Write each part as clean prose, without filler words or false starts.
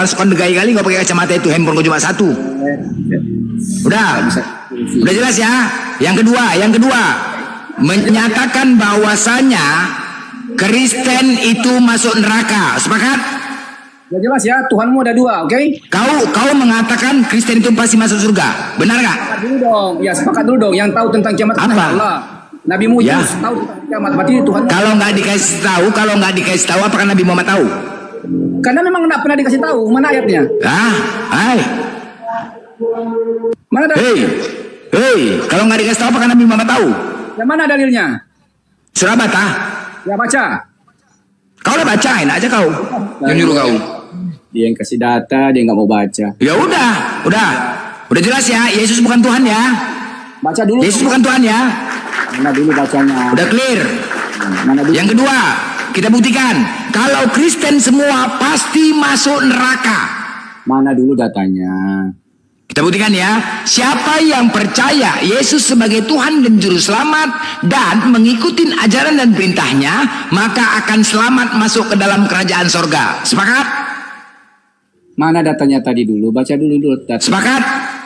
Orang sekondegai kali nggak pakai kacamata itu, handphone kau cuma satu. Udah jelas ya. Yang kedua, menyatakan bahwasanya Kristen itu masuk neraka. Sepakat? Udah jelas ya, Tuhanmu ada dua, oke? Kau mengatakan Kristen itu pasti masuk surga, benar nggak? Sepakat dulu dong, ya sepakat dulu dong. Yang tahu tentang kiamat Apa? Allah. Nabi Muhammad Ya. tahu tentang kiamat, berarti Tuhan. Kalau nggak dikasih tahu, apakah Nabi Muhammad tahu? Karena memang nggak pernah dikasih tahu mana ayatnya. Hai, Mana hei, kalau nggak dikasih tahu, apakah Nabi Muhammad tahu? yang mana dalilnya? Surah Bata. Ya baca. Kau udah baca, enak aja kau. Yang nyuruh kau. Dia yang kasih data, dia nggak mau baca. Ya udah jelas ya. Yesus bukan Tuhan ya. Baca dulu. Yesus bukan Tuhan ya. Mana dulu bacanya? Udah clear. Mana dulu? Yang kedua, kita buktikan kalau Kristen semua pasti masuk neraka. Mana dulu datanya? Kita buktikan ya. Siapa yang percaya Yesus sebagai Tuhan dan Juru Selamat dan mengikuti ajaran dan perintahnya, maka akan selamat masuk ke dalam kerajaan sorga. Sepakat? Mana datanya tadi dulu? Baca dulu data. Sepakat?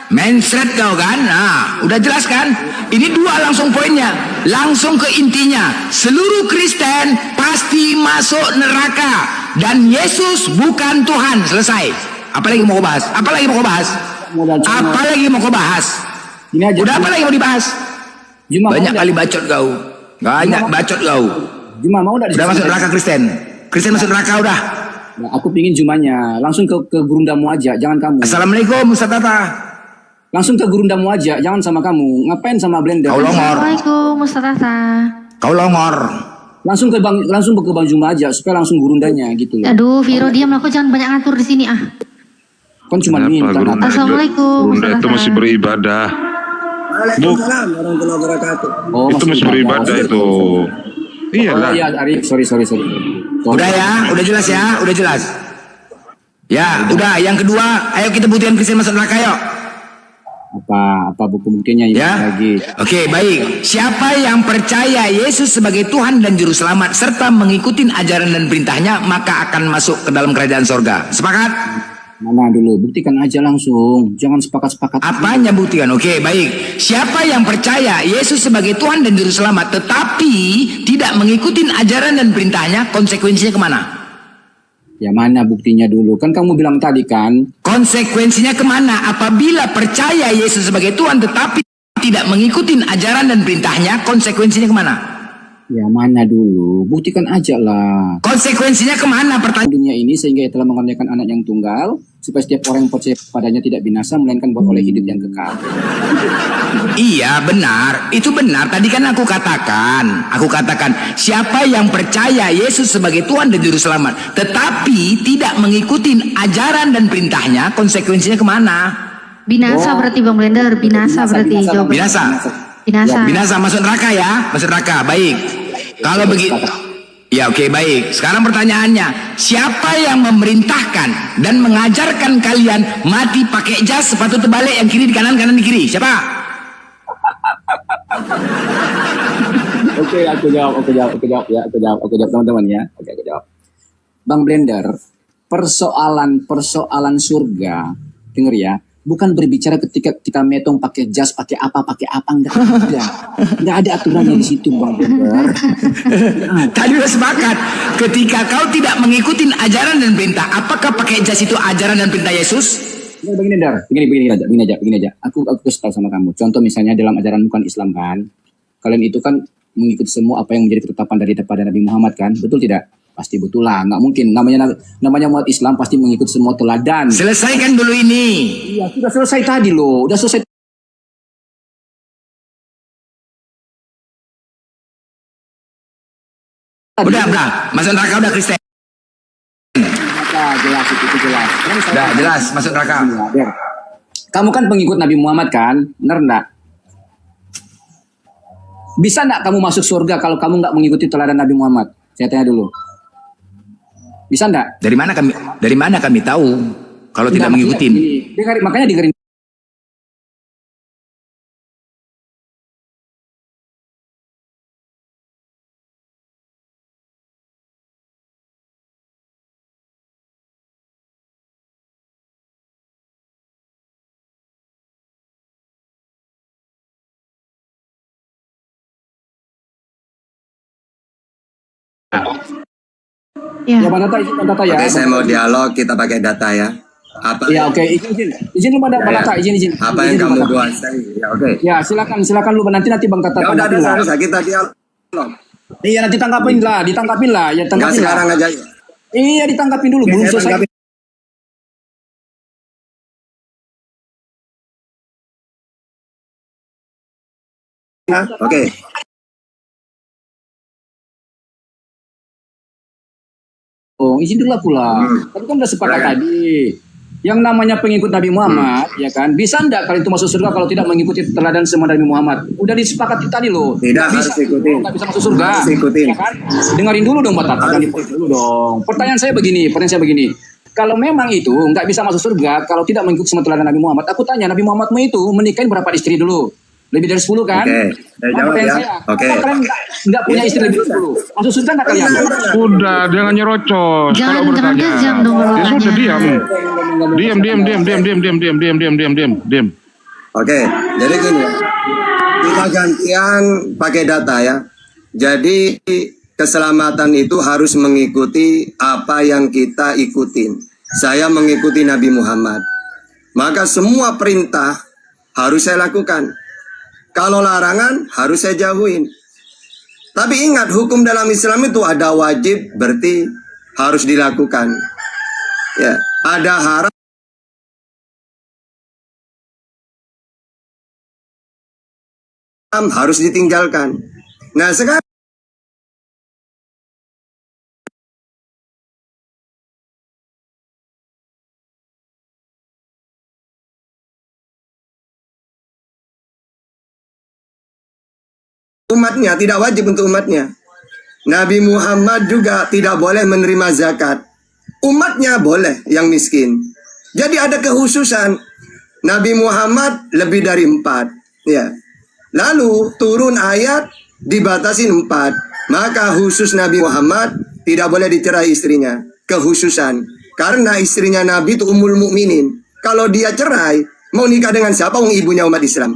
Mindset kau kan? Nah, udah jelas kan? Ini dua langsung poinnya. Langsung ke intinya. Seluruh Kristen pasti masuk neraka. Dan Yesus bukan Tuhan. Selesai. Apalagi mau kau bahas? Apalagi mau kau bahas? Ini aja. Udah apa lagi mau dibahas? Juma Banyak kali bacot kau. Banyak bacot kau. Juma mau Udah masuk neraka Kristen. Kristen masuk neraka udah. Nah, aku pingin Jumanya. Langsung ke gurundamu aja, jangan kamu. Assalamualaikum Ustaz Tata. Langsung ke gurundamu aja, jangan sama kamu. Ngapain sama blender? Kau longor. Assalamualaikum Ustaz Tata. Kau longor. Langsung ke Bang Juma aja supaya langsung gurundanya gitu loh. Aduh, Viro diam, aku jangan banyak ngatur di sini ah. Kan cuma minta. Assalamualaikum. Gurunda itu masih beribadah. Waalaikumsalam warahmatullahi wabarakatuh. Oh, Itu masih beribadah itu. Iyalah. Oh iya, Arif, sorry. Udah ya, udah jelas ya, udah jelas. Ya, udah. Yang kedua, ayo kita buktikan Kristen masuk neraka yuk. Apa buku buktinya Ya. lagi? Oke, baik. Siapa yang percaya Yesus sebagai Tuhan dan Juru Selamat serta mengikuti ajaran dan perintahnya, maka akan masuk ke dalam kerajaan sorga. Sepakat? Mana dulu? Buktikan aja langsung. Jangan sepakat-sepakat. Apanya buktikan? Oke, baik. Siapa yang percaya Yesus sebagai Tuhan dan Juru Selamat tetapi tidak mengikuti ajaran dan perintahnya, konsekuensinya kemana? Ya mana buktinya dulu? Kan kamu bilang tadi kan. Konsekuensinya kemana? Apabila percaya Yesus sebagai Tuhan tetapi tidak mengikuti ajaran dan perintahnya, konsekuensinya kemana? Ya mana dulu? Buktikan aja lah. Konsekuensinya kemana? Pertanyaan. Dunia ini sehingga ia telah mengaruniakan anak yang tunggal supaya setiap orang yang percaya padanya tidak binasa melainkan beroleh hidup yang kekal. Iya benar, itu benar. Tadi kan aku katakan siapa yang percaya Yesus sebagai Tuhan dan Juru Selamat tetapi tidak mengikuti ajaran dan perintahnya, konsekuensinya kemana? Binasa berarti Bang Blender, binasa berarti jawabannya. Binasa masuk neraka ya, masuk neraka. Baik. Kalau begitu, ya oke, baik. Sekarang pertanyaannya, siapa yang memerintahkan dan mengajarkan kalian mati pakai jas, sepatu terbalik, yang kiri di kanan, kanan di kiri? Siapa? Oke, aku jawab teman-teman ya. Oke, aku jawab. Bang Blender, persoalan surga, denger ya. Bukan berbicara ketika kita metong pakai jas, pakai apa, enggak ada aturannya di situ, Bang Blender. Tadi udah sepakat. Ketika kau tidak mengikuti ajaran dan perintah, apakah pakai jas itu ajaran dan perintah Yesus? Begini aja. Aku kasih tahu sama kamu. Contoh misalnya dalam ajaran bukan Islam kan, kalian itu kan mengikuti semua apa yang menjadi ketetapan daripada Nabi Muhammad kan, betul tidak? Pasti betul lah, nggak mungkin. Namanya umat Islam pasti mengikuti semua teladan. Selesaikan dulu ini. Iya, sudah selesai tadi loh. Udah selesai. Udah. Masuk neraka udah Kristen. Jelas, itu jelas. Udah, jelas. Masuk neraka. Kamu kan pengikut Nabi Muhammad kan? Benar enggak? Bisa enggak kamu masuk surga kalau kamu nggak mengikuti teladan Nabi Muhammad? Saya tanya dulu. Bisa enggak? Dari mana kami tahu kalau tidak mengikuti? Makanya dengerin. Ya. Ya Bang Tata, izin Bang Tata ya. Oke, saya mau dialog, kita pakai data ya. Apa Ya oke, izin lu Bang Tata, izin. apa yang Izin, kamu Bang Tata. kuasai? Ya oke. Ya silakan lu nanti Bang Tata Ya udah tanggapin lah. selesai kita dialog. Iya nanti ditangkapin lah, ya Enggak tangkapin lah. sekarang aja ya. Iya ditangkapin dulu, belum Saya selesai. tanggapin. Oke. Oh, izin dulu lah pula. Tapi kan udah sepakat Silakan. tadi. Yang namanya pengikut Nabi Muhammad, ya kan? Bisa enggak kalian itu masuk surga kalau tidak mengikuti teladan semua Nabi Muhammad? Udah disepakati tadi loh. Tidak, Nggak harus bisa. ikutin. Nggak bisa masuk surga. Harus ikutin. Ya kan? Dengerin dulu dong, Mbak Tata. Jangan dipotong dulu dong. Pertanyaan saya begini. Kalau memang itu nggak bisa masuk surga kalau tidak mengikuti semua teladan Nabi Muhammad, aku tanya Nabi Muhammadmu itu menikahin berapa istri dulu? Lebih dari 10 kan? Oke, saya jawab Pertanyaan ya. saya, Oke. apa kalian nggak punya istri lebih dari 10? Masuk surga nggak kalian? Udah, jangan nyerocos. Jangan Kalau bertanya. terang-terang dong Ya sudah, bertanya. diam. Diam. Oke, jadi gini ya. Kita gantian pakai data ya. Jadi keselamatan itu harus mengikuti apa yang kita ikutin. Saya mengikuti Nabi Muhammad. Maka semua perintah harus saya lakukan. Kalau larangan harus saya jauhin. Tapi ingat, hukum dalam Islam itu ada wajib, berarti harus dilakukan. Ya, ada haram harus ditinggalkan. Nah, sekarang umatnya tidak wajib untuk umatnya. Nabi Muhammad juga tidak boleh menerima zakat. Umatnya boleh yang miskin. Jadi ada kehususan. Nabi Muhammad lebih dari 4. Ya. Lalu turun ayat dibatasi 4. Maka khusus Nabi Muhammad tidak boleh dicerai istrinya. Kehususan. Karena istrinya Nabi itu Ummul Mukminin. Kalau dia cerai, mau nikah dengan siapa? Ibunya umat Islam.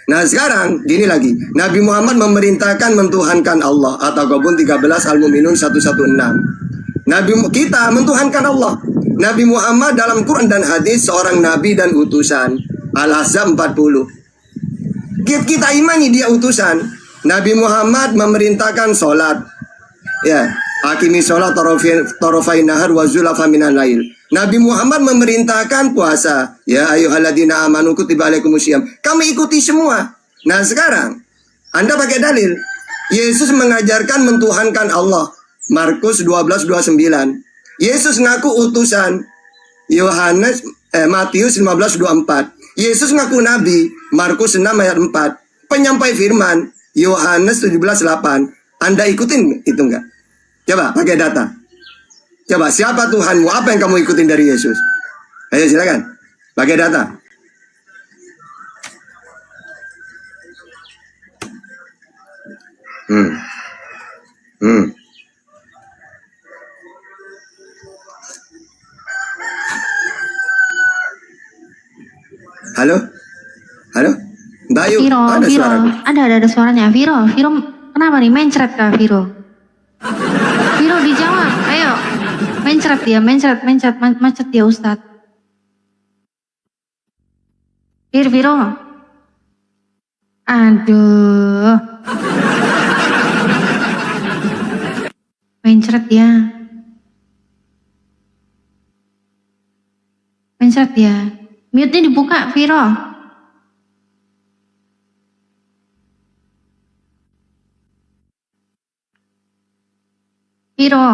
Nah sekarang gini lagi, Nabi Muhammad memerintahkan mentuhankan Allah. At-Taghabun 13 Al-Mu'minun 116. Kita mentuhankan Allah. Nabi Muhammad dalam Quran dan hadis seorang nabi dan utusan. Al-Ahzab 40. Kita imani dia utusan. Nabi Muhammad memerintahkan sholat. Ya, hakimi sholat torofain nahar wa zulafa minan lail. Nabi Muhammad memerintahkan puasa. Ya ayyuhalladzina amanu kutiba alaikumusiyam. Kami ikuti semua. Nah sekarang Anda pakai dalil. Yesus mengajarkan mentuhankan Allah. Markus 12:29. Yesus ngaku utusan. Matius 15:24. Yesus ngaku nabi. Markus 6 ayat 4. Penyampai firman. Yohanes 17:8. Anda ikutin itu enggak? Coba pakai data. Coba siapa Tuhanmu? Apa yang kamu ikutin dari Yesus? Ayo silakan. Pakai data. Halo? Halo? Mbak Ayu, Viro, ada Viro, suara? ada suaranya. Viro, kenapa nih mencret kah Viro? Viro dijawab, ayo. Mencret dia, macet dia Ustadz. Viro. Aduh. Mencret dia. Mute-nya dibuka, Viro. Viro.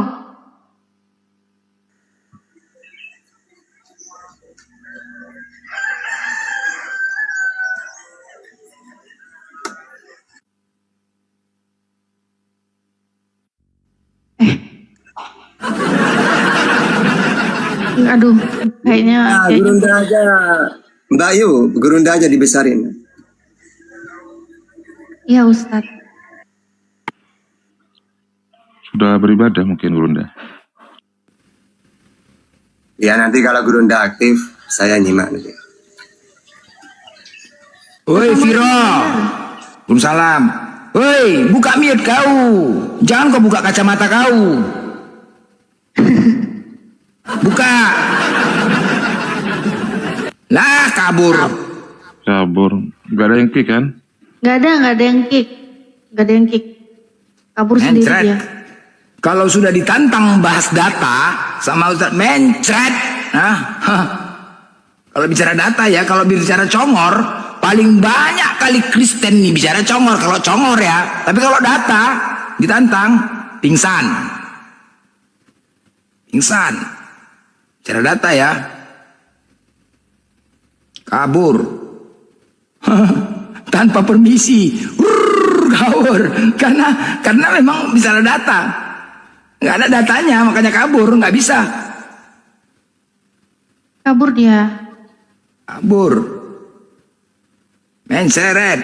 Aduh, kayaknya Gurunda aja. Mbak Ayu, gurunda aja dibesarin. iya Ustadz. Sudah beribadah mungkin Gurunda. Ya nanti kalau gurunda aktif, saya nyimak nanti. Woi Viro. Waalaikumsalam. Woi, buka mute kau. Jangan kau buka kacamata kau. Buka. Lah, kabur. Kabur. Gak ada yang kick kan? Gak ada yang kick. Gak ada yang kick. Kabur sendiri Mencret. dia. Kalau sudah ditantang bahas data sama Ustaz mencret. Nah, kalau bicara data ya, kalau bicara congor, paling banyak kali Kristen nih bicara congor. Kalau congor ya, tapi kalau data ditantang, pingsan. Pingsan. Bicara data ya, kabur. Tanpa permisi. Kabur. Karena memang bicara data. Nggak ada datanya, makanya kabur, nggak bisa. Kabur dia. Kabur. Mencret.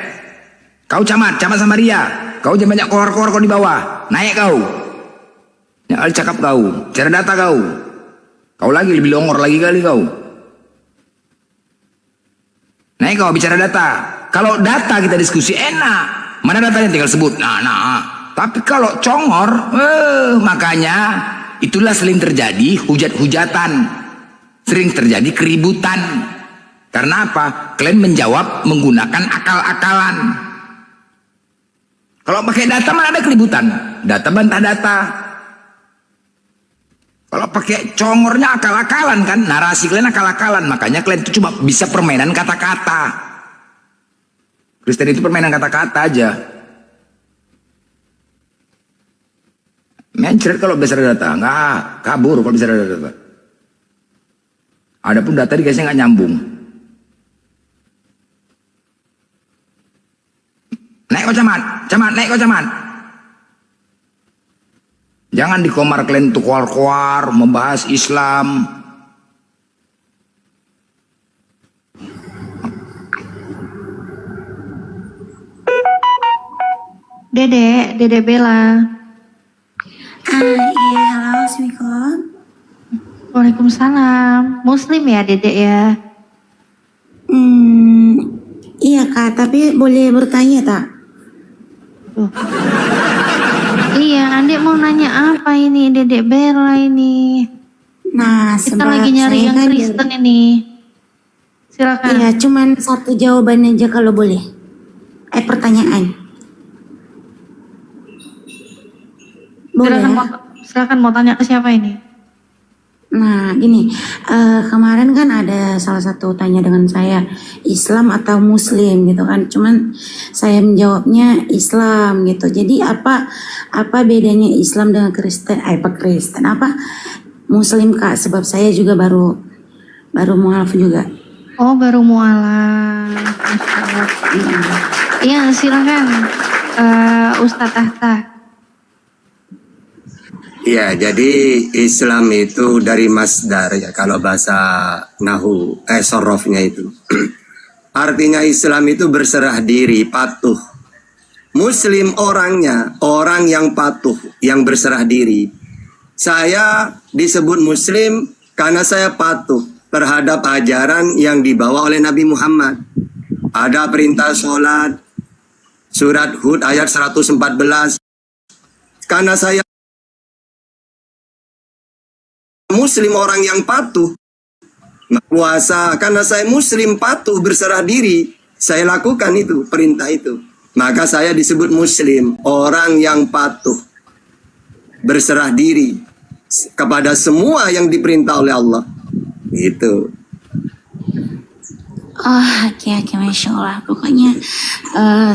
Kau camat sama dia. Kau jangan banyak keluar kau di bawah. Naik kau. Yang kali cakap kau. Cara data kau. Kau lagi lebih longor lagi kali kau. Naik kau bicara data. Kalau data kita diskusi enak. Mana datanya tinggal sebut. Nah. Tapi kalau congor, makanya itulah sering terjadi hujat-hujatan. Sering terjadi keributan. Karena apa? Kalian menjawab menggunakan akal-akalan. Kalau pakai data mana ada keributan? Data bantah data. Kalau pakai congornya akal-akalan kan, narasi kalian akal-akalan. Makanya kalian itu cuma bisa permainan kata-kata. Kristen itu permainan kata-kata aja. Mencret kalau bicara data, nggak kabur kalau bicara data. Adapun data dikasih nggak nyambung. Naik kau camat, naik kau camat. Jangan di komar kalian tuh keluar membahas Islam. Dede Bella. Iya, halo, Assalamualaikum. Waalaikumsalam. Muslim ya Dede ya? Iya Kak, tapi boleh bertanya tak? Tuh. Iya, Adik mau nanya apa ini Dede Bella ini? Nah, Kita sebab lagi nyari saya yang kan Kristen ini. Silakan. Iya, cuman satu jawaban aja kalau boleh. Pertanyaan. Boleh? Silakan mau tanya ke siapa ini? Nah, gini, kemarin kan ada salah satu tanya dengan saya, Islam atau Muslim gitu kan. Cuman saya menjawabnya Islam gitu. Jadi apa bedanya Islam dengan Kristen? Muslim Kak, sebab saya juga baru mualaf juga. Oh, baru mualaf. Masya Allah. Iya, silakan Ustadz Tahta. Ya, jadi Islam itu dari masdar ya, kalau bahasa nahu, sorofnya itu. Artinya Islam itu berserah diri, patuh. Muslim orangnya, orang yang patuh, yang berserah diri. Saya disebut Muslim karena saya patuh terhadap ajaran yang dibawa oleh Nabi Muhammad. Ada perintah sholat, surat Hud ayat 114. Karena saya Muslim orang yang patuh, puasa karena saya Muslim patuh berserah diri, saya lakukan itu perintah itu, maka saya disebut Muslim, orang yang patuh berserah diri kepada semua yang diperintah oleh Allah. Itu. Oh, oke, Masya Allah. Pokoknya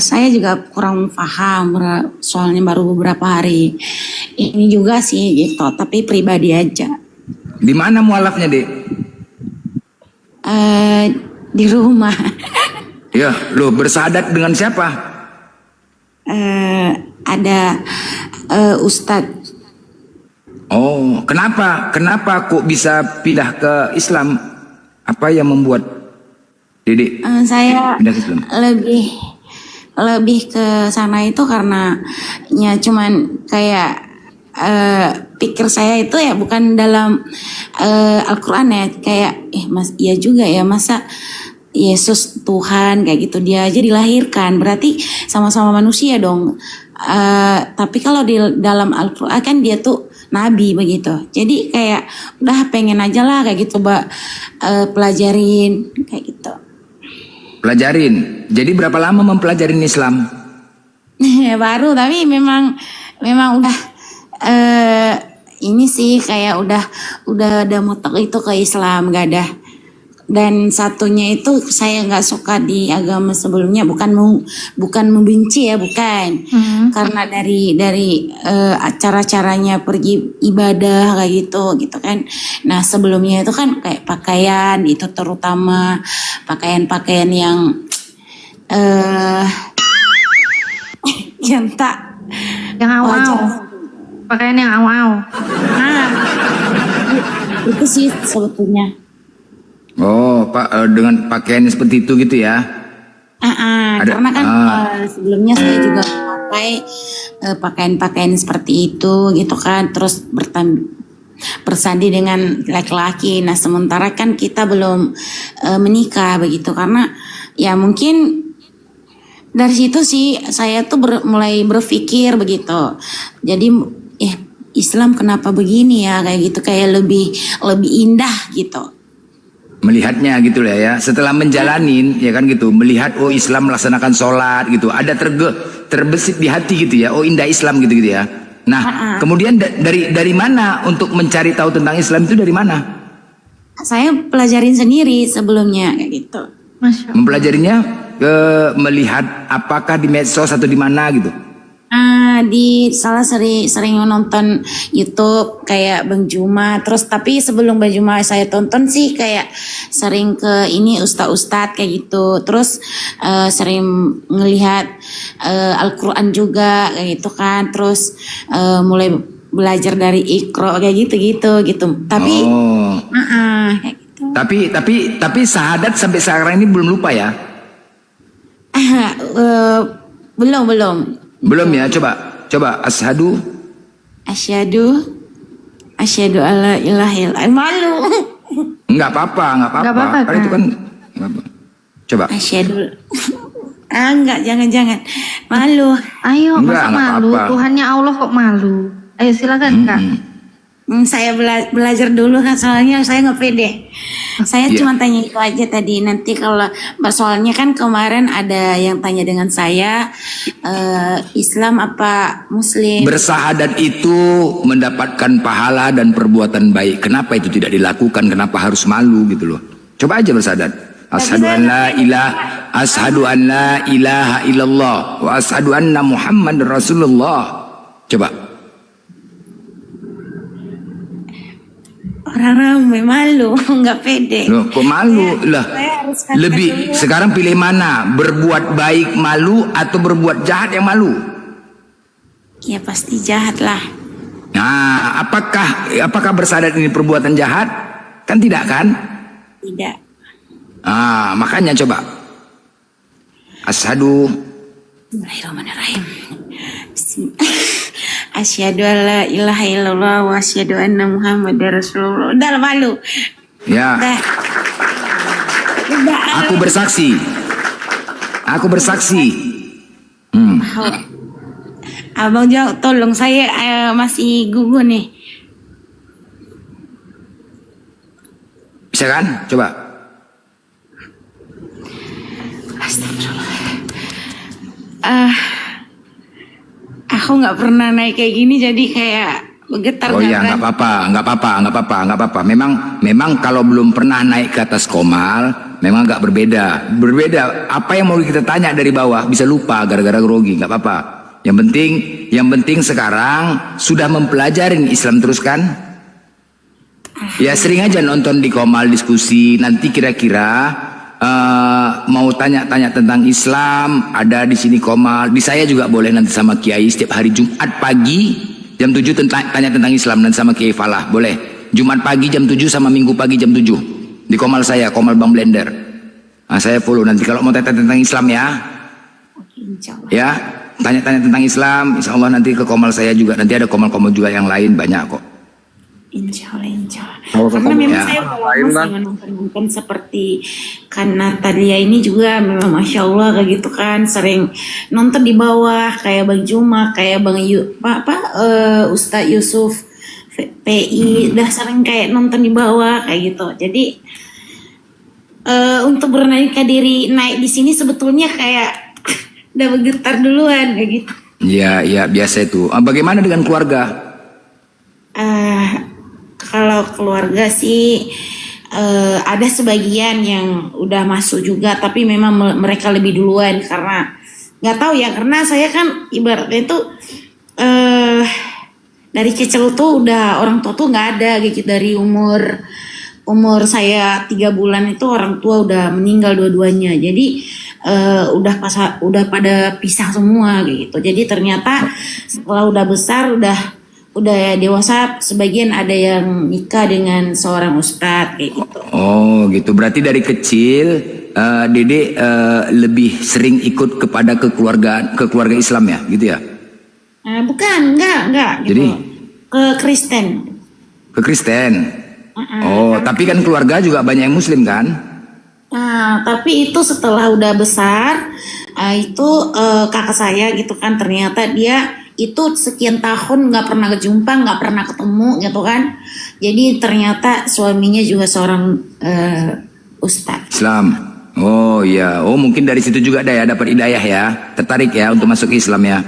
saya juga kurang paham, soalnya baru beberapa hari ini juga sih gitu, tapi pribadi aja. Di mana mualafnya, Dek? Di rumah. Ya, lo bersahadat dengan siapa? Ada Ustadz. Oh, kenapa? Kenapa kok bisa pindah ke Islam? Apa yang membuat Dedek Saya pindah ke Islam? lebih ke sana itu karena ya cuman kayak pikir saya itu ya bukan dalam Al-Quran ya, kayak mas iya juga ya, masa Yesus Tuhan kayak gitu, dia aja dilahirkan berarti sama-sama manusia dong. Tapi kalau di dalam Al-Quran kan dia tuh nabi begitu, jadi kayak udah pengen aja lah kayak gitu pelajarin kayak gitu. Pelajarin. Jadi berapa lama mempelajarin Islam? Baru, tapi memang udah ini sih kayak udah ada motok itu ke Islam, gak ada. Dan satunya itu saya nggak suka di agama sebelumnya, bukan membenci ya, bukan. Karena dari acara-caranya pergi ibadah kayak gitu kan. Nah sebelumnya itu kan kayak pakaian, itu terutama pakaian-pakaian yang tak Yang awal. Pakaian yang awal. nah itu sih sebetulnya. Oh, Pak, dengan pakaian seperti itu gitu ya? Karena kan sebelumnya saya juga memakai pakaian-pakaian seperti itu gitu kan, terus bersandi dengan laki-laki. Nah sementara kan kita belum menikah begitu, karena ya mungkin dari situ sih saya tuh mulai berpikir begitu. Jadi Islam kenapa begini ya, kayak gitu, kayak lebih indah gitu. Melihatnya gitu lah ya, setelah menjalanin ya kan gitu, melihat oh Islam melaksanakan sholat gitu, ada terbesit di hati gitu ya, oh indah Islam gitu ya. Nah kemudian dari mana untuk mencari tahu tentang Islam itu, dari mana? Saya pelajarin sendiri sebelumnya kayak gitu. Masya Allah. Mempelajarinya melihat apakah di medsos atau di mana gitu? Di sering nonton YouTube kayak Bang Juma, terus tapi sebelum Bang Juma saya tonton sih kayak sering ke ini ustadz kayak gitu, terus sering ngelihat Al-Quran juga kayak gitu kan, terus mulai belajar dari Iqra kayak gitu. Tapi kayak gitu. Tapi syahadat sampai sekarang ini belum lupa ya? Belum ya, coba asyhadu alla ilaha illallah. Malu. Enggak apa-apa Nggak apa-apa, karena itu kan nggak apa. Coba Asyhadu. Enggak, jangan. Malu. Ayo, Enggak, masa nggak malu? apa-apa. Tuhannya Allah kok malu? Ayo silakan Kak. Saya belajar dulu kan, soalnya saya nggak pede. Saya Iya. cuma tanya itu aja tadi. Nanti kalau soalnya kan kemarin ada yang tanya dengan saya, Islam apa Muslim? Bersahadat itu mendapatkan pahala dan perbuatan baik. Kenapa itu tidak dilakukan? Kenapa harus malu gitu loh? Coba aja bersahadat. Asyhadu an la ilaha illallah wa asyhadu anna Muhammadar Rasulullah. Coba. Orang ramai malu, nggak pede. Loh, kok malu lah? Saya harus katakan Lebih dulu. sekarang pilih mana? Berbuat baik malu atau berbuat jahat yang malu? Ya pasti jahat lah. Nah, apakah bersahadat ini perbuatan jahat? Kan tidak kan? Tidak. Makanya coba. Asyhadu. Bismillahirrahmanirrahim. Asyhadu alla ilaha illallah wa asyhadu anna Muhammadar Rasulullah. Udah malu. Ya, Udah. aku bersaksi. Abang jawab, tolong saya masih gugup nih. Bisa kan? Coba. Aku nggak pernah naik kayak gini, jadi kayak bergetar. Oh iya, nggak apa-apa. Memang kalau belum pernah naik ke atas komal, memang agak berbeda. Apa yang mau kita tanya dari bawah bisa lupa gara-gara grogi, nggak apa-apa. Yang penting sekarang sudah mempelajari Islam terus kan? Ya sering aja nonton di komal diskusi. Nanti kira-kira mau tanya-tanya tentang Islam, ada di sini komal. Di saya juga boleh nanti sama Kiai setiap hari Jumat pagi jam 7 tanya tentang Islam, dan sama Kiai Falah boleh. Jumat pagi jam 7 sama Minggu pagi jam 7 di komal saya, komal Bang Blender. Saya follow nanti kalau mau tanya tentang Islam ya. Insyaallah. Ya, tanya-tanya tentang Islam, insya Allah nanti ke komal saya juga. Nanti ada komal-komal juga yang lain banyak kok. Insyaallah. Karena memang Ya. saya udah lama sih menonton seperti karena Natalia ini juga memang masya Allah kayak gitu kan, sering nonton di bawah kayak Bang Juma, kayak Bang Ustadz Yusuf PI, udah sering kayak nonton di bawah kayak gitu. Jadi untuk beranikan diri naik di sini sebetulnya kayak udah bergetar duluan kayak gitu. Ya, ya biasa itu. Bagaimana dengan keluarga? Kalau keluarga sih ada sebagian yang udah masuk juga, tapi memang mereka lebih duluan karena nggak tahu ya, karena saya kan ibaratnya itu dari kecil tuh udah orang tua tuh nggak ada gitu. Dari umur saya 3 bulan itu orang tua udah meninggal dua-duanya, jadi udah pada pisah semua gitu. Jadi ternyata setelah udah besar, udah dewasa, sebagian ada yang nikah dengan seorang ustadz kayak gitu. Oh gitu. Berarti dari kecil Dede lebih sering ikut kepada keluarga Islam ya, gitu ya? Bukan, enggak gitu. Jadi? Ke Kristen. Ke Kristen. Oh, tapi kan keluarga juga banyak yang Muslim kan? Nah, tapi itu setelah udah besar, itu kakak saya gitu kan, ternyata dia itu sekian tahun nggak pernah kejumpa, nggak pernah ketemu gitu kan. Jadi ternyata suaminya juga seorang ustadz. Islam. Oh iya. Oh mungkin dari situ juga ada ya, dapat hidayah ya, tertarik ya untuk masuk ke Islam ya.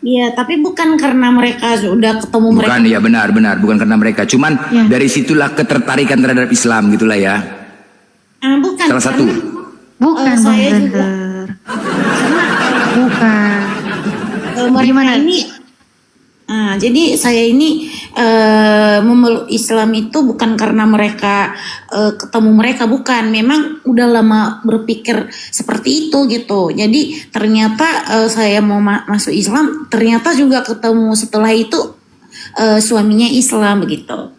Iya, tapi bukan karena mereka sudah ketemu mereka. Bukan, ya benar, bukan karena mereka. Cuman dari situlah ketertarikan terhadap Islam gitulah ya. Bukan. Salah satu. Bukan saya Bang juga. Brother. Bukan. Mereka Gimana? ini jadi saya ini memeluk Islam itu bukan karena mereka ketemu mereka, bukan. Memang udah lama berpikir seperti itu gitu. Jadi ternyata saya mau masuk Islam, ternyata juga ketemu setelah itu suaminya Islam begitu.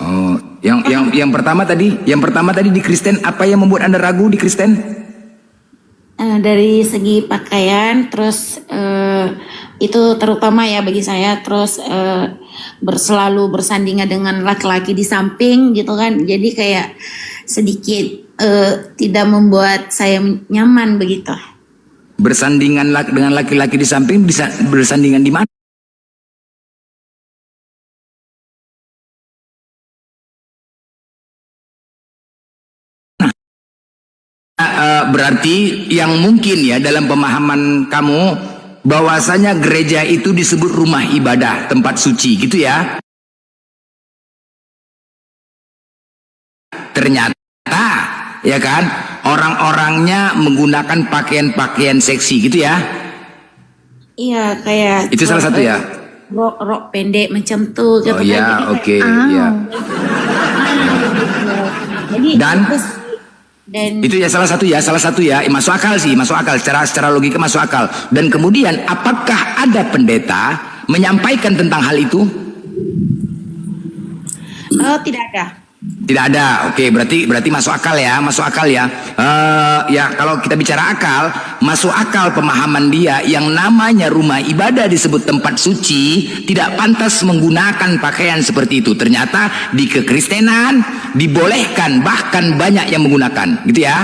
Oh, yang pertama tadi di Kristen, apa yang membuat Anda ragu di Kristen? Dari segi pakaian, terus itu terutama ya bagi saya, terus selalu bersandingan dengan laki-laki di samping gitu kan, jadi kayak sedikit tidak membuat saya nyaman begitu. Bersandingan dengan laki-laki di samping, bisa bersandingan di mana? Berarti yang mungkin ya dalam pemahaman kamu bahwasanya gereja itu disebut rumah ibadah, tempat suci gitu ya. Ternyata ya kan orang-orangnya menggunakan pakaian-pakaian seksi gitu ya. Iya, kayak Itu salah satu ya. Rok pendek macam tuh gitu Oh ya, oke ya. Jadi Dan itu ya salah satu ya, masuk akal sih, masuk akal secara logika masuk akal. Dan kemudian apakah ada pendeta menyampaikan tentang hal itu? Tidak ada. Tidak ada. Oke, berarti masuk akal ya, ya kalau kita bicara akal, masuk akal pemahaman dia yang namanya rumah ibadah disebut tempat suci, tidak pantas menggunakan pakaian seperti itu. Ternyata di kekristenan dibolehkan, bahkan banyak yang menggunakan, gitu ya.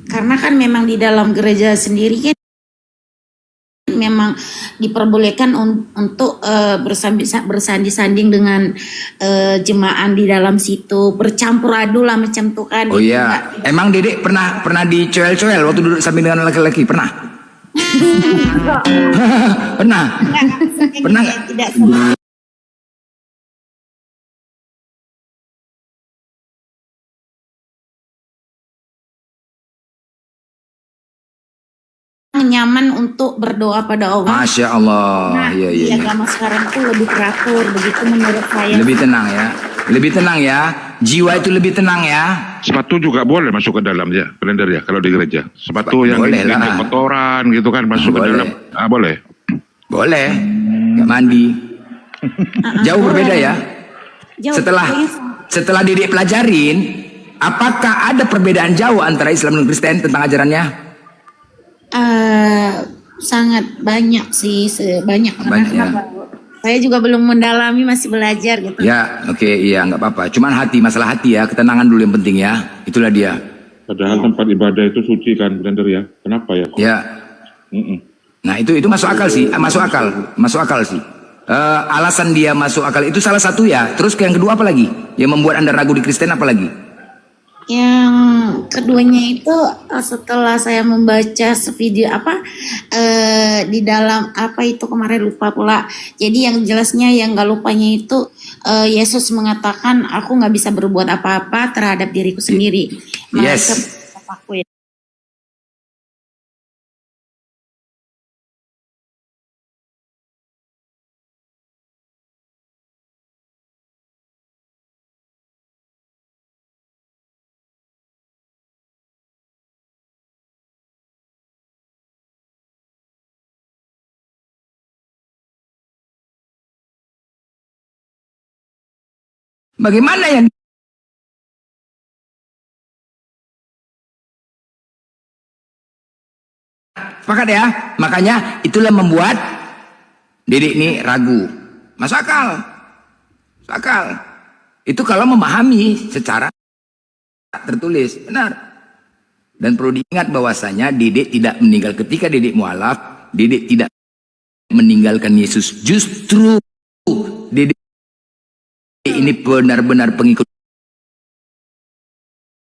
Karena kan memang di dalam gereja sendiri kan memang diperbolehkan untuk bersanding dengan jemaah di dalam situ, bercampur aduk lah macam tuh kan. Oh iya, emang Dedek pernah dicoel-coel waktu duduk samping dengan laki-laki, pernah? Pernah? Pernah nggak? Tidak. Nyaman untuk berdoa pada Allah. Masya Allah. Nah, Iya. di agama sekarang tuh lebih teratur begitu menurut saya. Lebih tenang ya. Jiwa itu lebih tenang ya. Sepatu juga boleh masuk ke dalam ya, kalender ya, kalau di gereja. Sepatu yang boleh lah. ini kotoran gitu kan masuk ke Boleh. dalam. Boleh. Boleh. Nggak mandi. Jauh berbeda ya. Jauh, Setelah Dedek pelajarin, apakah ada perbedaan jauh antara Islam dan Kristen tentang ajarannya? sangat banyak sih, banyak. Banyak ya. Saya juga belum mendalami, masih belajar gitu. Ya, oke, iya, nggak apa-apa. Cuman hati, masalah hati ya, ketenangan dulu yang penting ya. Itulah dia. Padahal tempat ibadah itu suci kan, Blender ya. Kenapa ya? Ya. Mm-mm. Nah itu masuk akal sih, masuk akal sih. Alasan dia masuk akal itu salah satu ya. Terus yang kedua apa lagi? Yang membuat Anda ragu di Kristen apa lagi? Yang keduanya itu setelah saya membaca video di dalam apa itu kemarin lupa pula. Jadi yang jelasnya yang gak lupanya itu Yesus mengatakan aku nggak bisa berbuat apa-apa terhadap diriku sendiri. Yes. Aku ya. Bagaimana yang sepakat ya? Makanya itulah membuat Dedek ini ragu. Masuk akal. Masuk akal. Itu kalau memahami secara tertulis. Benar. Dan perlu diingat bahwasanya Dedek tidak meninggal ketika Dedek mualaf. Dedek tidak meninggalkan Yesus. Justru Dedek ini benar-benar pengikut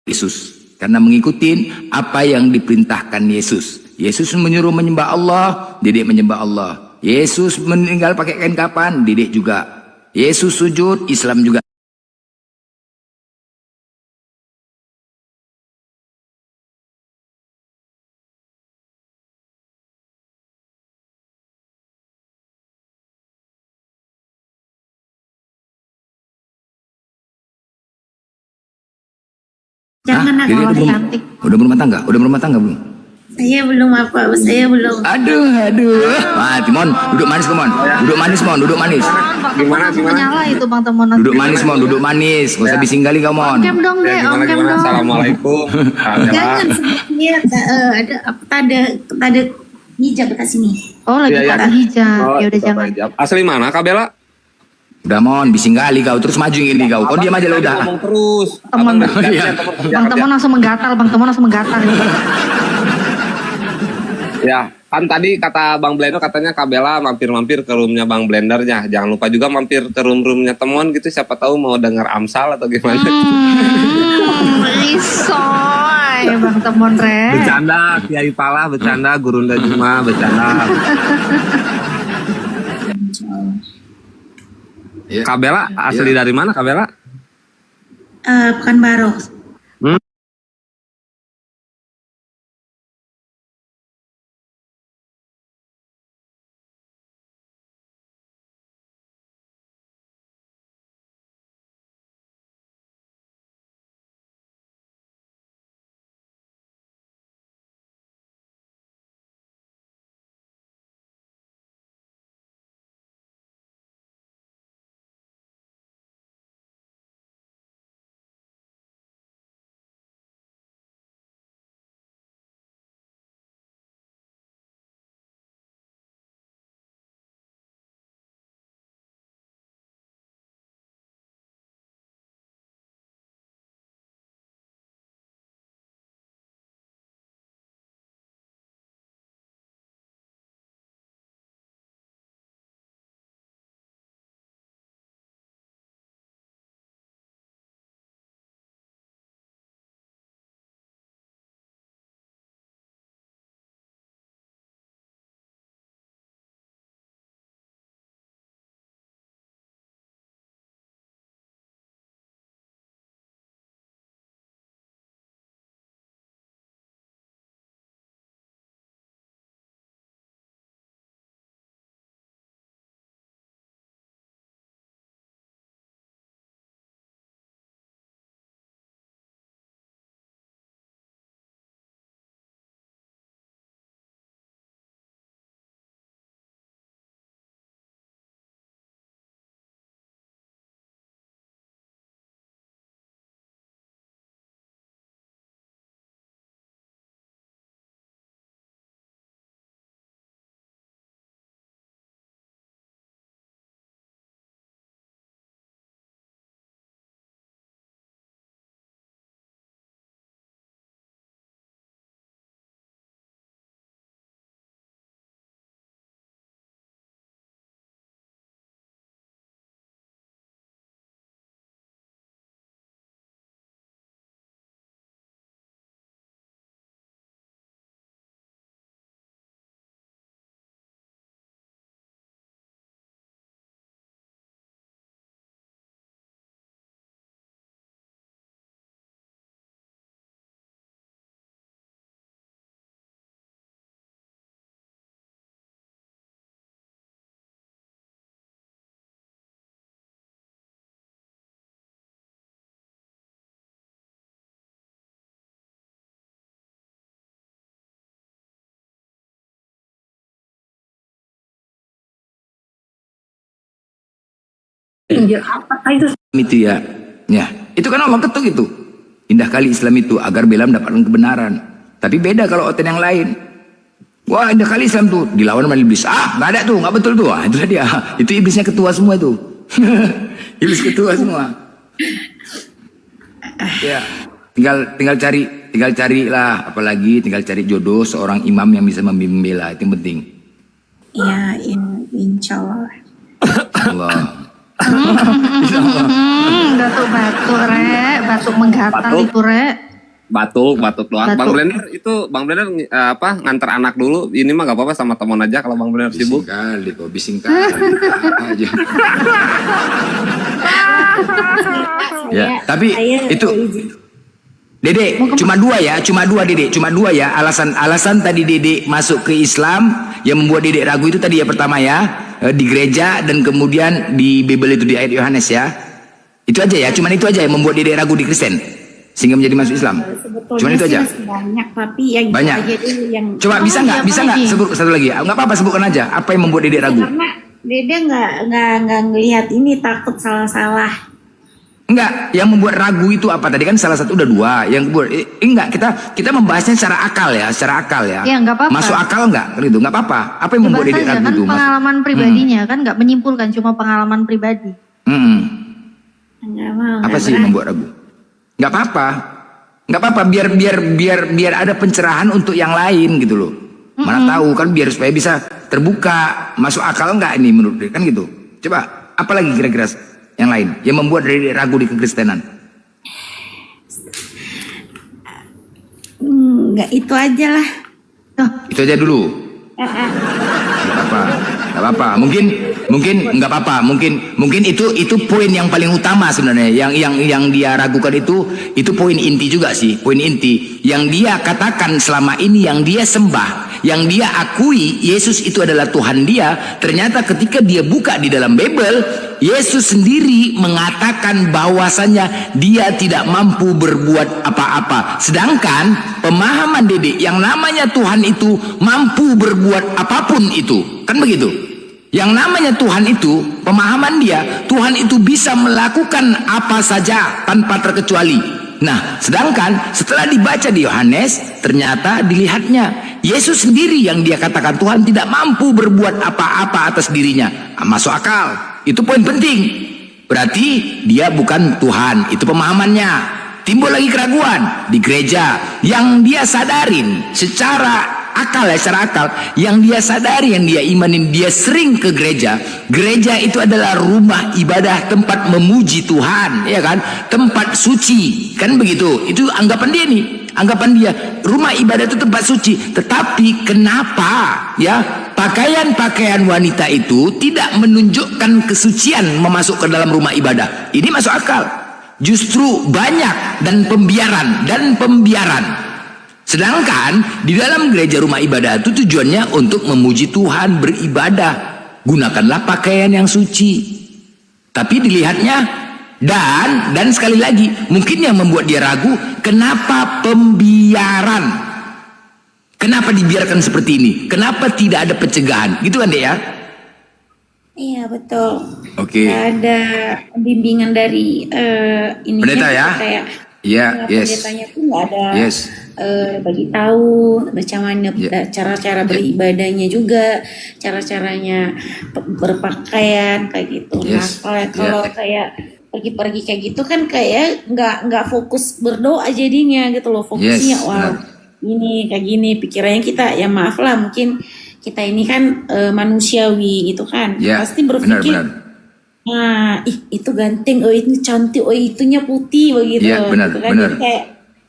Yesus. Karena mengikuti apa yang diperintahkan Yesus. Yesus menyuruh menyembah Allah, Dedek menyembah Allah. Yesus meninggal pakai kain kapan, Dedek juga. Yesus sujud, Islam juga. Jangan Hah? aku Dedek masih belum, cantik. udah berumah tangga? Udah berumah tangga belum? Saya belum saya belum. Aduh. Timon, duduk manis Mon. Duduk manis Mon, duduk manis. Gimana menyala itu Bang Temon. Duduk manis Mon, duduk manis. Gak usah bising kali kau Mon. Cam dong deh, om cam dong. Assalamualaikum. Jangan sebenarnya ada hijab dekat sini. Oh lagi Iya, pakai hijab. Ya udah jangan. Asli mana Kak Bella? Udah Mon, bising kali kau. Terus maju ini kau. Kau diam aja lo udah. Ngomong terus. Teman. Iya. Bang Temon langsung menggatal, Bang Temon langsung menggatal. Ya, kan tadi kata Bang Blender katanya Kak Bella mampir-mampir ke roomnya Bang Blendernya. Jangan lupa juga mampir ke room-roomnya Temon gitu. Siapa tahu mau dengar Amsal atau gimana. Isoy, Bang Temon re. Bercanda, Kiai Pala, bercanda, Gurunda Juma, bercanda. Kak Bella asli dari mana Kak Bella? Pekanbaru. Injil apa itu? Itu ya. Ya, itu kan Allah ketuk itu. Indah kali Islam itu agar Bela mendapatkan kebenaran. Tapi beda kalau oten yang lain. Wah, indah kali Islam tuh dilawan sama iblis. Ah, nggak ada tuh, nggak betul tuh. Ah, itulah dia. Itu iblisnya ketua semua itu. Iblis ketua semua. Ya, tinggal carilah, apalagi tinggal cari jodoh seorang imam yang bisa membimbing Bela, itu yang penting. Iya, insya Allah. Allah. Batuk-batuk rek, batuk menggatal Batuk. itu rek. Batuk doang. Batuk. Bang Blender itu ngantar anak dulu. Ini mah gak apa-apa sama teman aja kalau Bang Blender Bising sibuk. kali kok, bising kali. Aja. Ya, tapi itu Dede, cuma dua Dede, cuma dua ya alasan tadi Dede masuk ke Islam yang membuat Dede ragu itu tadi ya, pertama ya di gereja dan kemudian di Bible itu di ayat Yohanes ya. Itu aja ya, cuman itu aja yang membuat Dede ragu di Kristen sehingga menjadi masuk Islam. Sebetulnya Cuman itu sih aja. masih banyak, tapi yang itu Banyak. aja dulu yang Coba bisa nggak sebut satu lagi? Nggak apa-apa, sebutkan aja apa yang membuat Dede ragu. karena Dede nggak ngelihat ini, takut salah-salah. Enggak, yang membuat ragu itu apa? Tadi kan salah satu udah dua. Yang buat enggak, kita membahasnya secara akal ya. Ya, nggak apa-apa. Masuk akal enggak? Gitu, enggak apa-apa. Apa yang membuat Bebas Dede saja ragu kan itu? pengalaman pribadinya kan nggak menyimpulkan, cuma pengalaman pribadi. Nggak mau. Apa nggak sih yang berani. membuat ragu? Enggak apa-apa. Enggak apa-apa, biar ada pencerahan untuk yang lain gitu loh. Mana tahu kan, biar supaya bisa terbuka, masuk akal enggak ini menurut dia kan gitu. Coba apa lagi kira-kira yang lain yang membuat Dede ragu di kekristenan? Nggak, itu aja lah. Itu aja dulu. Nggak apa-apa. Mungkin nggak apa-apa. Mungkin itu poin yang paling utama sebenarnya. Yang dia ragukan itu poin inti juga sih. Poin inti yang dia katakan selama ini, yang dia sembah, yang dia akui Yesus itu adalah Tuhan dia. Ternyata ketika dia buka di dalam Bible, Yesus sendiri mengatakan bahwasanya dia tidak mampu berbuat apa-apa. Sedangkan pemahaman Dede yang namanya Tuhan itu mampu berbuat apapun itu. Kan begitu? Yang namanya Tuhan itu, pemahaman dia, Tuhan itu bisa melakukan apa saja tanpa terkecuali. Nah, sedangkan setelah dibaca di Yohanes, ternyata dilihatnya Yesus sendiri yang dia katakan Tuhan tidak mampu berbuat apa-apa atas dirinya. Masuk akal. Itu poin penting. Berarti dia bukan Tuhan. Itu pemahamannya. Timbul lagi keraguan di gereja yang dia sadarin secara akal ya, secara akal yang dia sadari, yang dia imanin, dia sering ke gereja. Gereja itu adalah rumah ibadah, tempat memuji Tuhan, ya kan, tempat suci, kan begitu. Itu anggapan dia nih, anggapan dia rumah ibadah itu tempat suci. Tetapi kenapa ya pakaian-pakaian wanita itu tidak menunjukkan kesucian memasuk ke dalam rumah ibadah? Ini masuk akal. Justru banyak dan pembiaran. Sedangkan di dalam gereja rumah ibadah itu tujuannya untuk memuji Tuhan, beribadah. Gunakanlah pakaian yang suci. Tapi dilihatnya dan sekali lagi mungkin yang membuat dia ragu, kenapa pembiaran? Kenapa dibiarkan seperti ini? Kenapa tidak ada pencegahan? Gitu kan, Dek ya? Iya, betul. Oke. Nggak ada bimbingan dari ini Pendeta ya? kayak Iya, yes. pendetanya tuh nggak ada Yes. bagi tahu bagaimana Ya. cara-cara beribadahnya juga, cara-caranya berpakaian kayak gitu. Yes. Nah, kalau kayak pergi-pergi kayak gitu kan kayak nggak fokus berdoa jadinya gitu loh, fokusnya Yes, wah benar. ini kayak gini, pikirannya kita ya maaf lah, mungkin kita ini kan manusiawi gitu kan, Ya, pasti berpikir benar. nah itu ganteng, oh itu cantik, oh itunya putih begitu, Iya, benar, gitu kan. benar. Jadi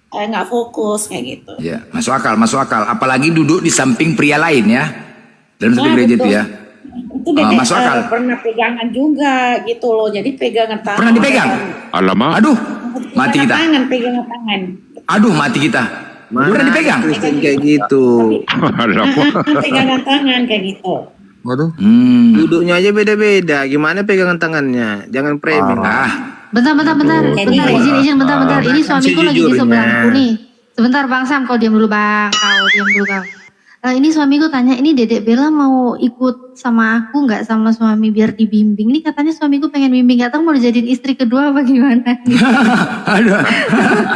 kayak nggak fokus kayak gitu. Ya, masuk akal. Apalagi duduk di samping pria lain ya. Dalam satu Nah, gereja itu betul. ya. Itu Dede, masuk akal. pernah pegangan juga gitu loh, jadi pegangan tangan. Pernah dipegang? Alamak. Aduh, mati kita. Pegangan tangan. Aduh, mati kita. Pernah dipegang? Kristen kayak gitu. Alamak. Pegangan tangan kayak gitu. Waduh, Hmm. duduknya aja beda-beda. Gimana pegangan tangannya? Jangan framing. Bentar. Izin, bentar. Ini suamiku lagi di Sejujurnya. sebelahku nih. Sebentar Bang Sam, kau diam dulu Bang. Kau diam dulu kau. Ini suamiku tanya, ini Dedek Bella mau ikut sama aku nggak sama suami biar dibimbing? Ini katanya suamiku pengen bimbing, nggak tahu mau dijadiin istri kedua apa gimana? Aduh,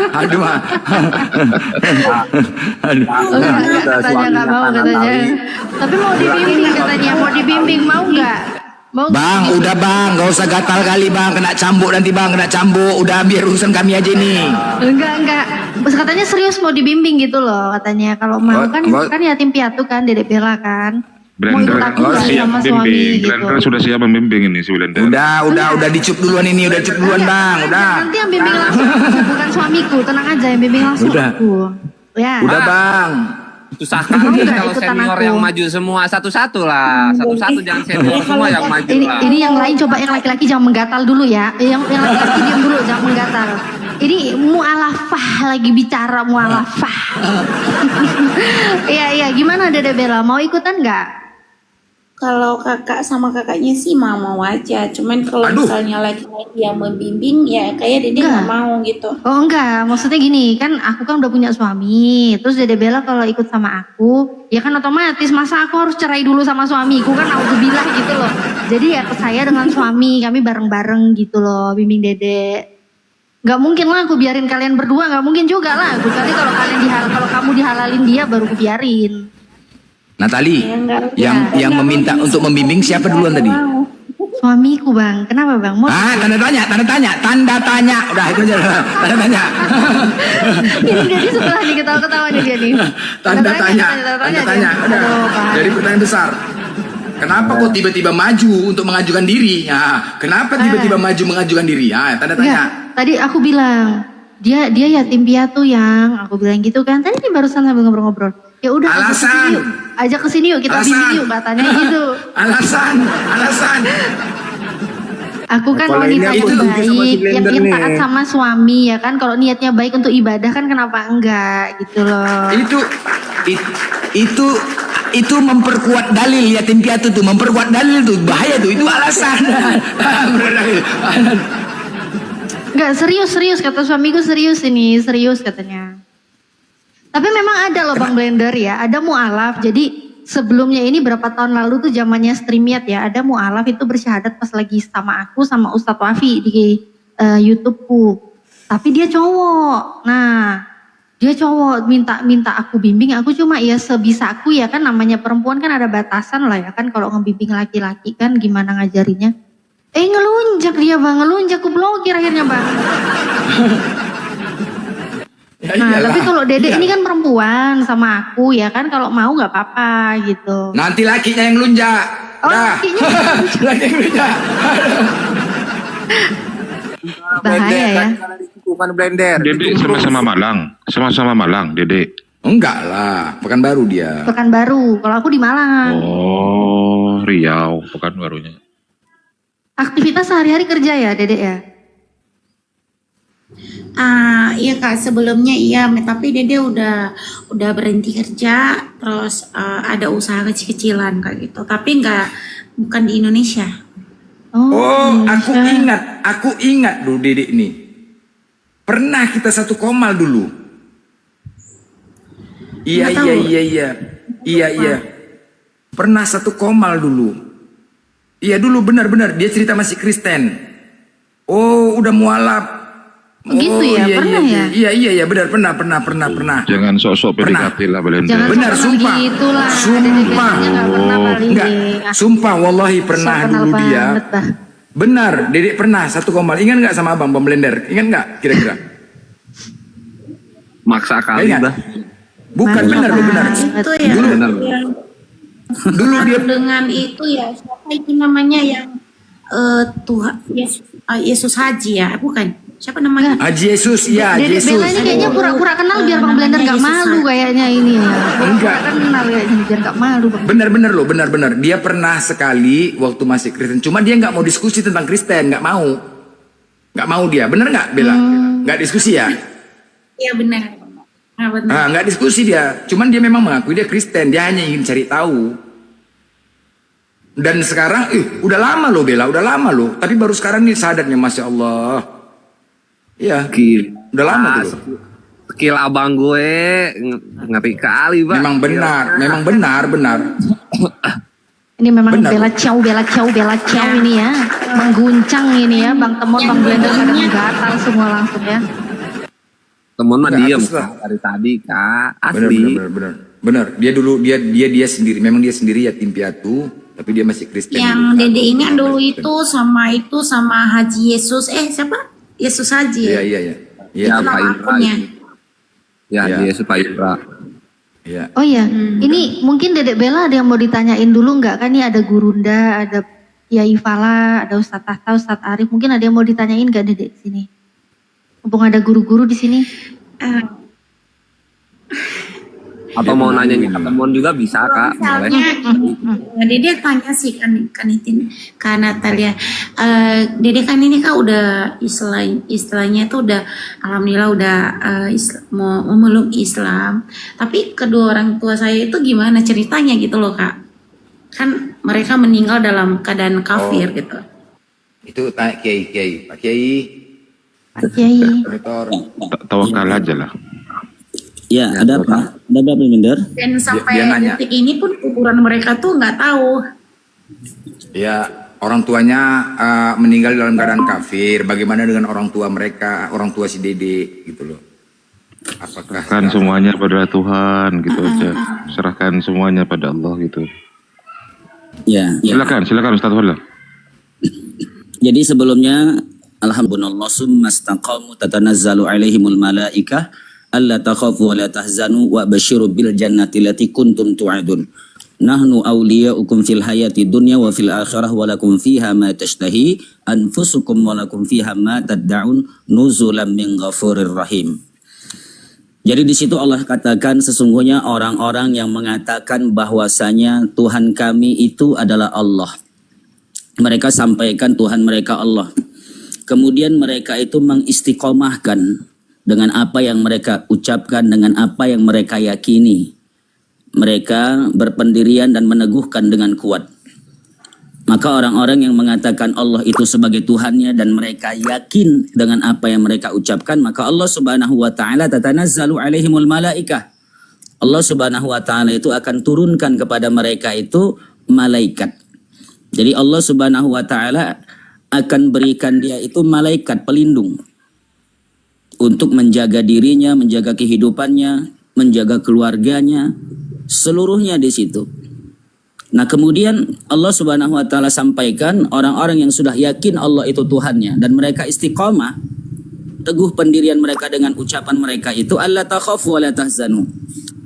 aduh, aduh. Oh, enggak, katanya nggak mau katanya. Tapi mau dibimbing katanya, mau dibimbing mau nggak? Mau nggak? Bang, udah bang, gak usah gatal kali bang, kena cambuk nanti bang, kena cambuk. Udah biar urusan kami aja nih. Enggak. Bos katanya serius mau dibimbing gitu loh katanya. Kalau mau kan yatim piatu kan Dedek Bella kan. Mau ikut Blender aku nggak siap sama suami membimbing. gitu. Blender sudah siap membimbing ini si Blender. Udah dicup duluan ini, udah cup duluan bang, udah. Nanti yang bimbing langsung aku, bukan suamiku, tenang aja yang bimbing langsung Udah. aku. Ya. Udah bang. Susah kali Enggak, kalau ikutan senior aku. yang maju semua satu-satu lah. Satu-satu jangan senior semua yang maju lah. Ini yang lain coba yang laki-laki jangan menggatal dulu ya. Yang laki-laki diam dulu jangan menggatal. Ini mualafah lagi bicara mualafah. Iya gimana Dedek Bella mau ikutan nggak? Kalau kakak sama kakaknya sih mau aja, cuman kalau Aduh. misalnya laki-laki yang membimbing ya kayak Dede Enggak. nggak mau gitu. Oh enggak, maksudnya gini kan aku kan udah punya suami. Terus Dedek Bella kalau ikut sama aku, ya kan otomatis masa aku harus cerai dulu sama suamiku kan auzubillah gitu loh. Jadi ya saya dengan suami kami bareng-bareng gitu loh bimbing Dedek. Gak mungkin lah aku biarin kalian berdua, gak mungkin juga lah. Kecuali kalau kalau kamu dihalalin dia baru aku biarin. Natali, enggak, yang meminta untuk membimbing siapa duluan tadi? Suamiku bang, kenapa bang? Mau Tanda tanya. Udah itu aja, tanda tanya. ini dia di sebelah nih ketawa-ketawa nih dia nih. Tanda tanya. dia. Udah. Aduh, Bang. Jadi pertanyaan besar. Kenapa kok tiba-tiba maju untuk mengajukan diri? Ya, kenapa tiba-tiba maju mengajukan diri? Ya, tanda Enggak, tanya. tadi aku bilang dia yatim piatu yang aku bilang gitu kan. Tadi nih barusan sambil ngobrol-ngobrol. Ya udah Alasan. ajak kesini yuk kita Alasan. bimbing yuk katanya gitu. Alasan. Aku kan Kalau ini wanita aku yang setuju sama si baik, Blender yang nih. taat sama suami ya kan. Kalau niatnya baik untuk ibadah kan kenapa enggak gitu loh. Itu memperkuat dalil yatim piatu tuh, memperkuat dalil tuh, bahaya tuh, itu alasan. Enggak serius kata suamiku serius katanya. Tapi memang ada loh Bang Blender ya, ada mu'alaf. Jadi sebelumnya ini berapa tahun lalu tuh zamannya Streamyard ya, ada mu'alaf itu bersyahadat pas lagi sama aku sama Ustadz Wafi di YouTubeku. Tapi dia cowok. Nah, dia cowok minta aku bimbing, aku cuma ya sebisa aku ya kan namanya perempuan kan ada batasan lah ya kan kalau ngebimbing laki-laki kan gimana ngajarinya. Ngelunjak dia bang, ngelunjak aku blokir akhirnya bang. Nah tapi kalau Dedek ini kan perempuan sama aku ya kan kalau mau nggak apa-apa gitu. Nanti lakinya yang lunjak. Oh, lakinya yang Laki yang lunjak. Bahaya ya. Bukan Blender. Dedek sama-sama Malang, Dedek. Enggak lah, Pekanbaru dia. Pekanbaru, kalau aku di Malang. Oh, Riau, Pekanbarunya. Aktivitas sehari-hari kerja ya Dedek ya? Iya kak, sebelumnya iya, tapi Dede udah berhenti kerja, terus ada usaha kecil-kecilan kayak gitu, tapi bukan di Indonesia. Oh, aku ingat dulu Dedek nih. Pernah kita satu komal dulu. Iya. Pernah satu komal dulu. Iya dulu benar-benar dia cerita masih Kristen. Oh, udah mualaf. Gitu ya, pernah ya? Iya, benar pernah. Jangan sok-sok Pernah. PDKT lah, Blender. Jangan Benar, sok sumpah. gitu lah. Sumpah. Dedek biasanya nggak pernah kali Enggak, deh. sumpah wallahi pernah Sok kenal dulu dia. banget, bah. Benar, Dedek pernah satu komal. Ingat nggak sama Abang Blender? Ingat nggak kira-kira? Maksa kali Ingat? bah. Bukan Masa benar. Itu ya. Dulu, yang dulu dia dengan itu ya, siapa itu namanya yang Tuhan Yesus Haji ya, bukan? Siapa namanya? Haji Yesus, ya Dedek Yesus. Bella ini kayaknya pura-pura kenal biar Bang Blender nggak Namanya malu Yesus. kayaknya ini ya. Pura-pura Enggak. kenal kayaknya biar nggak malu Bang. Benar. Dia pernah sekali waktu masih Kristen. Cuma dia nggak mau diskusi tentang Kristen, nggak mau dia. Benar nggak Bella? Nggak diskusi ya? Iya benar. Benar. Ah, nggak diskusi dia. Cuman dia memang mengakui dia Kristen. Dia hanya ingin cari tahu. Dan sekarang, udah lama loh Bella, udah lama loh. Tapi baru sekarang nih sadarnya, Masya Allah. Iya, udah lama tuh. skill abang gue ngeri kali, Bang. Memang benar. Ini memang Benar. bela ciao ini ya. Mengguncang ini ya, Bang Temon, Bang Blender pada menggatal semua langsung ya. Temen mah Nggak, diem aku suka. Kak, dari tadi Kak, asli. Benar. Dia sendiri. Memang dia sendiri yatim piatu, tapi dia masih Kristen. Yang dulu, kan. Dede ini kan dulu itu sama Haji Yesus, siapa? Yesus Haji. Iya. Ya, Iya. Pak Nama Indra. akunnya. Ya, Ya. dia Pak Indra. Iya. Oh iya, ini mungkin Dedek Bella ada yang mau ditanyain dulu nggak? Kan ini ada Gurunda, ada Yai Fala, ada Ustadz Tahta, Ustadz Arif. Mungkin ada yang mau ditanyain nggak Dedek di sini? Mumpung ada guru-guru di sini. Eh, Atau mau nanya temen juga bisa Kak, boleh. misalnya Dede tanya sih kan Natalia, Dede kan ini kan udah istilahnya tuh udah alhamdulillah udah mau memeluk Islam, tapi kedua orang tua saya itu gimana ceritanya gitu loh Kak, kan mereka meninggal dalam keadaan kafir gitu. Itu tanya Kiai. Pak Kiai. Pak Kiai. Rektor. Tawakal aja lah. Ya, ada apa? Ada berapa minder? Dan sampai dia nanya. detik ini pun kuburan mereka tuh nggak tahu. Ya, orang tuanya meninggal dalam keadaan kafir. Bagaimana dengan orang tua mereka, orang tua si Dede gitu loh? Apakah Serahkan semuanya pada Tuhan gitu aja. Serahkan semuanya pada Allah gitu. Ya. Silakan Ustaz Fadlan. Jadi sebelumnya alhamdulillah summa istaqamu tatanazzalu alaihimul malaikah alla takhafu wa la tahzanu wa basyiru bil jannati allati kuntum tu'adun. Nahnu awliya'ukum fil hayati dunya wa fil akhirah wa lakum fiha ma tashtahi anfusukum wa lakum fiha ma tad'un nuzulan min ghafurir rahim. Jadi di situ Allah katakan sesungguhnya orang-orang yang mengatakan bahwasanya Tuhan kami itu adalah Allah. Mereka sampaikan Tuhan mereka Allah. Kemudian mereka itu mengistiqomahkan dengan apa yang mereka ucapkan, dengan apa yang mereka yakini. Mereka berpendirian dan meneguhkan dengan kuat. Maka orang-orang yang mengatakan Allah itu sebagai Tuhannya dan mereka yakin dengan apa yang mereka ucapkan, maka Allah Subhanahu wa taala tatanazzalu alaihimul malaikah. Allah Subhanahu wa taala itu akan turunkan kepada mereka itu malaikat. Jadi Allah Subhanahu wa taala akan berikan dia itu malaikat pelindung untuk menjaga dirinya, menjaga kehidupannya, menjaga keluarganya, seluruhnya di situ. Nah kemudian Allah Subhanahu wa taala sampaikan orang-orang yang sudah yakin Allah itu Tuhannya dan mereka istiqomah, teguh pendirian mereka dengan ucapan mereka itu alla takhafu wa la tahzanu.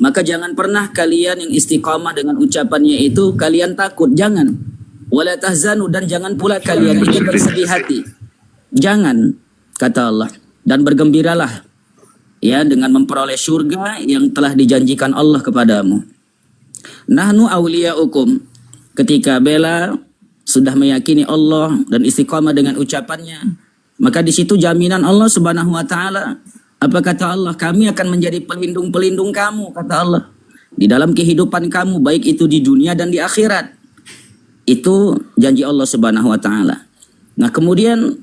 Maka jangan pernah kalian yang istiqomah dengan ucapannya itu kalian takut, jangan. Wa la tahzanu, dan jangan pula kalian itu bersedih hati. Jangan, kata Allah. Dan bergembiralah ya dengan memperoleh surga yang telah dijanjikan Allah kepadamu. Nahnu awliya'ukum. Ketika Bella sudah meyakini Allah dan istiqamah dengan ucapannya, maka di situ jaminan Allah Subhanahu wa taala. Apa kata Allah? Kami akan menjadi pelindung-pelindung kamu, kata Allah. Di dalam kehidupan kamu, baik itu di dunia dan di akhirat. Itu janji Allah Subhanahu wa taala. Nah, kemudian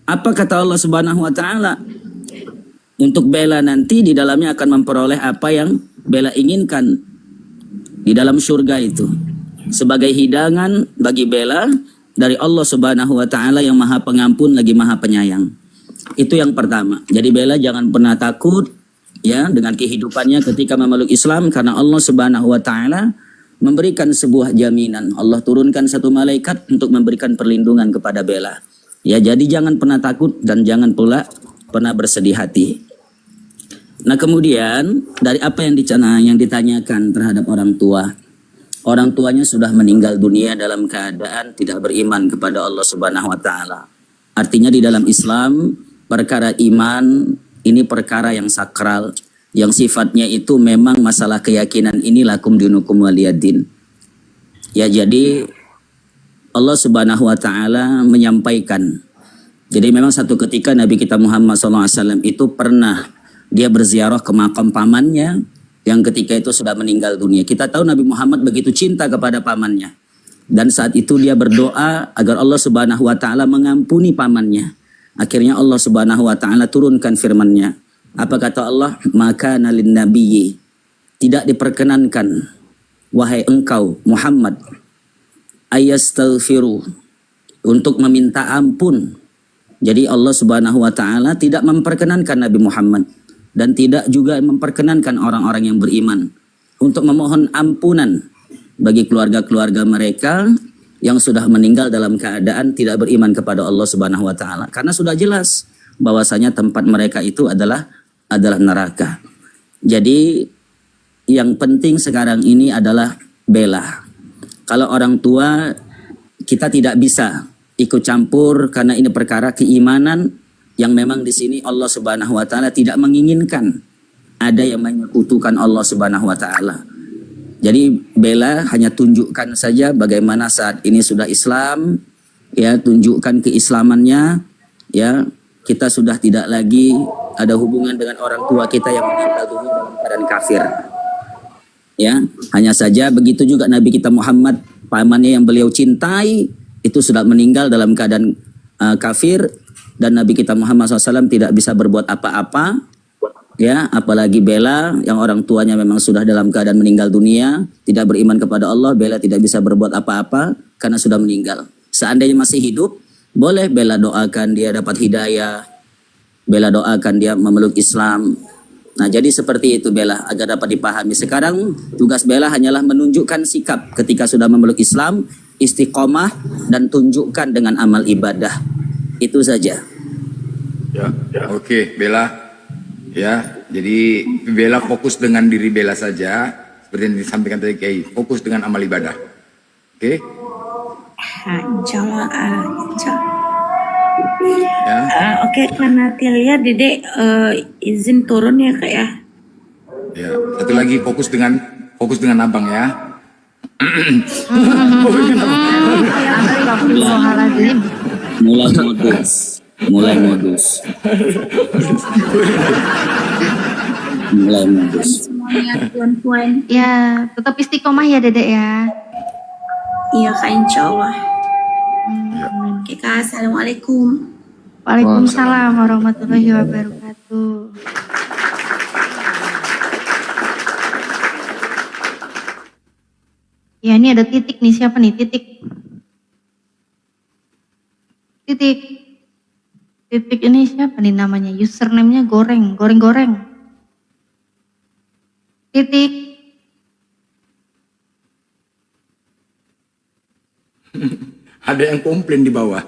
apa kata Allah Subhanahu wa taala? Untuk Bella nanti di dalamnya akan memperoleh apa yang Bella inginkan di dalam surga itu. Sebagai hidangan bagi Bella dari Allah Subhanahu wa taala yang Maha Pengampun lagi Maha Penyayang. Itu yang pertama. Jadi Bella jangan pernah takut ya dengan kehidupannya ketika memeluk Islam, karena Allah Subhanahu wa taala memberikan sebuah jaminan. Allah turunkan satu malaikat untuk memberikan perlindungan kepada Bella. Ya, jadi jangan pernah takut dan jangan pula pernah bersedih hati. Nah, kemudian dari apa yang ditanyakan terhadap orang tua. Orang tuanya sudah meninggal dunia dalam keadaan tidak beriman kepada Allah Subhanahu wa taala. Artinya di dalam Islam, perkara iman ini perkara yang sakral, yang sifatnya itu memang masalah keyakinan, ini lakum dinukum waliyadin. Ya, jadi Allah Subhanahu wa taala menyampaikan. Jadi memang satu ketika Nabi kita Muhammad SAW itu pernah dia berziarah ke makam pamannya yang ketika itu sudah meninggal dunia. Kita tahu Nabi Muhammad begitu cinta kepada pamannya. Dan saat itu dia berdoa agar Allah Subhanahu wa taala mengampuni pamannya. Akhirnya Allah Subhanahu wa taala turunkan firman-Nya. Apa kata Allah? Maka nalin nabiyyi, tidak diperkenankan wahai engkau Muhammad ayastaghfiru, untuk meminta ampun. Jadi Allah Subhanahu wa taala tidak memperkenankan Nabi Muhammad dan tidak juga memperkenankan orang-orang yang beriman untuk memohon ampunan bagi keluarga-keluarga mereka yang sudah meninggal dalam keadaan tidak beriman kepada Allah Subhanahu wa taala, karena sudah jelas bahwasanya tempat mereka itu adalah neraka. Jadi yang penting sekarang ini adalah bela. Kalau orang tua kita tidak bisa ikut campur karena ini perkara keimanan yang memang di sini Allah Subhanahu wa taala tidak menginginkan ada yang menyekutukan Allah Subhanahu wa taala. Jadi bela hanya tunjukkan saja bagaimana saat ini sudah Islam, ya, tunjukkan keislamannya, ya. Kita sudah tidak lagi ada hubungan dengan orang tua kita yang meninggal dunia dalam keadaan kafir. Ya, hanya saja begitu juga Nabi kita Muhammad, pamannya yang beliau cintai itu sudah meninggal dalam keadaan kafir, dan Nabi kita Muhammad SAW tidak bisa berbuat apa-apa, ya, apalagi bela yang orang tuanya memang sudah dalam keadaan meninggal dunia, tidak beriman kepada Allah. Bela tidak bisa berbuat apa-apa karena sudah meninggal. Seandainya masih hidup, boleh bela doakan dia dapat hidayah, bela doakan dia memeluk Islam. Nah, jadi seperti itu bela agar dapat dipahami. Sekarang tugas bela hanyalah menunjukkan sikap ketika sudah memeluk Islam, istiqomah, dan tunjukkan dengan amal ibadah. Itu saja. Ya, oke, Bella. Ya, jadi Bella fokus dengan diri Bella saja, seperti yang disampaikan tadi Kiai, fokus dengan amal ibadah. Oke? Insya Allah. Ya. Oke, karena Tilia Dede izin turun ya Kak ya. Ya, satu lagi fokus dengan abang ya. Astagfirullahaladzim. Mulai modus. Semuanya tuan-tuan. Ya, tetap istiqomah ya Dedek ya. Iya Kak, insya Allah. Ya. Oke Kak, assalamualaikum. Waalaikumsalam warahmatullahi wabarakatuh. Ya, ini ada titik nih. Siapa nih? Titik ini siapa nih namanya? Username-nya goreng. Titik. Ada yang komplain di bawah.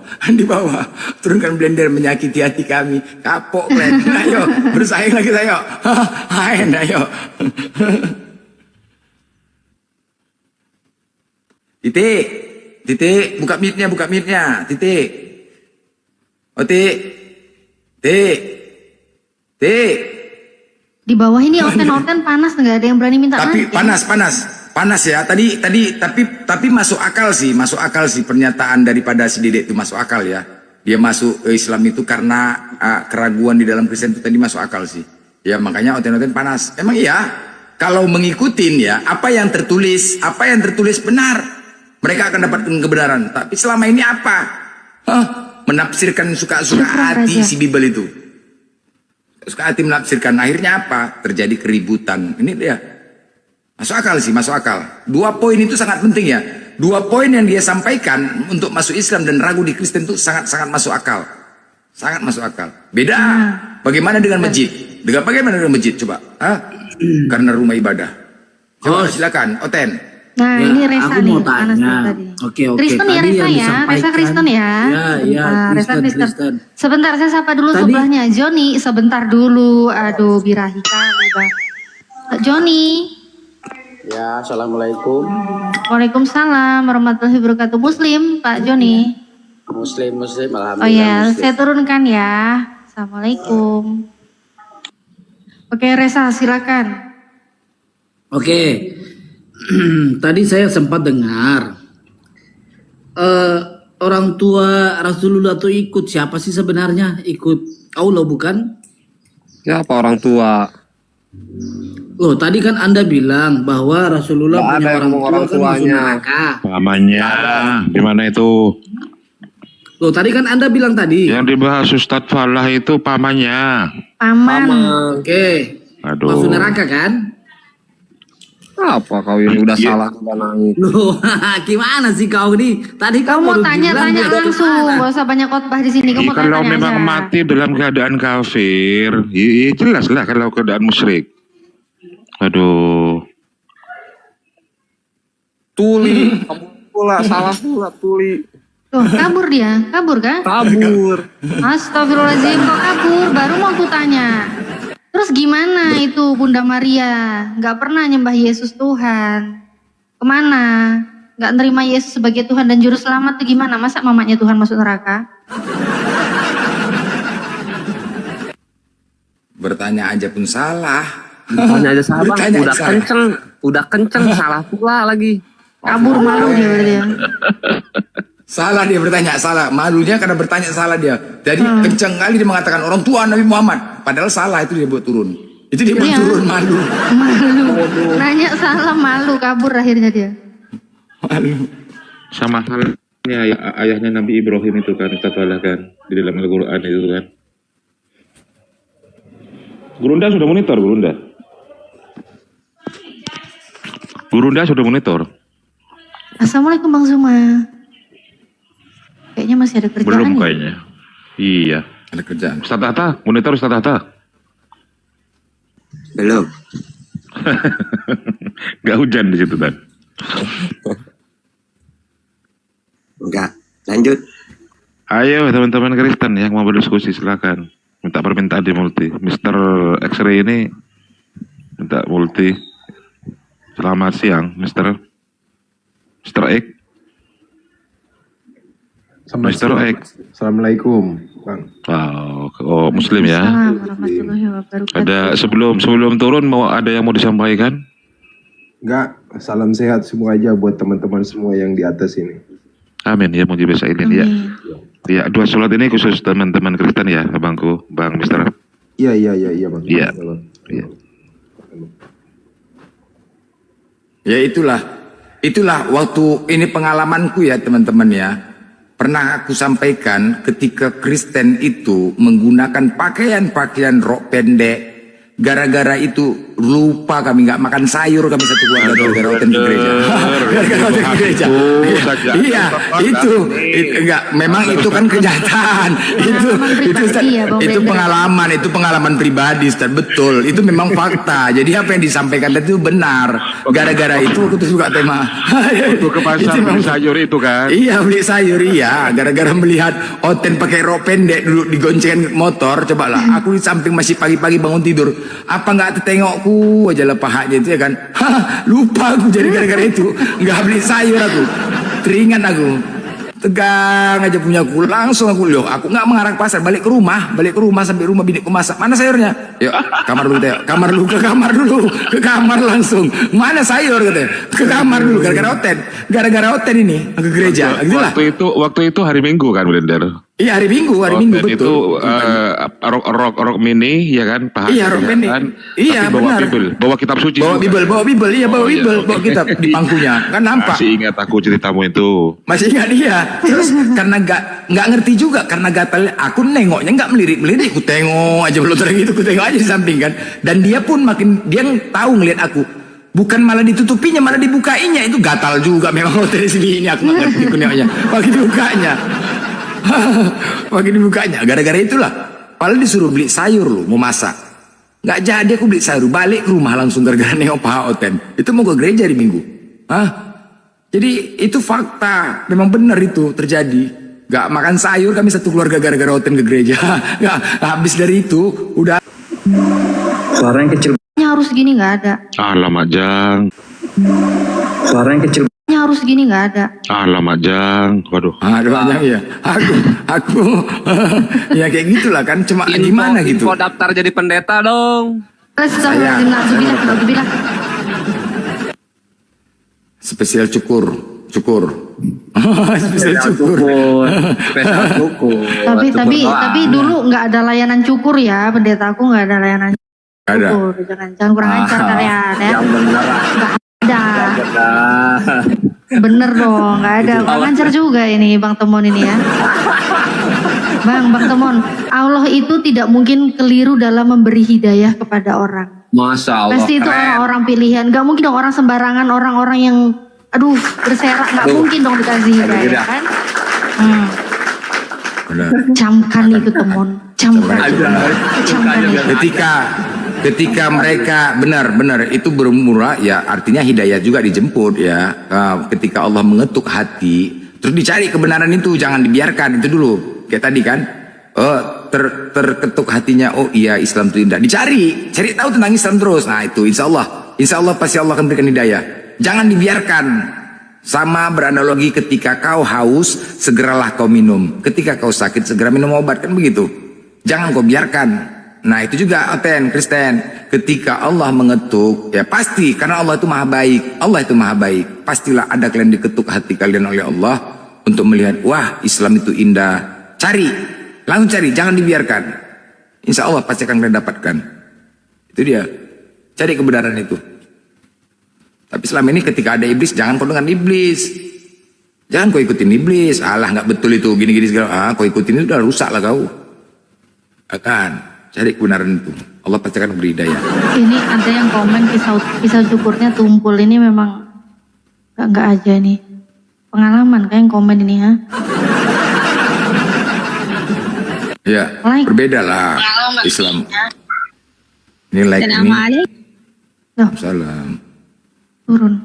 Turunkan blender menyakiti hati kami. Kapok, Glenn. Ayo, bersaing lagi, ayo. Ayo. Titik, buka mic-nya, titik. Oh, titik. Di bawah ini oten panas, nggak ada yang berani minta Tapi naik. panas ya. Tapi masuk akal sih pernyataan daripada si Dedek itu masuk akal ya. Dia masuk Islam itu karena keraguan di dalam Kristen itu tadi masuk akal sih. Ya makanya oten panas. Emang iya. Kalau mengikutin ya apa yang tertulis benar, mereka akan dapat kebenaran. Tapi selama ini apa? Menafsirkan suka-suka hati si Bible itu. Suka hati menafsirkan, akhirnya apa? Terjadi keributan. Ini dia. Masuk akal. 2 poin itu sangat penting ya. 2 poin yang dia sampaikan untuk masuk Islam dan ragu di Kristen itu sangat masuk akal. Sangat masuk akal. Beda. Bagaimana dengan masjid? Coba. Karena rumah ibadah. Coba silakan, Oten. Nah, Ya, ini Resa aku nih, mau panas nih tanya. tadi. Oke. Kristen ya, Tadi Resa yang ya. disampaikan- Resa Kristen ya. Ya, Resa Kristen. Kristen. Sebentar, saya sapa dulu Tadi- sebelahnya. Joni, sebentar dulu. Aduh, birahi kali, Bang. Joni. Ya, assalamualaikum. Waalaikumsalam warahmatullahi wabarakatuh. Muslim, Pak Joni. Muslim, alhamdulillah. Oh ya, Muslim. saya turunkan ya. Assalamualaikum. Oke, Resa, silakan. Oke. Tadi saya sempat dengar orang tua Rasulullah itu ikut siapa sih sebenarnya? Ikut Allah bukan? Siapa orang tua? Loh, tadi kan Anda bilang bahwa Rasulullah Nggak punya ada yang orang ngomong tua orang kan masuk tuanya. neraka. Namanya gimana itu? Loh tadi kan Anda bilang tadi. Yang dibahas Ustadz Falah itu pamannya. Paman. Oke. Aduh. Masuk neraka kan? Apa kau ini udah salah udah nangis. Loh, gimana sih kau nih? Tadi Kamu mau tanya-tanya langsung, gak usah banyak khotbah di sini. Kamu Kalau tanya-tanya memang aja. mati dalam keadaan kafir, jelas lah kalau keadaan musyrik. Aduh. Tuli, kamu pula salah pula Tuli. Tuh, kabur dia. Kabur kan? Kabur. Astagfirullahaladzim, kok kabur? Baru mau aku tanya. Terus gimana itu Bunda Maria? Gak pernah nyembah Yesus Tuhan. Kemana? Gak nerima Yesus sebagai Tuhan dan Juru Selamat tuh gimana? Masa mamanya Tuhan masuk neraka? Bertanya aja pun salah. Tanya aja salah, Bertanya udah salah. kenceng, udah kenceng salah pula lagi. Kabur malu dia berarti ya. Salah dia bertanya, salah. Malunya karena bertanya salah dia. Jadi kencang kali dia mengatakan orang tua Nabi Muhammad. Padahal salah itu dia buat turun. Itu dia buat Iya. turun malu. Malu. Nanya salah malu, kabur akhirnya dia. Malu. Sama halnya ayahnya Nabi Ibrahim itu kan, Ustadz Falah kan, di dalam Al-Quran itu kan. Gurunda sudah monitor, Gurunda. Gurunda sudah monitor. Assalamualaikum Bang Zuma. Kayaknya masih ada kerjaan Belum ya? kayaknya. Iya. Ada kerjaan. Ustadz Hatta, monitor Ustadz Hatta. Belum. Gak hujan di situ kan. Enggak. Lanjut. Ayo teman-teman Kristen yang mau berdiskusi silakan. Minta permintaan di multi. Mr. X-ray ini minta multi. Selamat siang, Mr. X. Mr. X. Assalamualaikum, Bang. Oh, Muslim ya. Assalamualaikum warahmatullahi wabarakatuh. Ada sebelum turun ada yang mau disampaikan? Enggak, salam sehat semua aja buat teman-teman semua yang di atas ini. Amin ya mujib sa'ilin ya. Ya, dua sholat ini khusus teman-teman Kristen ya, abangku, Bang Mister. Iya, Bang. Iya. Ya itulah waktu ini pengalamanku ya teman-teman ya. Pernah aku sampaikan ketika Kristen itu menggunakan pakaian-pakaian rok pendek. Gara-gara itu lupa kami nggak makan sayur kami satu keluarga gara-gara hotel ke gereja. Gara-gara hotel ke gereja. Iya, itu enggak memang itu kan kenyataan. Itu pengalaman pribadi, Ustaz. Betul. Itu memang fakta. Jadi apa yang disampaikan tadi itu benar. Gara-gara itu aku tuh suka tema. Waktu ke pasar beli sayur itu kan. Iya, beli sayur iya. Gara-gara melihat Oten pakai rok pendek dulu digoncengin motor, cobalah. Aku di samping masih pagi-pagi bangun tidur. Apa nggak tertengokku aja lah pahanya itu ya kan. Lupa aku jadi gara-gara itu. Nggak beli sayur aku. Teringat aku. Tegang aja punya aku. Langsung aku aku nggak mengarah ke pasar. Balik ke rumah sampai rumah biniku masak. Mana sayurnya? Yuk kamar dulu Teo. Ke kamar langsung. Mana sayur katanya? Ke kamar dulu gara-gara Oten ini ke gereja. Waktu itu hari Minggu kan Blender. Iya hari Minggu betul. Itu rok mini ya kan, paha. Iya rok mini. Iya benar. Bawa kitab suci. Bawa Bible, bawa kitab di pangkunya. Kan nampak. Masih ingat aku ceritamu itu. Masih ingat dia. Terus karena nggak ngerti juga karena gatal aku nengoknya nggak melirik. Ku tengok aja belum gitu, ku tengok aja di samping kan. Dan dia pun dia tahu ngelihat aku. Bukan malah ditutupinya, malah dibukainya. Itu gatal juga memang hotel sini ini aku nggak ngerti ku nengoknya. Pagi dibukanya gara-gara itulah. Padahal disuruh beli sayur loh mau masak, nggak jadi aku beli sayur balik ke rumah langsung gara-gara nengok Pak Oten itu mau ke gereja di Minggu. Jadi itu fakta memang benar itu terjadi. Nggak makan sayur kami satu keluarga gara-gara Oten ke gereja. Nggak habis dari itu udah. Suara yang kecil. Harus gini nggak ada. Alamak Jang. Suara yang kecil. Harus gini nggak ada. Alamak Jang. Waduh. Jang ya. Aku ya kayak gitulah kan cuma gimana gitu. Info daftar jadi pendeta dong. Astagfirullahaladzim. Spesial cukur. Spesial cukur. Tapi dulu nggak ada layanan cukur ya, pendeta aku nggak ada layanan cukur. Jangan kurang ajar kalian ya. Yang benar. Nggak ada. Bener dong, nggak ada. Lancar juga ini Bang Temon ini ya. Bang Temon, Allah itu tidak mungkin keliru dalam memberi hidayah kepada orang. Masya Allah. Pasti itu keren. orang-orang pilihan. Gak mungkin dong orang sembarangan, orang-orang yang berserak. Gak mungkin dong dikasih hidayah kan. Camkan itu Temon. Camkan. Ketika mereka benar-benar itu bermurah, ya artinya hidayah juga dijemput ya. Ketika Allah mengetuk hati, terus dicari kebenaran itu, jangan dibiarkan itu dulu. Kayak tadi kan, terketuk hatinya, oh iya Islam itu indah. Cari tahu tentang Islam terus. Nah itu insya Allah pasti Allah akan berikan hidayah. Jangan dibiarkan. Sama beranalogi ketika kau haus, segeralah kau minum. Ketika kau sakit, segera minum obat, kan begitu. Jangan kau biarkan. Nah itu juga Kristen. Ketika Allah mengetuk, ya pasti karena Allah itu maha baik. Allah itu maha baik. Pastilah ada kalian diketuk hati kalian oleh Allah untuk melihat, wah Islam itu indah. Langsung cari, jangan dibiarkan. Insya Allah pasti akan kalian dapatkan. Itu dia. Cari kebenaran itu. Tapi selama ini ketika ada iblis, jangan kau dengan iblis. Jangan kau ikutin iblis. Alah nggak betul itu, gini-gini segala. Kau ikutin itu udah rusak lah kau. Akan cari kebenaran itu. Allah pasti akan beri hidayah. Ini ada yang komen pisau cukurnya tumpul. Ini memang nggak aja nih. Pengalaman kan yang komen ini ha. Ya, berbeda lah Islam. Ini like ini. Salam. Turun.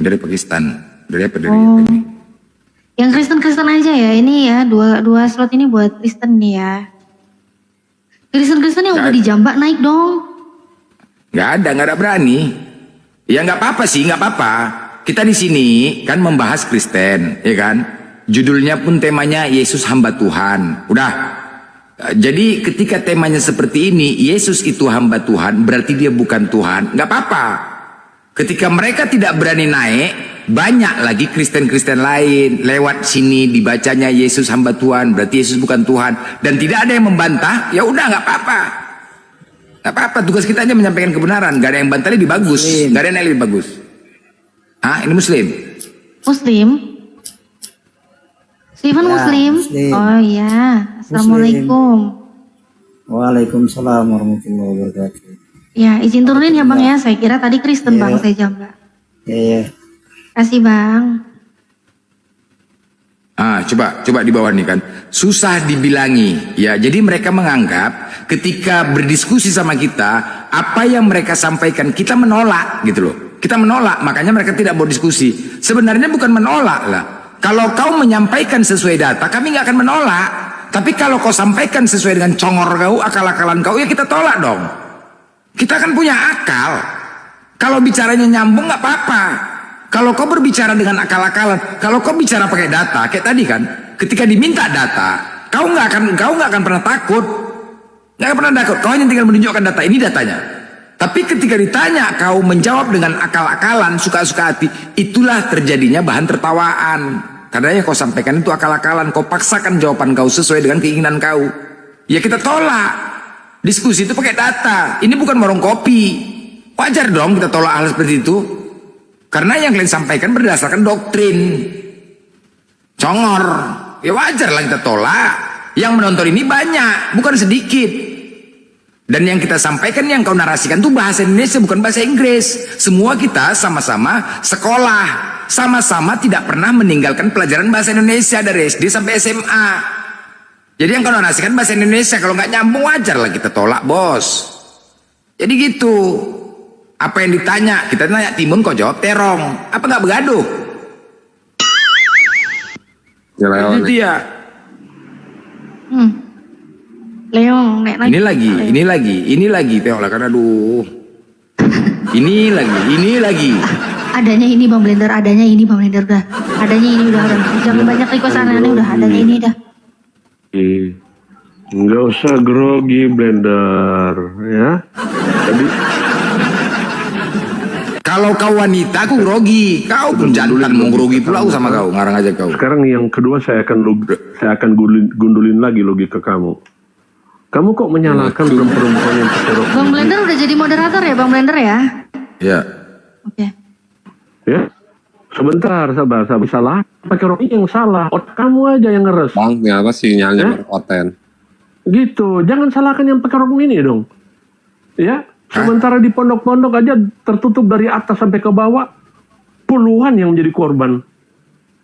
Dari Pakistan. Dari apa? Yang Kristen aja ya. Ini ya dua slot ini buat Kristen nih ya. Kristen yang udah dijambak naik dong. Nggak ada berani. Ya nggak apa-apa sih, nggak apa-apa. Kita di sini kan membahas Kristen, ya kan? Judulnya pun temanya Yesus hamba Tuhan. Udah. Jadi ketika temanya seperti ini, Yesus itu hamba Tuhan, berarti dia bukan Tuhan. Nggak apa-apa. Ketika mereka tidak berani naik, banyak lagi Kristen-Kristen lain lewat sini dibacanya Yesus hamba Tuhan, berarti Yesus bukan Tuhan, dan tidak ada yang membantah. Ya udah nggak apa-apa, nggak apa-apa. Tugas kita hanya menyampaikan kebenaran. Nggak ada yang bantah, lebih bagus. Nggak ada yang lebih bagus. Ini Muslim. Steven Muslim. Oh iya. Assalamualaikum. Waalaikumsalam warahmatullahi wabarakatuh. Ya, izin turunin ya Bang ya. Saya kira tadi Kristen Bang, saya jambak. Iya. Kasih Bang. Coba di bawah nih kan. Susah dibilangi. Ya, jadi mereka menganggap ketika berdiskusi sama kita, apa yang mereka sampaikan kita menolak gitu loh. Kita menolak, makanya mereka tidak mau diskusi. Sebenarnya bukan menolak lah. Kalau kau menyampaikan sesuai data, kami nggak akan menolak. Tapi kalau kau sampaikan sesuai dengan congor kau, akal-akalan kau, ya kita tolak dong. Kita kan punya akal. Kalau bicaranya nyambung nggak apa-apa. Kalau kau berbicara dengan akal-akalan, kalau kau bicara pakai data, kayak tadi kan, ketika diminta data, kau nggak akan pernah takut, nggak akan pernah takut. Kau hanya tinggal menunjukkan data, ini datanya. Tapi ketika ditanya, kau menjawab dengan akal-akalan, suka-suka hati, itulah terjadinya bahan tertawaan. Karena yang kau sampaikan itu akal-akalan, kau paksakan jawaban kau sesuai dengan keinginan kau. Ya kita tolak. Diskusi itu pakai data. Ini bukan warung kopi. Wajar dong kita tolak hal seperti itu. Karena yang kalian sampaikan berdasarkan doktrin. Congor. Ya wajar lah kita tolak. Yang menonton ini banyak, bukan sedikit. Dan yang kita sampaikan, yang kau narasikan itu bahasa Indonesia, bukan bahasa Inggris. Semua kita sama-sama sekolah. Sama-sama tidak pernah meninggalkan pelajaran bahasa Indonesia dari SD sampai SMA. Jadi yang kau narasikan bahasa Indonesia, kalau nggak nyambung wajar lah kita tolak bos. Jadi gitu. Apa yang ditanya, kita tanya timun kau jawab terong. Apa nggak begaduh? Itu dia. Leong, naik lagi. Ini lagi tengok lah karena aduh. Ini lagi. Adanya ini Bang Blender, udah. Adanya ini udah. Jangan banyak request aneh-aneh, udah adanya ini dah. Nggak usah grogi Blender ya. Tadi kalau kau wanita aku grogi, kau pun jantan mau grogi pula aku sama kau, ngarang aja kau. Sekarang yang kedua saya akan gundulin lagi logika kamu. Kamu kok menyalahkan perempuan yang terserok? Bang Blender udah jadi moderator ya Bang Blender ya? Ya. Oke. Ya. Sebentar, sabar. Salah. Pakai rok ini yang salah. Otak kamu aja yang ngeres. Bang, ini apa sinyalnya berkonten? Gitu. Jangan salahkan yang pakai rok mini dong. Ya. Sementara di pondok-pondok aja tertutup dari atas sampai ke bawah. Puluhan yang menjadi korban.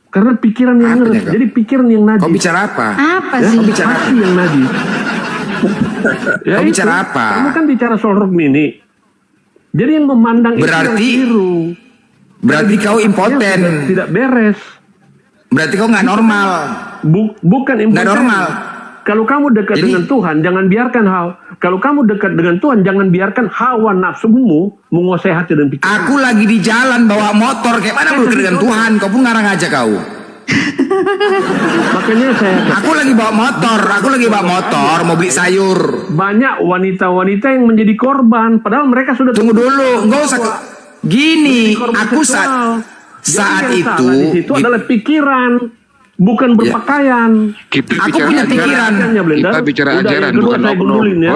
Karena pikiran yang ngeres. Jadi pikiran yang najis. Kau bicara apa? Apa Ya, sih? hati yang najis. Ya Kau itu. bicara apa? Kamu kan bicara soal rok mini. Jadi yang memandang itu yang keliru. Berarti kau impoten. Tidak beres. Berarti kau nggak normal. Bukan impoten. Nggak normal. Kalau kamu dekat dengan Tuhan, jangan biarkan kalau kamu dekat dengan Tuhan, jangan biarkan hawa nafsumu menguasai hati dan pikiran. Aku lagi di jalan bawa motor, kayak mana lu dekat dengan Tuhan? Kau pun ngarang aja kau. Makanya Aku lagi bawa motor, mau beli sayur. banyak wanita-wanita yang menjadi korban, padahal mereka sudah Tunggu dulu, nggak usah. Gini, korban aku seksual. saat Jadi yang salah di situ adalah pikiran, bukan berpakaian. Kita Aku bicara punya ajaran. pikiran. Kita bicara Udah, ajaran, yang kedua bukan saya oknum. gundulin ya.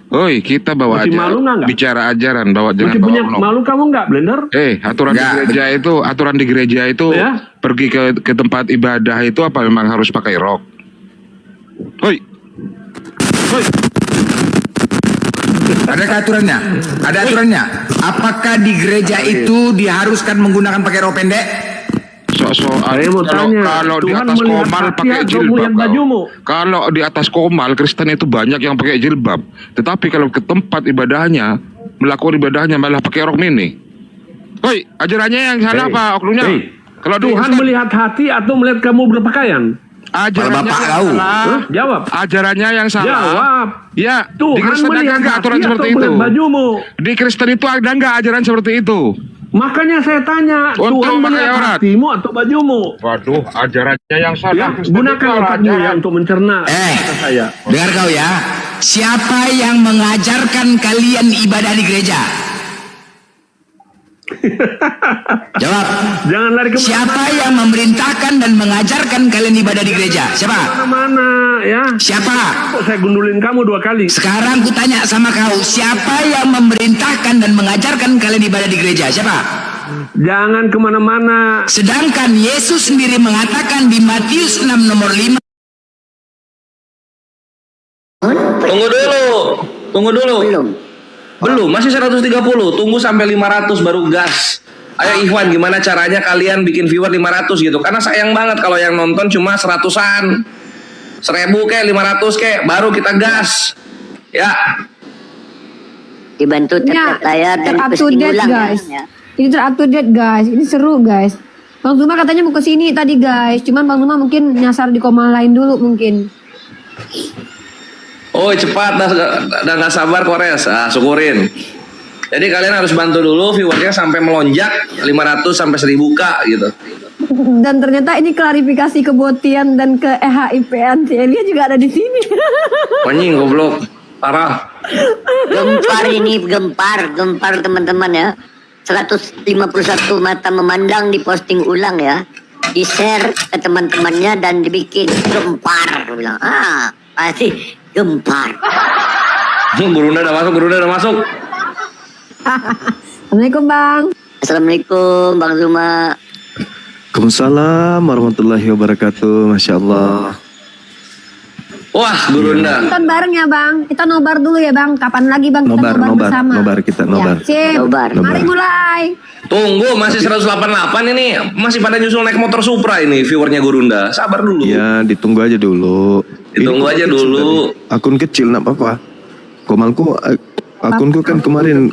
Hoi, kita bawa Masih ajaran. malu nggak? Bicara ajaran, bawa jangan Masih bawa punya oknum. malu kamu nggak, Blender? Aturan di gereja itu Ya. pergi ke tempat ibadah itu apa memang harus pakai rok? Hoi. Adakah aturannya? Ada aturannya. Apakah di gereja itu diharuskan menggunakan pakai rok pendek? Saya mau tanya, Kalau di Tuhan atas melihat komal hati pakai atau jilbab. melihat bajumu? Kalau di atas komal Kristen itu banyak yang pakai jilbab. Tetapi kalau ke tempat ibadahnya, melakukan ibadahnya malah pakai rok mini. Hoi, ajarannya yang salah apa oknumnya? Kalau Tuhan melihat hati atau melihat kamu berpakaian? Ajarannya Bapak yang tahu. salah. Jawab. Ajarannya yang salah. Jawab. Ya, di Tuhan Kristen ada melihat nggak hati aturan atau seperti itu? melihat bajumu? Di Kristen itu ada nggak ajaran seperti itu? Makanya saya tanya, Untuk Tuhan pakai melihat aurat. hatimu atau bajumu? Waduh, ajarannya yang salah. Ya, Kristen gunakan itu ada otakmu ya ajaran. untuk mencerna kata saya. Dengar kau ya. Siapa yang mengajarkan kalian ibadah di gereja? Jawab. Jangan lari ke Siapa yang memerintahkan dan mengajarkan kalian ibadah di gereja? Siapa? mana-mana ya. Siapa? Kok saya gundulin kamu 2 kali? Sekarang ku tanya sama kau, siapa yang memerintahkan dan mengajarkan kalian ibadah di gereja? Siapa? Jangan kemana-mana. Sedangkan Yesus sendiri mengatakan di Matius 6 nomor 5. Tunggu dulu. Belum, masih 130. Tunggu sampai 500 baru gas. Ayo Ikhwan, gimana caranya kalian bikin viewer 500 gitu? Karena sayang banget kalau yang nonton cuma 100-an. 1000 kek, 500 kek, baru kita gas. Ya. Dibantu tetap layar dan up to date guys. Ini up to date guys. Ini seru guys. Bang Zuma katanya mau ke sini tadi guys. Cuman Bang Zuma mungkin nyasar di koma lain dulu mungkin. Oh cepat, dah gak sabar Kores. Syukurin. Jadi kalian harus bantu dulu viewernya sampai melonjak 500 sampai 1000k gitu. Dan ternyata ini klarifikasi kebotian dan ke EHIP-an si Elia juga ada di sini. Anjing goblok. Parah. Gempar teman-teman ya. 151 mata memandang diposting ulang ya. Di-share ke teman-temannya dan dibikin gempar. Bilang, pasti gempar. Burunda udah masuk. Assalamualaikum Bang. Assalamualaikum Bang Zuma. Waalaikumsalam warahmatullahi wabarakatuh. Masya Allah. Wah, Burunda. Nonton bareng ya Bang. Kita nobar dulu ya Bang. Kapan lagi Bang kita nobar bersama? Nobar kita nobar. Ya, sip. Mari mulai. Tunggu, masih 188 ini. Masih pada nyusul naik motor Supra ini viewernya Gurunda. Sabar dulu. Ya, ditunggu aja dulu. Ditunggu aja dulu. Akun kecil, nak apa-apa. Komalku, akunku kan kemarin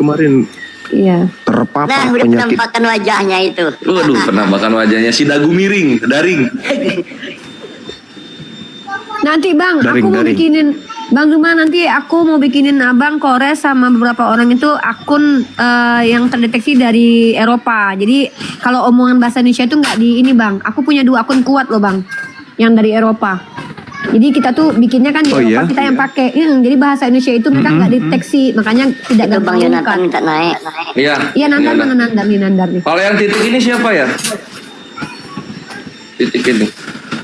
Iya. terpapar Nah, udah penyakit. penampakan wajahnya itu. Waduh, penampakan wajahnya si dagu miring, daring. Nanti Bang, Daring, aku mau daring. bikinin Bang Zuma, nanti aku mau bikinin Abang Kores sama beberapa orang itu akun yang terdeteksi dari Eropa. Jadi kalau omongan bahasa Indonesia itu nggak di ini Bang. Aku punya 2 akun kuat loh Bang, yang dari Eropa. Jadi kita tuh bikinnya kan di Eropa, iya? kita yang pakai. Jadi bahasa Indonesia itu mereka nggak deteksi, makanya tidak Itu Bang gampang Yonatan kan. minta naik. Iya. Iya Nandar nih. Kalau yang titik ini siapa ya? Titik ini.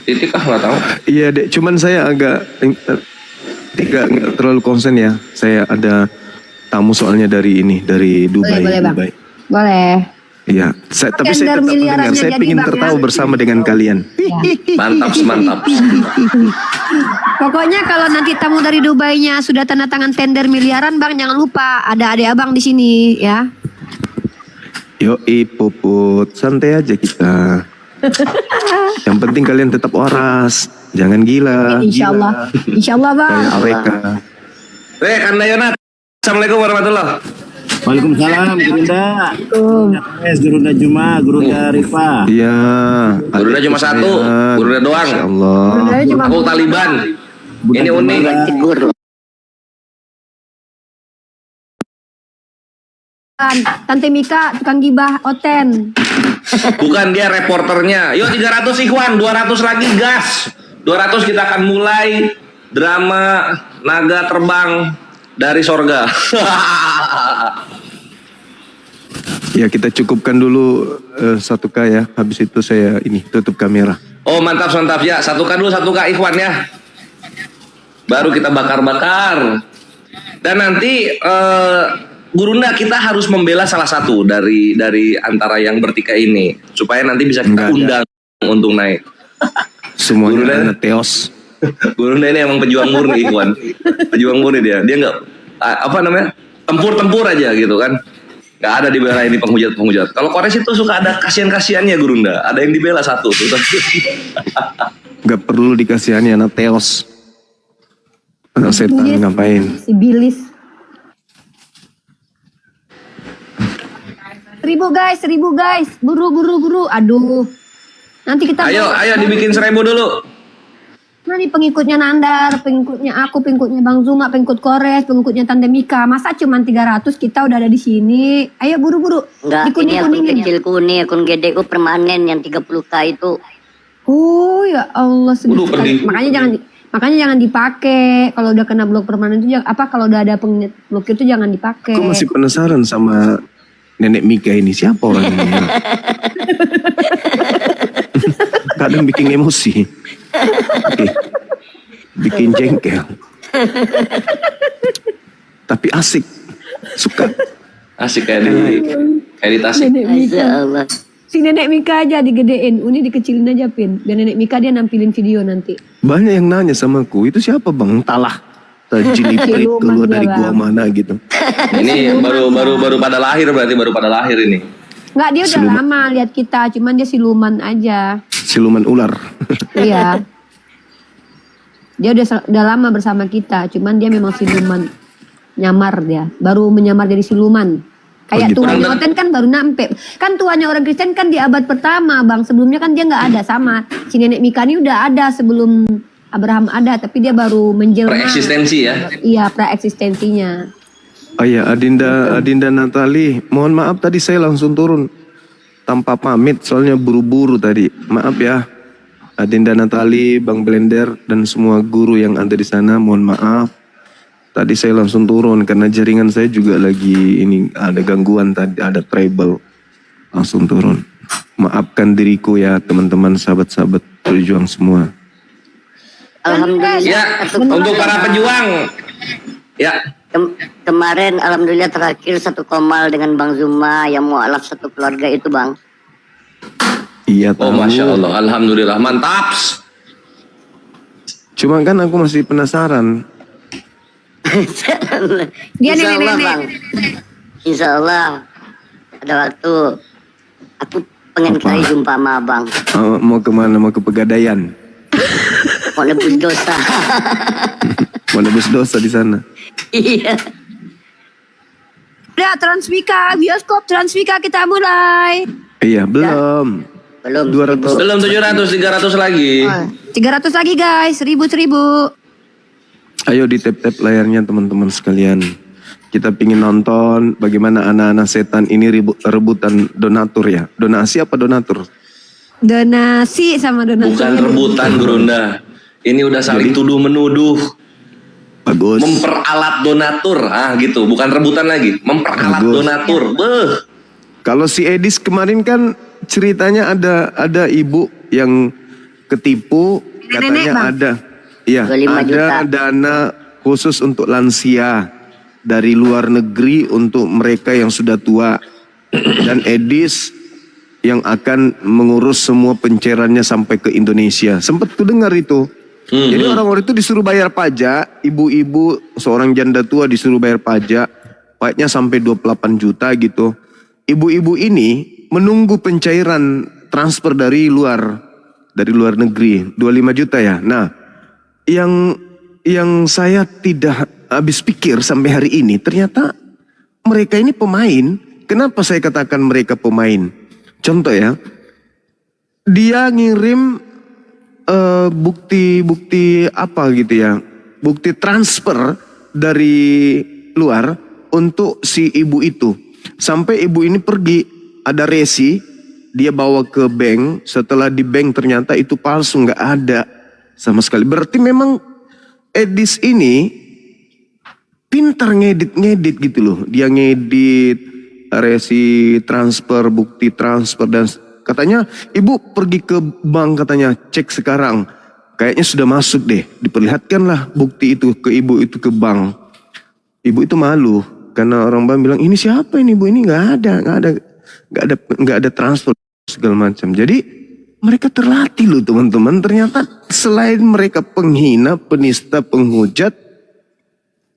Titik nggak tahu. Iya dek, cuman saya agak nggak terlalu konsen ya. Saya ada tamu soalnya dari Dubai. Boleh Bang. Dubai. Boleh. Iya, tapi saya tetap mendengar. miliarannya Saya jadi, ingin Bang, tertawa ya. bersama dengan kalian. Mantap, mantap. Pokoknya kalau nanti tamu dari Dubai-nya sudah tanda tangan tender miliaran, Bang, jangan lupa ada adik abang di sini ya. Yoi Puput, santai aja kita. Yang penting kalian tetap waras, jangan gila. Insya Allah, Insya Allah, Bang. Kayak mereka. Kanda Yonat. Assalamualaikum warahmatullahi. Waalaikumsalam, Gurunda. Gurunda Juma, Gurunda Rifa. Iya. Gurunda cuma satu, Gurunda doang. Insya Allah. Aku Taliban. Ini unik. Tante Mika, tukang gibah Oten. Bukan, dia reporternya. Yuk 300 Ikhwan, 200 lagi gas. 200 kita akan mulai drama naga terbang dari sorga. Ya kita cukupkan dulu 1K ya. Habis itu saya ini tutup kamera. Oh mantap mantap ya. 1K dulu 1K Ikhwan ya. Baru kita bakar-bakar. Dan nanti Gurunda kita harus membela salah satu dari antara yang bertiga ini supaya nanti bisa kita undang untuk naik. Semuanya Teos. Gurunda ini emang pejuang murni Ikhwan. Pejuang murni dia. Dia nggak apa namanya? Tempur-tempur aja gitu kan. Nggak ada dibela ini penghujat-penghujat. Kalau Kores itu suka ada kasihan-kasihannya Gurunda. Ada yang dibela satu tuh. Nggak perlu dikasihani anak Teos. Anak setan ngapain? Si Bilis. 1000 guys. Buru. Aduh. Nanti kita Ayo dibikin 1000 dulu. Nah nih pengikutnya Nandar, pengikutnya aku, pengikutnya Bang Zuma, pengikut Kores, pengikutnya Tante Mika. Masa cuma 300 kita udah ada di sini. Ayo buru-buru. Enggak, ini akun kecilku nih, akun gedeku permanen yang 30K itu. Oh ya Allah, sedih sekali. Makanya jangan dipakai. Kalau udah kena blok permanen itu kalau udah ada blokir itu jangan dipakai. Aku masih penasaran sama Nenek Mika ini, siapa orangnya? Kadang bikin emosi. Bikin jengkel. Tapi asik. Suka. Asik kayak di Tasik. Nenek Mika. Si Nenek Mika aja digedein, Uni dikecilin aja Pin. Dan Nenek Mika dia nampilin video nanti. Banyak yang nanya sama aku, itu siapa bang? Entahlah. Jiliprit keluar dari gua mana gitu. Ini baru pada lahir berarti baru pada lahir ini. Enggak, dia udah lama lihat kita, cuman dia siluman aja. Siluman ular. Iya. Dia udah lama bersama kita, cuman dia memang siluman. Nyamar dia, baru menyamar jadi siluman. Kayak gitu. tuanya Oten kan baru nampe. Kan tuanya orang Kristen kan di abad pertama, Bang. Sebelumnya kan dia nggak ada sama. Si Nenek Mika ini udah ada sebelum Abraham ada, tapi dia baru menjelma. Preeksistensi ya? Iya, preeksistensinya. Oh iya, Adinda Natali, mohon maaf tadi saya langsung turun tanpa pamit soalnya buru-buru tadi. Maaf ya, Adinda Natali, Bang Blender dan semua guru yang ada di sana, mohon maaf. Tadi saya langsung turun karena jaringan saya juga lagi ini ada gangguan tadi, ada trouble. Langsung turun. Maafkan diriku ya teman-teman, sahabat-sahabat berjuang semua. Alhamdulillah. Ya, untuk para pejuang. Ya. Kemarin alhamdulillah terakhir 1 komal dengan Bang Zuma yang mualaf satu keluarga itu Bang. Iya tahu. Oh Masya Allah, alhamdulillah, mantap. Cuma kan aku masih penasaran. Dia Insya Allah nenek-nenek. Bang. Insya Allah ada waktu aku pengen kali jumpa sama Abang. Mau kemana? Mau ke Pegadaian? Mau nebus dosa. Mau nebus dosa di sana. Iya. Udah Transmika, bioskop Transmika kita mulai. Iya, belum. Belum. 200. Belum 700, 300 lagi. 300 lagi guys, 1000. Ayo di tap-tap layarnya teman-teman sekalian. Kita pingin nonton bagaimana anak-anak setan ini rebutan donatur ya. Donasi apa donatur? Donasi sama donasi. Bukan rebutan Gurunda. Ini udah saling tuduh menuduh. Bagus. Memperalat donatur. Gitu, bukan rebutan lagi. Memperalat Bagus. donatur. Beuh. Kalau si Edis kemarin kan ceritanya ada ibu yang ketipu, katanya Bang. ada. Iya, 25 ada juta. dana khusus untuk lansia dari luar negeri untuk mereka yang sudah tua. Dan Edis yang akan mengurus semua pencairannya sampai ke Indonesia. Sempat ku dengar itu. Jadi orang-orang itu disuruh bayar pajak, ibu-ibu seorang janda tua disuruh bayar pajak, pajaknya sampai 28 juta gitu. Ibu-ibu ini menunggu pencairan transfer dari luar negeri, 25 juta ya. Nah, yang saya tidak habis pikir sampai hari ini, ternyata mereka ini pemain. Kenapa saya katakan mereka pemain? Contoh ya, dia ngirim bukti apa gitu ya, bukti transfer dari luar untuk si ibu itu. Sampai ibu ini pergi, ada resi, dia bawa ke bank, setelah di bank ternyata itu palsu, nggak ada sama sekali. Berarti memang Edis ini pintar ngedit gitu loh. Dia ngedit resi transfer, bukti transfer, dan katanya ibu pergi ke bank, katanya cek sekarang. Kayaknya sudah masuk deh. Diperlihatkanlah bukti itu ke ibu itu ke bank. Ibu itu malu karena orang bank bilang ini siapa ini ibu, ini nggak ada transfer segala macam. Jadi mereka terlatih loh teman-teman. Ternyata selain mereka penghina, penista, penghujat,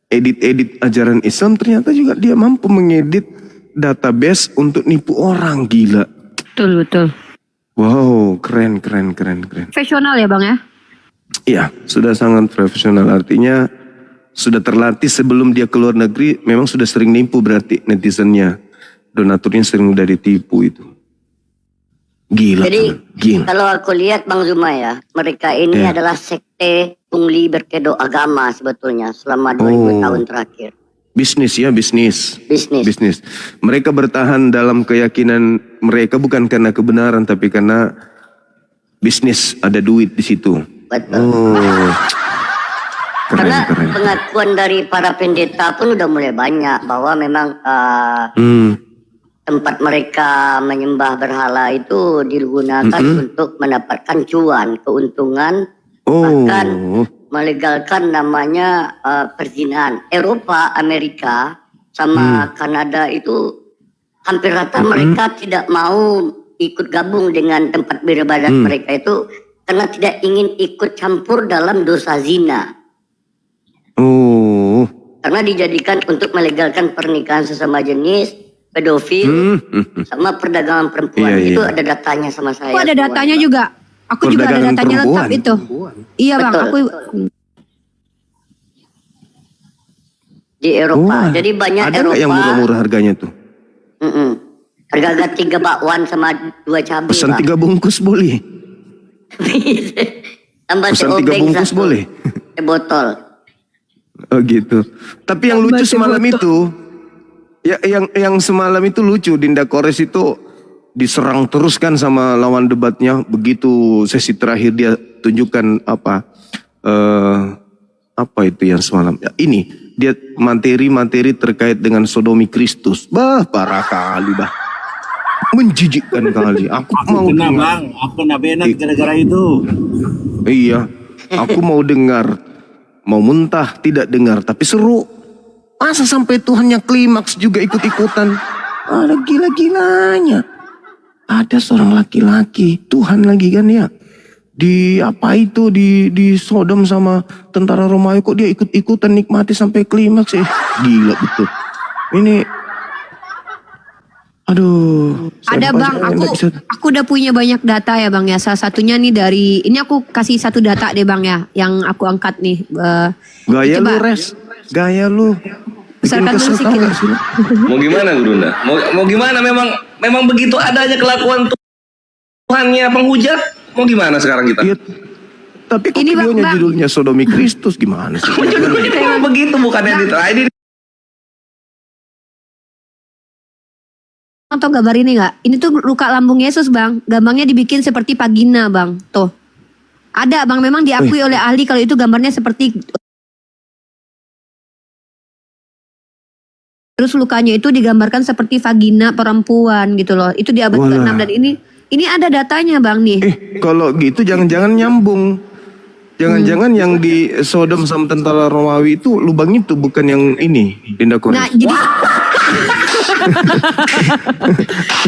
edit ajaran Islam, ternyata juga dia mampu mengedit database untuk nipu orang. Gila. Betul. Wow, keren. Profesional ya bang ya? Iya, sudah sangat profesional. Artinya sudah terlatih sebelum dia keluar negeri, memang sudah sering nipu berarti netizennya. Donaturnya sering udah ditipu itu. Gila. Jadi gila. kalau aku lihat Bang Zuma ya, mereka ini adalah sekte pungli berkedok agama sebetulnya selama 2000 tahun terakhir. Bisnis. Mereka bertahan dalam keyakinan mereka bukan karena kebenaran, tapi karena bisnis, ada duit di situ. Betul. Karena pengakuan dari para pendeta pun udah mulai banyak bahwa memang tempat mereka menyembah berhala itu digunakan untuk mendapatkan keuntungan, bahkan melegalkan namanya perzinahan. Eropa, Amerika, sama Kanada itu hampir rata mereka tidak mau ikut gabung dengan tempat beribadat mereka itu karena tidak ingin ikut campur dalam dosa zina. Karena dijadikan untuk melegalkan pernikahan sesama jenis, pedofil, sama perdagangan perempuan. Itu ada datanya sama saya. Ada datanya juga. Aku juga ada datanya lengkap itu. Iya bang, aku di Eropa. Jadi banyak ada Eropa. Ada yang murah-murah harganya tuh. Harga 3 bakwan sama 2 cabai. Pesan 3 bungkus boleh. Tambah pesan 3 bungkus boleh. Botol. Oh gitu. Tapi yang lucu semalam itu, ya yang semalam itu lucu, Dinda Kores itu diserang terus kan sama lawan debatnya. Begitu sesi terakhir dia tunjukkan apa itu yang semalam. Ya, ini dia materi terkait dengan sodomi Kristus. Parah kali menjijikkan kali. Aku mau kena bang, aku kena benak gara-gara itu. Iya, aku mau dengar, mau muntah tidak dengar, tapi seru. Masa sampai Tuhannya klimaks juga ikut-ikutan? Ada gila-gilanya. Ada seorang laki-laki, Tuhan lagi kan ya. Di apa itu di Sodom sama tentara Romawi, kok dia ikut-ikutan nikmati sampai klimaks. Gila betul. Ini aduh. Ada bang, aku udah punya banyak data ya bang ya. Salah satunya nih dari, ini aku kasih satu data deh bang ya, yang aku angkat nih. Gaya lu Res, gaya lu. Besarkan dulu sikit. Mau gimana Gurunda? Mau gimana? Memang begitu adanya kelakuan Tuhannya penghujat. Mau gimana sekarang kita? Iya, tapi kok videonya judulnya Sodomi Kristus gimana sih? Judulnya memang begitu, bukannya ini. Atau gambar ini nggak? Ini tuh luka lambung Yesus bang. Gambarnya dibikin seperti vagina bang. Tuh. Ada bang, memang diakui oleh ahli kalau itu gambarnya seperti. Terus lukanya itu digambarkan seperti vagina perempuan gitu loh. Itu di abad ke-6 dan ini ada datanya bang nih. Kalau gitu jangan-jangan nyambung. Jangan-jangan yang di Sodom sama tentara Romawi itu lubang itu bukan yang ini, Dinda Kores. Nah, jadi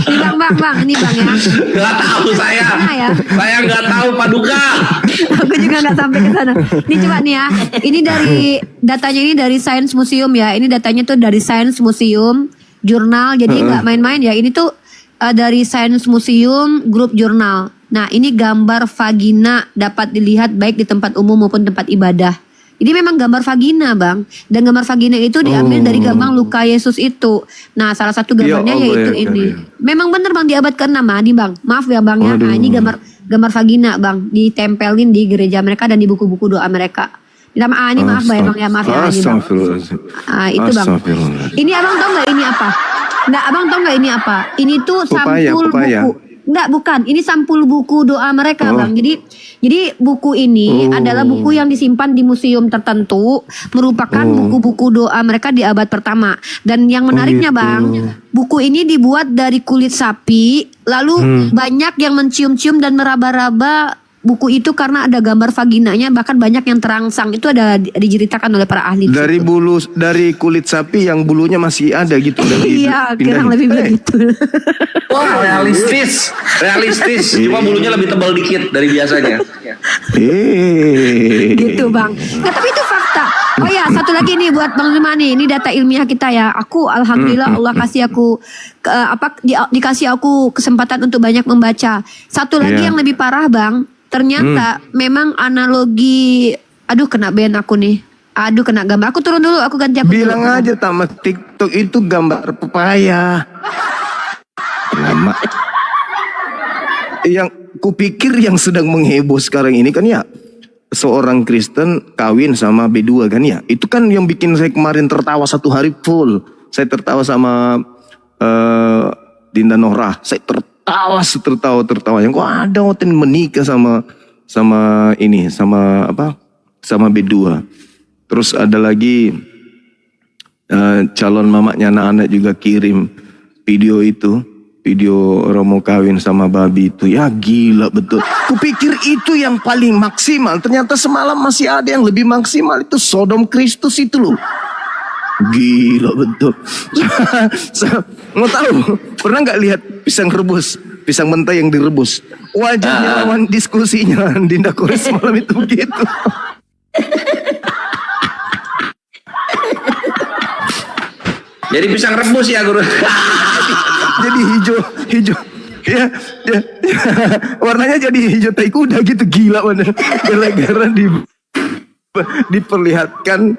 ini bang, ini bang ya. Nggak tahu saya. Nah, ya. Saya nggak tahu Paduka. Aku juga nggak sampai ke sana. Ini coba nih ya. Ini dari datanya ini dari Science Museum ya. Ini datanya tuh dari Science Museum jurnal. Jadi nggak main-main ya. Ini tuh dari Science Museum grup jurnal. Nah, ini gambar vagina dapat dilihat baik di tempat umum maupun tempat ibadah. Jadi memang gambar vagina, Bang. Dan gambar vagina itu diambil dari gambar luka Yesus itu. Nah, salah satu gambarnya Ya Allah, yaitu ya ini. Allah. Memang benar Bang di abad ke-6 nih, Bang. Maaf ya, Bang ya. Nah, ini gambar vagina, Bang, ditempelin di gereja mereka dan di buku-buku doa mereka. Ini maaf Bang ya, maaf ya ini, Bang. Itu Bang. Ini Abang tahu nggak ini apa? Nggak, Abang tahu nggak ini apa? Ini tuh sampul buku. Enggak, bukan. Ini sampul buku doa mereka, Bang. Jadi buku ini adalah buku yang disimpan di museum tertentu, merupakan buku-buku doa mereka di abad pertama. Dan yang menariknya, Bang, buku ini dibuat dari kulit sapi, lalu banyak yang mencium-cium dan meraba-raba buku itu karena ada gambar vaginanya, bahkan banyak yang terangsang. Itu ada diceritakan oleh para ahli. Dari kulit sapi yang bulunya masih ada gitu. Iya, kurang lebih begitu. Wah, realistis. Cuma bulunya lebih tebal dikit dari biasanya. Gitu, Bang. Nah, tapi itu fakta. Oh ya, satu lagi nih buat Bang Limani. Ini data ilmiah kita ya. Aku alhamdulillah Allah kasih aku dikasih aku kesempatan untuk banyak membaca. Satu lagi yang lebih parah, Bang. Ternyata memang analogi, aduh kena ban aku nih. Aduh kena gambar. Aku turun dulu, aku ganti aku. Bilang aja tamat TikTok itu gambar pepaya. Lama. Yang kupikir yang sedang mengheboh sekarang ini kan ya seorang Kristen kawin sama B2 kan ya. Itu kan yang bikin saya kemarin tertawa satu hari full. Saya tertawa sama Dinda Nohrah. Saya tertawa yang kok ada hotel menikah sama B2. Terus ada lagi calon mamanya anak-anak juga kirim video Romo kawin sama babi itu. Ya gila betul. Kupikir itu yang paling maksimal, ternyata semalam masih ada yang lebih maksimal, itu Sodom Kristus itu loh. Gila betul. Mau tahu, pernah nggak lihat pisang mentah yang direbus? Wajahnya lawan diskusinya Dinda Kores malam itu begitu. Jadi pisang rebus ya, Guru. Jadi hijau. Ya. Warnanya jadi hijau tai kuda gitu, gila bener. Gara-gara diperlihatkan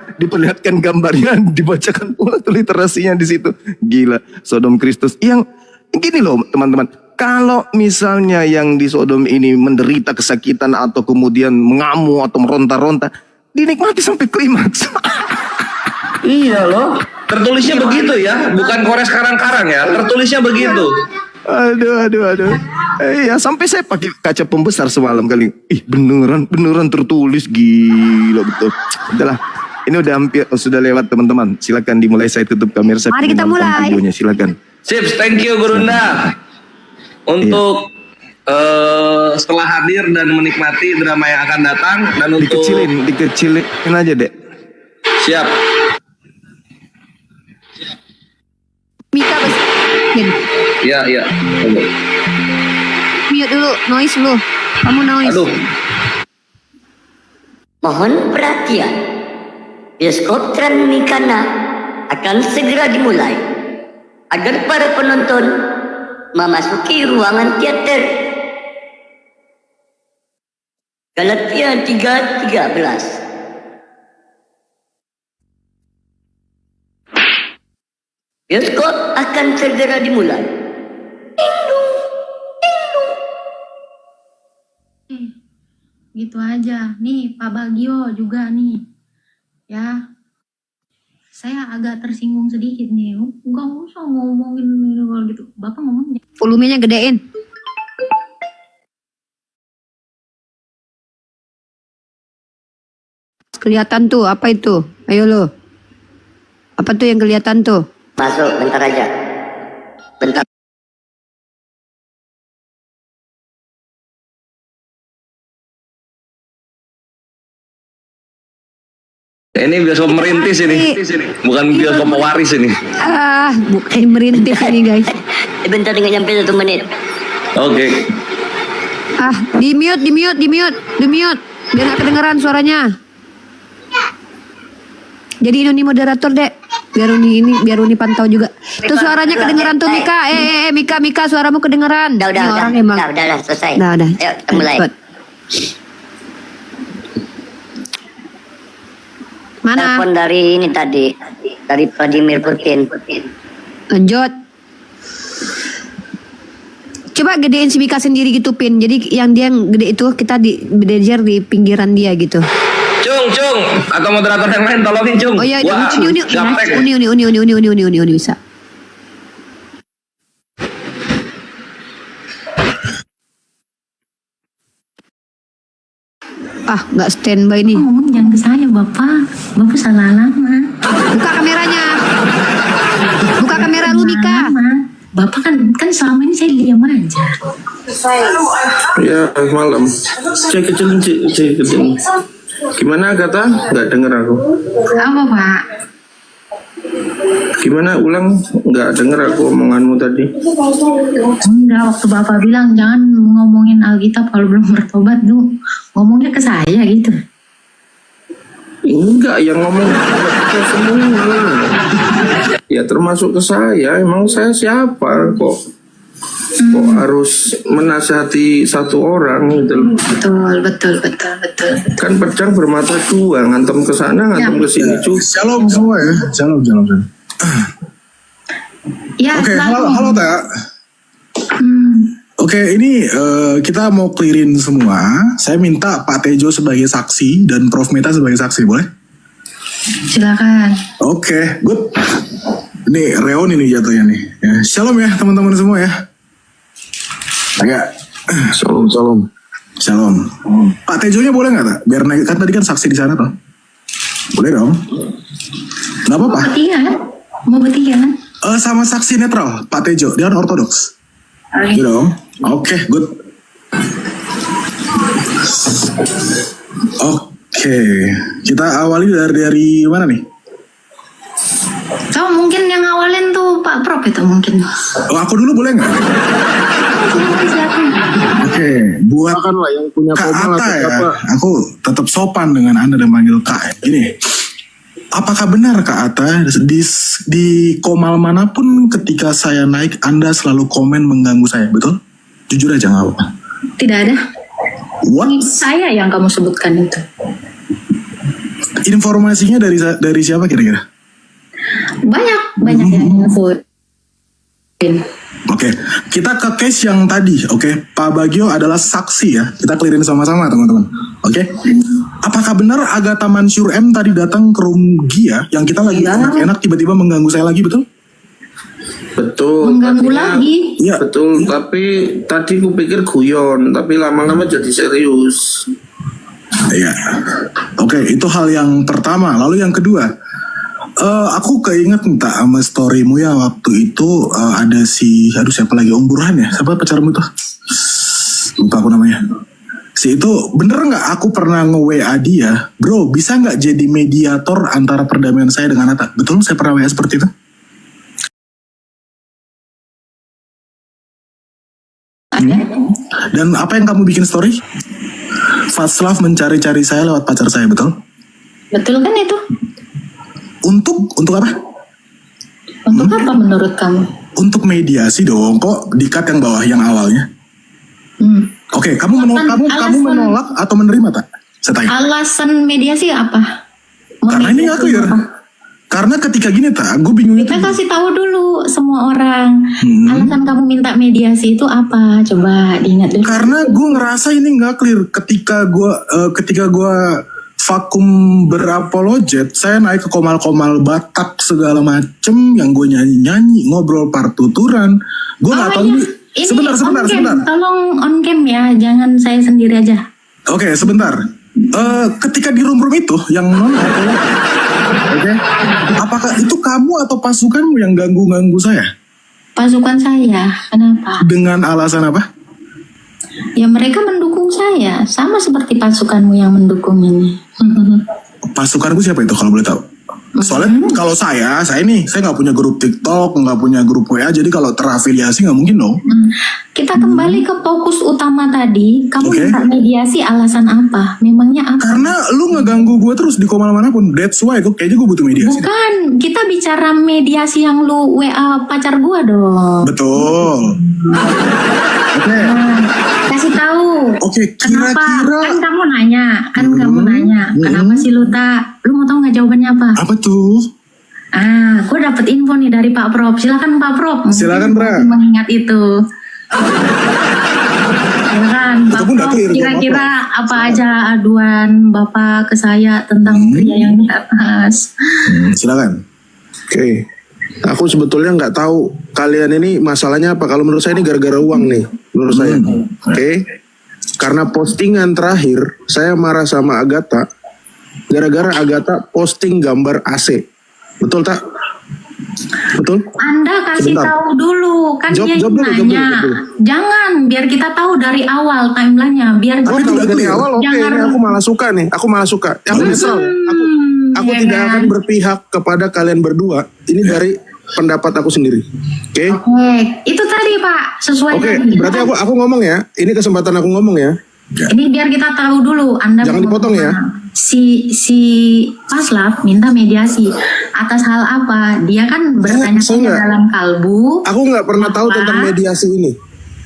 gambarnya, dibacakan pula tuh literasinya di situ. Gila, Sodom Kristus. Yang gini loh, teman-teman. Kalau misalnya yang di Sodom ini menderita kesakitan atau kemudian mengamuk atau meronta-ronta, dinikmati sampai klimaks. Iya loh. Tertulisnya begitu ya, bukan Kores karang-karang ya. Tertulisnya begitu. Aduh. Ya sampai saya pakai kaca pembesar semalam kali. Ih beneran tertulis, gila betul. Udahlah, ini udah sudah lewat teman-teman. Silakan dimulai, saya tutup kamera. Mari kita mulai. Videonya, silakan. Sip, thank you Gurunda. Untuk setelah hadir dan menikmati drama yang akan datang dan untuk dikecilin aja dek. Siap. Mika besin. Iya. Mute dulu, noise lu. Kamu noise. Aduh. Mohon perhatian. Bioskop Transmikana akan segera dimulai agar para penonton memasuki ruangan teater. Galatia 3:13. Bioskop akan segera dimulai. Gitu aja. Nih Pak Bagio juga nih. Ya. Saya agak tersinggung sedikit nih. Enggak usah ngomongin ini kalau gitu. Bapak ngomongnya. Volumenya gedein. Kelihatan tuh, apa itu? Ayo lo. Apa tuh yang kelihatan tuh? Masuk bentar aja. Bentar. Ini bioskop merintis ini. Bukan bioskop pewaris ini. Bukan merintis ini guys. Bentar nggak nyampe 1 menit. Oke. Di mute. Biar nggak kedengeran suaranya. Jadi ini moderator dek. Biar Uni pantau juga. Tuh suaranya kedengeran tuh Mika. Mika suaramu kedengeran. Udah, selesai. Udah. Ayo kita mulai. Mana? Telepon dari ini tadi, dari Vladimir Putin. Lanjut. Coba gedein si Mika sendiri gitu Pin. Jadi yang dia gede itu kita belajar di pinggiran dia gitu. Cung, atau moderator yang lain tolongin Cung. Oh iya, Wah, Uni bisa. Nggak standby nih. Ngomong jangan ke saya Bapak salah lama. Buka kameranya. Buka kamera lu Mika. Bapak kan selama ini saya diam aja. Ya, malam. Cek kecil. Gimana kata? Nggak denger aku. Apa Pak? Gimana ulang? Nggak denger aku omonganmu tadi. Enggak, waktu Bapak bilang jangan ngomongin Alkitab kalau belum bertobat tuh. Ngomongnya ke saya gitu. Enggak, yang ngomong ke semua. Ya termasuk ke saya. Emang saya siapa kok? Kok harus menasihati satu orang gitu. Betul. Kan pedang bermata dua, ngantem ke sana, ngantem ke sini juga. Shalom semua ya. Shalom. Ya, Oke, halo Tak. Oke, ini kita mau clearin semua. Saya minta Pak Tejo sebagai saksi dan Prof Meta sebagai saksi, boleh? Silakan. Oke, good. Nih, reon ini jatuhnya nih. Ya, shalom ya teman-teman semua ya. Agak. Shalom. Pak Tejonya boleh nggak Tak? Biar naik, kan tadi kan saksi di sana toh. Boleh dong. Nggak apa-apa. Mau bertiga kan? Sama saksi netral, Pak Tejo. Dia kan ortodoks. Gitu dong. Oke, good. Oke, kita awali dari mana nih? Mungkin yang awalin tuh Pak Prof itu mungkin. Aku dulu boleh nggak? Oke, buat yang punya Kak Atta ya. Aku tetap sopan dengan Anda dan manggil Kak. Ini, apakah benar Kak Atta di komal manapun ketika saya naik Anda selalu komen mengganggu saya, betul? Jujur aja nggak apa-apa. Tidak ada. What? Saya yang kamu sebutkan itu. Informasinya dari siapa kira-kira? Banyak yang infoin. Oke, kita ke case yang tadi. Oke, Pak Bagio adalah saksi ya. Kita clearin sama-sama teman-teman. Oke, apakah benar Agatha Mansur M tadi datang ke room Gia yang kita lagi enak-enak tiba-tiba mengganggu saya lagi, betul? Betul. Mengganggu lagi? Iya. Betul, tapi tadi ku pikir guyon, tapi lama-lama jadi serius. Iya. Oke, itu hal yang pertama. Lalu yang kedua, aku keinget minta sama storymu ya waktu itu ada aduh siapa lagi, Om Burhan ya? Siapa pacarmu itu? Lupa aku namanya. Si itu bener nggak aku pernah nge-WA dia, bro bisa nggak jadi mediator antara perdamaian saya dengan Atta? Betul saya pernah WA seperti itu? Dan apa yang kamu bikin story? Fatslav mencari-cari saya lewat pacar saya, betul? Betul kan itu? Untuk apa? Untuk apa menurut kamu? Untuk mediasi dong. Kok di-cut yang bawah yang awalnya? Oke, kamu menolak atau menerima tak? Saya tanya. Alasan mediasi apa? Karena ini nggak clear. Karena ketika gini tak, gue bingung itu. Kita kasih tahu dulu semua orang. Alasan kamu minta mediasi itu apa? Coba diingat dulu. Karena gue ngerasa ini nggak clear. Ketika gue vakum berapologet, saya naik ke komal-komal Batak segala macem, yang gue nyanyi-nyanyi, ngobrol partituran. Gue nggak tahu ini. Sebentar. Tolong on cam ya, jangan saya sendiri aja. Oke, sebentar. Ketika di room itu yang oke, apakah itu kamu atau pasukanmu yang ganggu saya? Pasukan saya, kenapa? Dengan alasan apa? Ya mereka mendukung saya, sama seperti pasukanmu yang mendukung ini. pasukanku siapa itu kalau boleh tahu? Soalnya kalau saya nggak punya grup TikTok, nggak punya grup WA, jadi kalau terafiliasi nggak mungkin dong. Kita kembali ke fokus utama tadi. Kamu Oke. minta mediasi alasan apa? Memangnya apa? Karena lu ngeganggu gue terus di manapun. That's why kayaknya gue butuh mediasi. Bukan, kita bicara mediasi yang lu WA pacar gua dong. Betul. Oke. Nah, kasih tahu. Oke, Kenapa? kira-kira Kan kamu nanya, kenapa sih lu tak? Lu mau tahu nggak jawabannya apa? apa tuh? Gue dapet info nih dari Pak Prof. Silakan Pak Prof. Silakan, Bra. Mengingat itu. Silakan Pak Itu pun udah Prof. clear, Kira-kira apa aja aduan Bapak ke saya tentang pria yang di atas? Silakan. Oke. Aku sebetulnya nggak tahu kalian ini masalahnya apa. Kalau menurut saya ini gara-gara uang nih, menurut saya. Oke. Karena postingan terakhir saya marah sama Agatha gara-gara Agatha posting gambar AC. Betul tak? Betul? Anda kasih Sebentar. tahu dulu, kan Jawab- dia jawab dulu, nanya. jawab dulu. Jangan, biar kita tahu dari awal timelinenya, biar Oh, kita kalau dari awal oke, jangan ini aku malah suka nih. Aku malah suka. Aku netral. Aku ya tidak kan? akan berpihak kepada kalian berdua. Ini dari pendapat aku sendiri. Oke? Oke, itu tadi Pak, sesuai Oke, tadi. berarti aku ngomong ya. Ini kesempatan aku ngomong ya. Ini biar kita tahu dulu, Anda Jangan mau dipotong ya. kemana. Si Paslap minta mediasi atas hal apa? Dia kan bertanya-tanya nggak. dalam kalbu. Aku nggak pernah tahu Apa? tentang mediasi ini.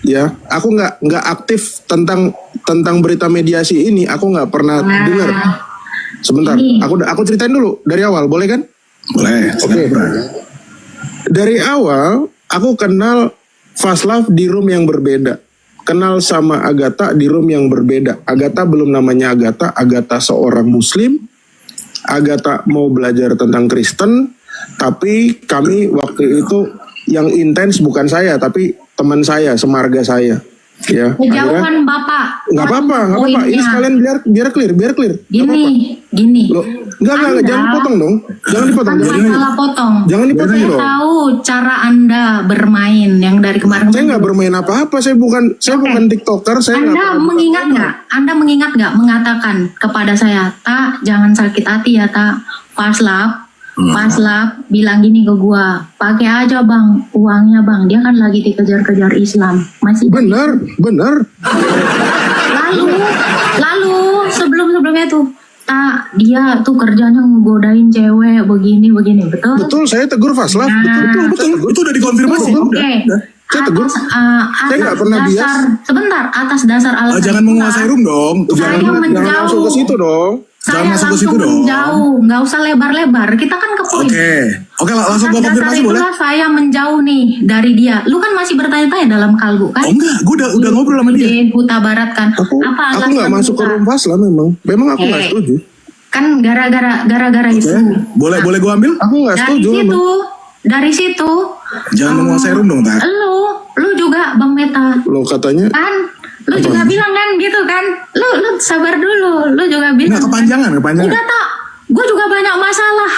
Ya, aku nggak aktif tentang berita mediasi ini. Aku nggak pernah dengar. Sebentar, Ini. aku ceritain dulu dari awal, boleh kan? Boleh. Oke. Dari awal aku kenal Faslav di room yang berbeda. Kenal sama Agatha di room yang berbeda. Agatha belum namanya Agatha. Agatha seorang Muslim. Agatha mau belajar tentang Kristen. Tapi kami waktu itu yang intens bukan saya, tapi teman saya, semarga saya. Ya. Kejauhan Bapak. Nggak apa-apa, nggak apa-apa. Ini Poinnya. sekalian biar clear. Gini. Loh, enggak, jangan dipotong dong. Jangan dipotong. Kan masalah potong. Jangan dipotong Saya dong. tahu cara Anda bermain yang dari kemarin. Saya nggak bermain apa-apa. Saya bukan TikToker. Saya nggak Anda pernah- mengingat nggak? Anda mengingat nggak mengatakan kepada saya, Tak, jangan sakit hati ya Tak. Paslap bilang gini ke gua, pakai aja bang, uangnya bang. Dia kan lagi dikejar-kejar Islam. Masih benar. Lalu sebelumnya tuh, Tak, dia tuh kerjanya ngegodain cewek begini, betul? Betul, saya tegur Faslav. Nah. Betul. Itu udah dikonfirmasi. Oke. Saya tegur. Saya nggak pernah bias. Sebentar, atas dasar alasan Jangan menguasai room dong. Saya Jangan menjauh. langsung ke situ dong. Saya Jangan masuk ke langsung situ dong. menjauh, nggak usah lebar-lebar. Kita kan ke poin. Oke, langsung gua Atas konfirmasi dasar boleh? itulah saya menjauh nih dari dia. Lu kan masih bertanya-tanya dalam kalbu kan? Oh enggak, gue udah ngobrol sama dia. Di Huta Barat kan. Apa Aku alasan nggak masuk ke Huta? room Faslav memang aku nggak Oke. setuju. Kan gara-gara itu. Boleh gue ambil? Aku nggak setuju. Dari situ. Jangan menguasai room dong, Tak. Lu juga Bang Meta. Lo katanya. Kan lu juga bilang kan gitu kan. Lu sabar dulu. Lu juga bilang. Nggak, kepanjangan. Udah Tak, gue juga banyak masalah.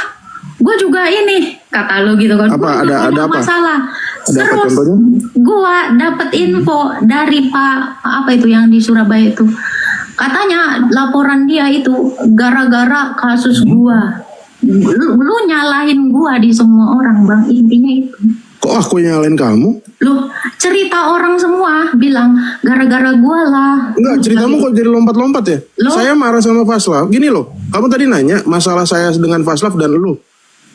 Gue juga ini, kata lu gitu kan. Apa? Gua juga Ada banyak apa? masalah. Ada apa Terus contohnya? gue dapet info dari Pak apa itu yang di Surabaya itu. Katanya laporan dia itu gara-gara kasus gua. Lu nyalahin gua di semua orang, Bang. Intinya itu. Kok aku nyalain kamu? Lu cerita orang semua bilang gara-gara gua lah. Enggak, ceritamu kok jadi lompat-lompat ya? Saya marah sama Faslav. Gini loh, kamu tadi nanya masalah saya dengan Faslav dan lu.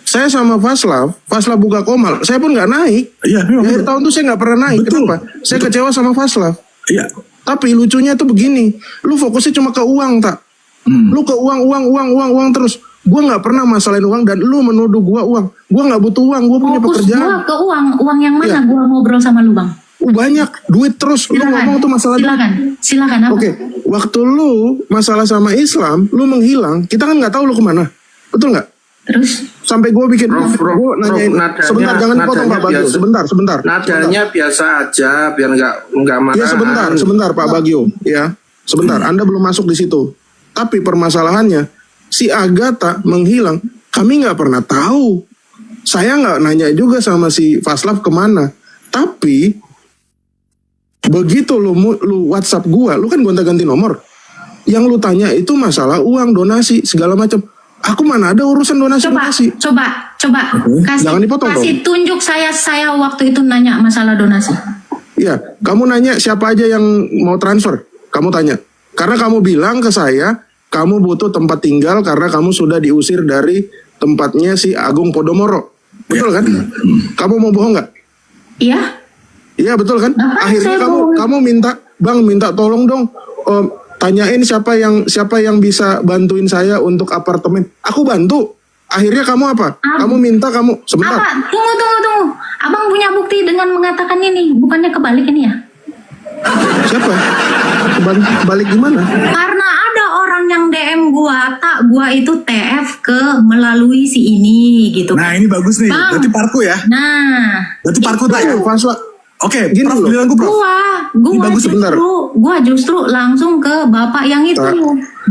Saya sama Faslav buka Komal, saya pun nggak naik. Iya, Di akhir tahun tuh saya nggak pernah naik. Kenapa? Saya kecewa sama Faslav. Iya. Tapi lucunya tuh begini, lu fokusnya cuma ke uang, Tak. Lu ke uang terus. Gua nggak pernah masalahin uang dan lu menuduh gua uang. Gua nggak butuh uang, gua punya Fokus pekerjaan. gua ke uang yang mana Iya. gua ngobrol sama lu, Bang? Banyak duit terus. Lu ngomong tuh masalah duit. Silakan apa? Oke, waktu lu masalah sama Islam, lu menghilang, kita kan nggak tahu lu kemana, betul nggak? Terus? Sampai gue bikin, gue nanyain, sebentar jangan dipotong Pak Bagio, sebentar. Nadanya biasa aja biar nggak marah. Ya sebentar Pak Bagio, ya, sebentar. Anda belum masuk di situ. Tapi permasalahannya, si Agatha menghilang, kami nggak pernah tahu. Saya nggak nanya juga sama si Faslav kemana. Tapi begitu lu WhatsApp gua, lu kan gonta-ganti nomor. Yang lu tanya itu masalah uang, donasi, segala macam. Aku mana ada urusan donasi. Coba Jangan dipotong kasih tunjuk saya waktu itu nanya masalah donasi. Iya, kamu nanya siapa aja yang mau transfer. Kamu tanya. Karena kamu bilang ke saya, kamu butuh tempat tinggal karena kamu sudah diusir dari tempatnya si Agung Podomoro. Betul kan? Kamu mau bohong nggak? Iya. Iya betul kan? Ngapain Akhirnya saya bohong? kamu minta tolong dong. Tanyain siapa yang bisa bantuin saya untuk apartemen. Aku bantu. Akhirnya kamu apa? Kamu sebentar. Apa? Tunggu. Abang punya bukti dengan mengatakan ini, bukannya kebalik ini ya? Siapa? Balik gimana? Karena ada orang yang DM gua itu TF melalui si ini gitu. Nah ini bagus nih, Bang. berarti parku ya. Nah, Berarti parku tak ya? Oke, Gini Prof, loh. giliran Prof. Ini bagus sebentar. gua justru langsung ke bapak yang itu.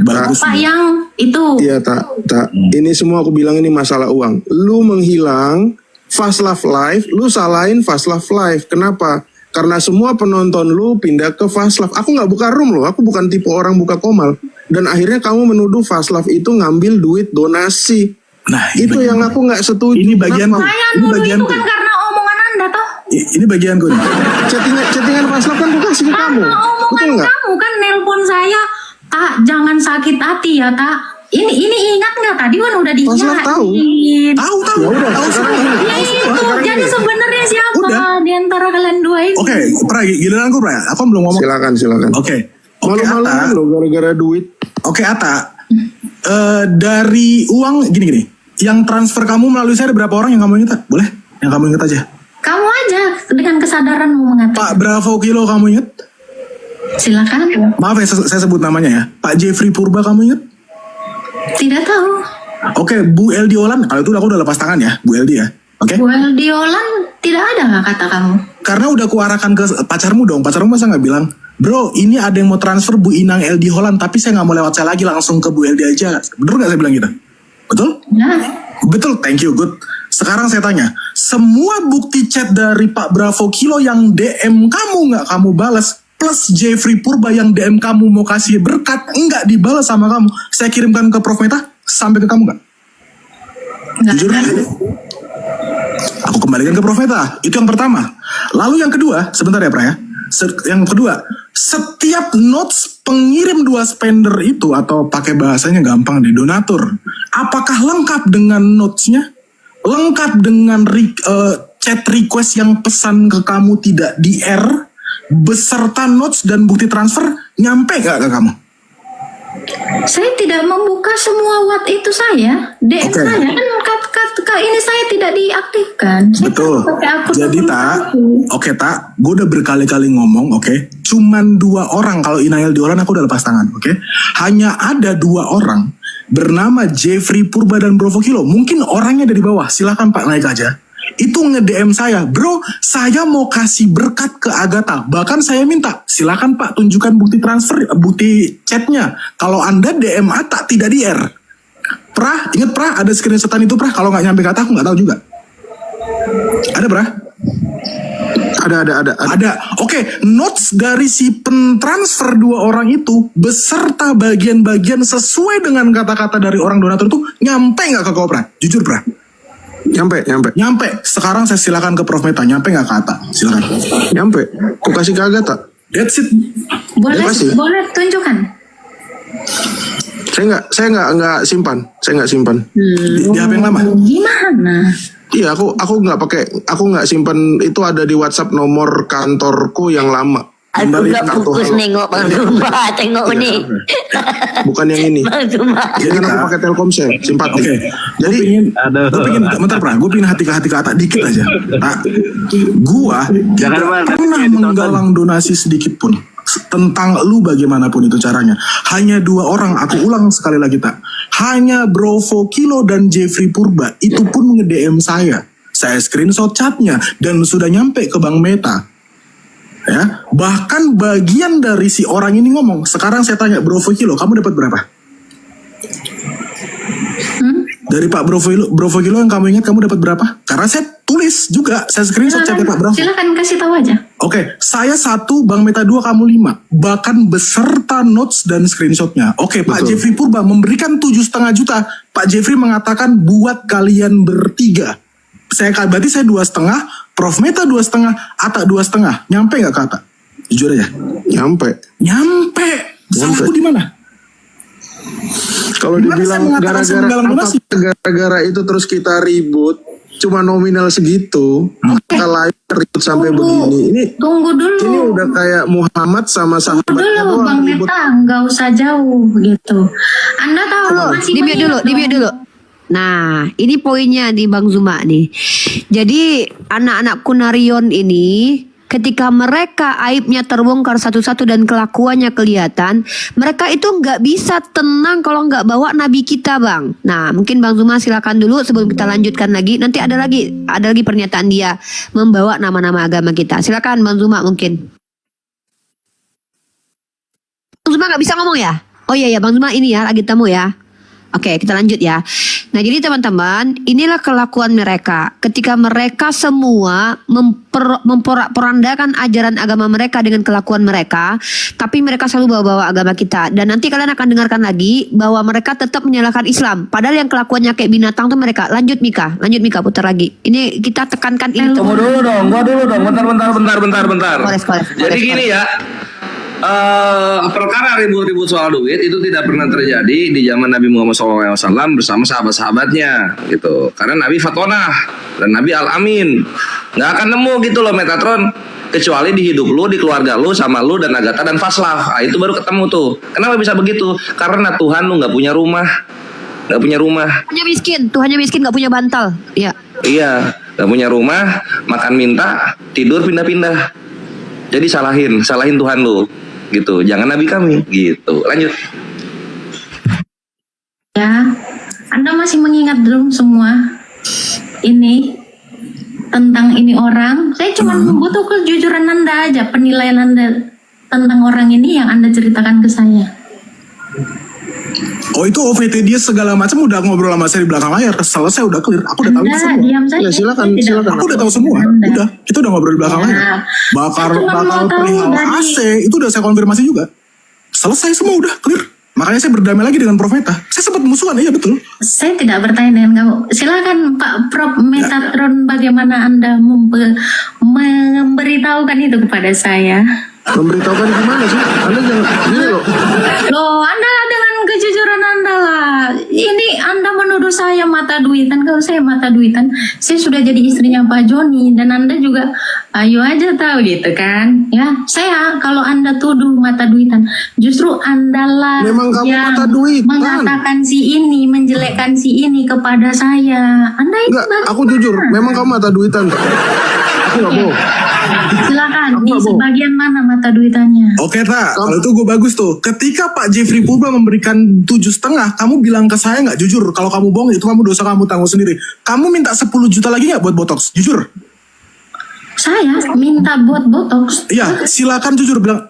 Bagus. Bapak yang itu. Iya tak. Ini semua aku bilang ini masalah uang. Lu menghilang Fast Love Live, lu salahin Fast Love Live. Kenapa? Karena semua penonton lu pindah ke Fast Love. Aku nggak buka room loh. Aku bukan tipe orang buka komal. Dan akhirnya kamu menuduh Fast Love itu ngambil duit donasi. Nah, Itu yang aku nggak setuju. Ini bagian Kenapa? Saya nuduh itu kan karena omongan Anda toh. Ini bagian gue nih. Chattingan Fast Love kan aku kasih ke kamu. Karena Betul omongan nggak? kamu kan nelpon saya, Tak, jangan sakit hati ya, Tak. Ini ingat nggak tadi kan udah Fast Love tahu. Tahu. Ya udah, sekarang gini. Ya itu, Sekarang jadi gini. sebenarnya siapa Udah. di antara kalian dua ini? Oke, Pra, giliran gue Pra. Aku belum ngomong. Silakan. Oke, Malu-maluin Atta. lo gara-gara duit. Oke, Atta. Dari uang gini. Yang transfer kamu melalui saya ada berapa orang yang kamu ingat? Boleh? Yang kamu ingat aja. Kamu aja dengan kesadaran mau mengatakan. Pak Bravo Kilo kamu ingat? Silakan. Maaf ya, saya sebut namanya ya. Pak Jeffrey Purba kamu ingat? Tidak tahu. Oke, Bu Eldi Olan. Kalau itu aku udah lepas tangan ya, Bu Eldi ya. Oke. Bu Diolan tidak ada nggak kata kamu? Karena udah kuarahkan ke pacarmu dong. Pacarmu masa nggak bilang, bro ini ada yang mau transfer Bu Inang Eldi Holland, tapi saya nggak mau lewat saya lagi, langsung ke Bu Eldi aja. Bener nggak saya bilang gitu? Betul? Nah. Betul, thank you, good. Sekarang saya tanya, semua bukti chat dari Pak Bravo Kilo yang DM kamu nggak kamu balas, plus Jeffrey Purba yang DM kamu mau kasih berkat, nggak dibalas sama kamu, saya kirimkan ke Prof Meta, sampai ke kamu nggak? Jujur? Aku kembalikan ke Prof Meta, itu yang pertama. Lalu yang kedua, sebentar ya Pra ya. Yang kedua, setiap notes pengirim 2 spender itu, atau pakai bahasanya gampang deh, donatur, apakah lengkap dengan notesnya? Lengkap dengan chat request yang pesan ke kamu tidak di R, beserta notes dan bukti transfer, nyampe gak ke kamu? Saya tidak membuka semua what itu saya. DM Oke. saya kan ini saya tidak diaktifkan. Saya Betul. pakai akun Jadi Tak, gue udah berkali-kali ngomong, oke. Cuman 2 orang, kalau Inael Diolan aku udah lepas tangan, oke. Hanya ada 2 orang bernama Jeffrey Purba dan Bravo Kilo. Mungkin orangnya dari bawah, silakan Pak naik aja. Itu nge-DM saya, bro, saya mau kasih berkat ke Agatha. Bahkan saya minta, silakan Pak tunjukkan bukti transfer, bukti chatnya. Kalau Anda DM Atta tidak di R. Prah, inget Prah, ada screenshotan itu Prah. Kalau nggak nyampe ke Atta, aku nggak tahu juga. Ada Prah? Ada. Oke, notes dari si pentransfer 2 orang itu beserta bagian-bagian sesuai dengan kata-kata dari orang donatur itu nyampe nggak ke kau Prah? Jujur Prah. Nyampe. Sekarang saya silakan ke Prof Meta. Nyampe nggak ke Atta? Silakan. Nyampe. Aku kasih ke Agatha. That's it. Boleh tunjukkan. Saya nggak simpan. Di HP yang lama. Gimana? Iya, aku nggak simpan, itu ada di WhatsApp nomor kantorku yang lama. Aku Kembali nggak kartu fokus halo. nengok Bang Zumba, tengok nih. Bukan yang ini. Bang Zumba. Jadi kan aku pakai Telkomsel, simpatik. Oke. Jadi Gue pengen, bentar Prah, gue pengen hati ke Atta dikit aja. Nah, gue tidak pernah menggalang donasi sedikit pun tentang lu bagaimanapun itu caranya. Hanya 2 orang, aku ulang sekali lagi Tak. Hanya Bravo Kilo dan Jeffrey Purba, itu pun nge-DM saya. Saya screenshot chatnya dan sudah nyampe ke Bang Meta. Ya, bahkan bagian dari si orang ini ngomong, sekarang saya tanya Bravo Kilo, kamu dapat berapa? Dari Pak Bravo Kilo yang kamu ingat kamu dapat berapa? Karena saya tulis juga, saya screenshot chatnya Pak Bravo. Silakan kasih tahu aja. Oke, saya 1, Bang Meta 2, kamu 5. Bahkan beserta notes dan screenshotnya. Oke, Pak Jeffrey Purba memberikan 7,5 juta. Pak Jeffrey mengatakan buat kalian bertiga. Berarti saya 2,5, Prof Meta 2,5, Atta 2,5. Nyampe nggak ke Atta? Jujur aja. Nyampe. Salahku di mana? Kalau dibilang gara-gara itu terus kita ribut, cuma nominal segitu, kalau ribut sampai begini. Ini Tunggu dulu. Ini udah kayak Muhammad sama sahabatnya Dulu doang Bang ribut. Meta, nggak usah jauh gitu. Anda tahu masih Di mute dulu, banyak di mute dulu. Nah, ini poinnya di Bang Zuma nih. Jadi anak-anak Kunarion ini ketika mereka aibnya terbongkar satu-satu dan kelakuannya kelihatan, mereka itu nggak bisa tenang kalau nggak bawa nabi kita, Bang. Nah, mungkin Bang Zuma silakan dulu sebelum kita lanjutkan lagi. Nanti ada lagi pernyataan dia membawa nama-nama agama kita. Silakan Bang Zuma mungkin. Bang Zuma nggak bisa ngomong ya? Oh iya ya, Bang Zuma ini ya lagi tamu ya. Oke, kita lanjut ya. Nah, jadi teman-teman, inilah kelakuan mereka. Ketika mereka semua memporak-porandakan ajaran agama mereka dengan kelakuan mereka, tapi mereka selalu bawa-bawa agama kita. Dan nanti kalian akan dengarkan lagi bahwa mereka tetap menyalahkan Islam. Padahal yang kelakuannya kayak binatang tuh mereka. Lanjut Mika, putar lagi. Ini kita tekankan ini. Tunggu dulu dong, bentar. Jadi gini ya. Perkara ribut-ribut soal duit itu tidak pernah terjadi di zaman Nabi Muhammad SAW bersama sahabat-sahabatnya gitu. Karena Nabi Fatonah dan Nabi Al-Amin nggak akan nemu gitu loh Metatron, kecuali di hidup lu, di keluarga lu, sama lu dan Agatha dan Faslah. Nah, itu baru ketemu tuh. Kenapa bisa begitu? Karena Tuhan lu nggak punya rumah, Punya miskin, Tuhannya miskin nggak punya bantal. Iya. Iya, nggak punya rumah, makan minta, tidur pindah-pindah. Jadi salahin Tuhan lu. Gitu, jangan nabi kami gitu. Lanjut ya. Anda masih mengingat belum semua ini tentang ini orang? Saya cuma butuh kejujuran Anda aja, penilaian Anda tentang orang ini yang Anda ceritakan ke saya. Oh, itu OVT dia segala macam udah ngobrol sama saya di belakang layar. Selesai, udah clear. Aku udah tahu itu semua. Diam saja. Ya, silakan. Aku udah tahu semua. Udah, kita udah ngobrol di belakang layar. Bakal perihal AC itu udah saya konfirmasi juga. Selesai semua, udah clear. Makanya saya berdamai lagi dengan Prof Meta. Saya sempat musuhan, iya betul. Saya tidak bertanya dengan kamu. Silakan Pak Prof Metatron, bagaimana Anda memberitahukan itu kepada saya? Memberitahukan gimana sih? Anda jangan gini loh. Loh, Anda dengan kejujuran Anda lah. Ini Anda menuduh saya mata duitan. Kalau saya mata duitan, saya sudah jadi istrinya Pak Joni. Dan Anda juga ayo aja tahu gitu kan. Ya, saya kalau Anda tuduh mata duitan, justru Anda lah yang mengatakan si ini, menjelekkan si ini kepada saya. Anda itu aku jujur, memang kamu mata duitan. Aku nggak bohong. Silakan, di sebagian mana mata duitannya? Oke, Tak. Kalau itu gue bagus tuh. Ketika Pak Jeffrey Purba memberikan 7,5, kamu bilang ke saya nggak jujur. Kalau kamu bohong, itu kamu dosa kamu tanggung sendiri. Kamu minta 10 juta lagi nggak buat botox? Jujur. Saya minta buat botox. Iya, silakan jujur bilang.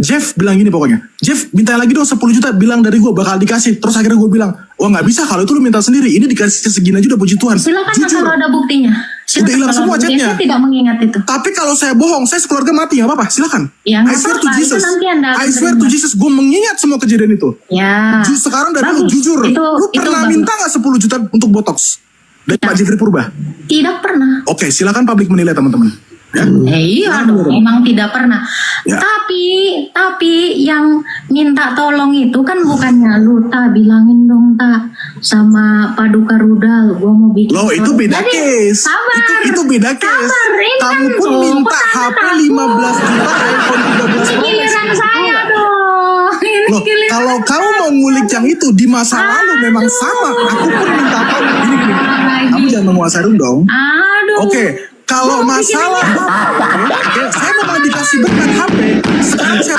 Jeff bilang gini pokoknya. Jeff minta lagi dong 10 juta. Bilang dari gue bakal dikasih. Terus akhirnya gue bilang, wah nggak bisa kalau itu lu minta sendiri. Ini dikasih segini aja udah puji Tuhan. Silakan jujur. kalau ada buktinya. Udah hilang semua chatnya. Saya tidak mengingat itu. Tapi kalau saya bohong, saya sekeluarga mati, nggak apa-apa. Silakan. Ya, I swear to Jesus. I swear to Jesus, gue mengingat semua kejadian itu. Ya. Sekarang dari lu jujur. Lu pernah minta nggak 10 juta untuk botox dari Pak Jeffrey Purba? Tidak pernah. Oke, silakan publik menilai teman-teman. Ya. Iya dong, memang tidak pernah. Ya. Tapi yang minta tolong itu kan bukannya lu, Tak, bilangin dong Tak sama Paduka Rudal, gua mau bikin. Loh, itu beda case. Sabar. Itu beda case. Kamu pun minta HP 15 juta, iPhone 13 Pro. Giliran saya dong. Loh, kalau kamu mau ngulik yang itu di masa lalu memang sama. Aku pun minta apa? Gini. Kamu jangan menguasai dong. Aduh. Oke. Kalau masalah saya mau dikasih berkat HP. Sekarang saya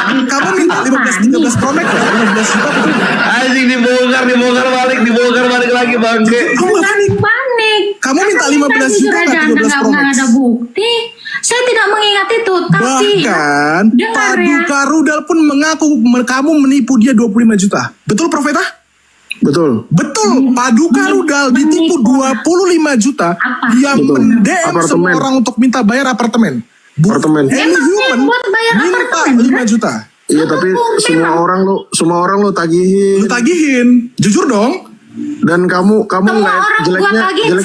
kamu minta 13 Pro Max ya? 15 juta betul? Anjing dibongkar balik lagi bangke. Panik. Kamu minta 15 juta atau 13 Pro Max? Nggak ada bukti. Saya tidak mengingat itu. Tapi bahkan dengar Paduka Rudal pun mengaku kamu menipu dia 25 juta. Betul Profeta? Betul. Paduka Rudal ditipu 25 juta yang mendem semua orang untuk minta bayar apartemen. Apartemen. Any human buat bayar minta apartemen, 5 juta. Iya, tapi semua orang lo tagihin. Lu tagihin. Jujur dong. Dan kamu Semua nggak orang gua jeleknya tagihin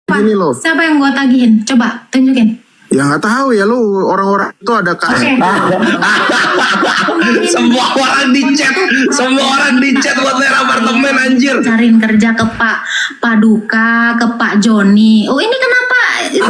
gini loh. Siapa yang gua tagihin? Coba tunjukin. Ya nggak tahu ya lu, orang-orang itu ada kasih. Semua orang di chat buat bayar apartemen anjir. Cariin kerja ke Pak Paduka, ke Pak Joni. Oh ini kenapa? Itu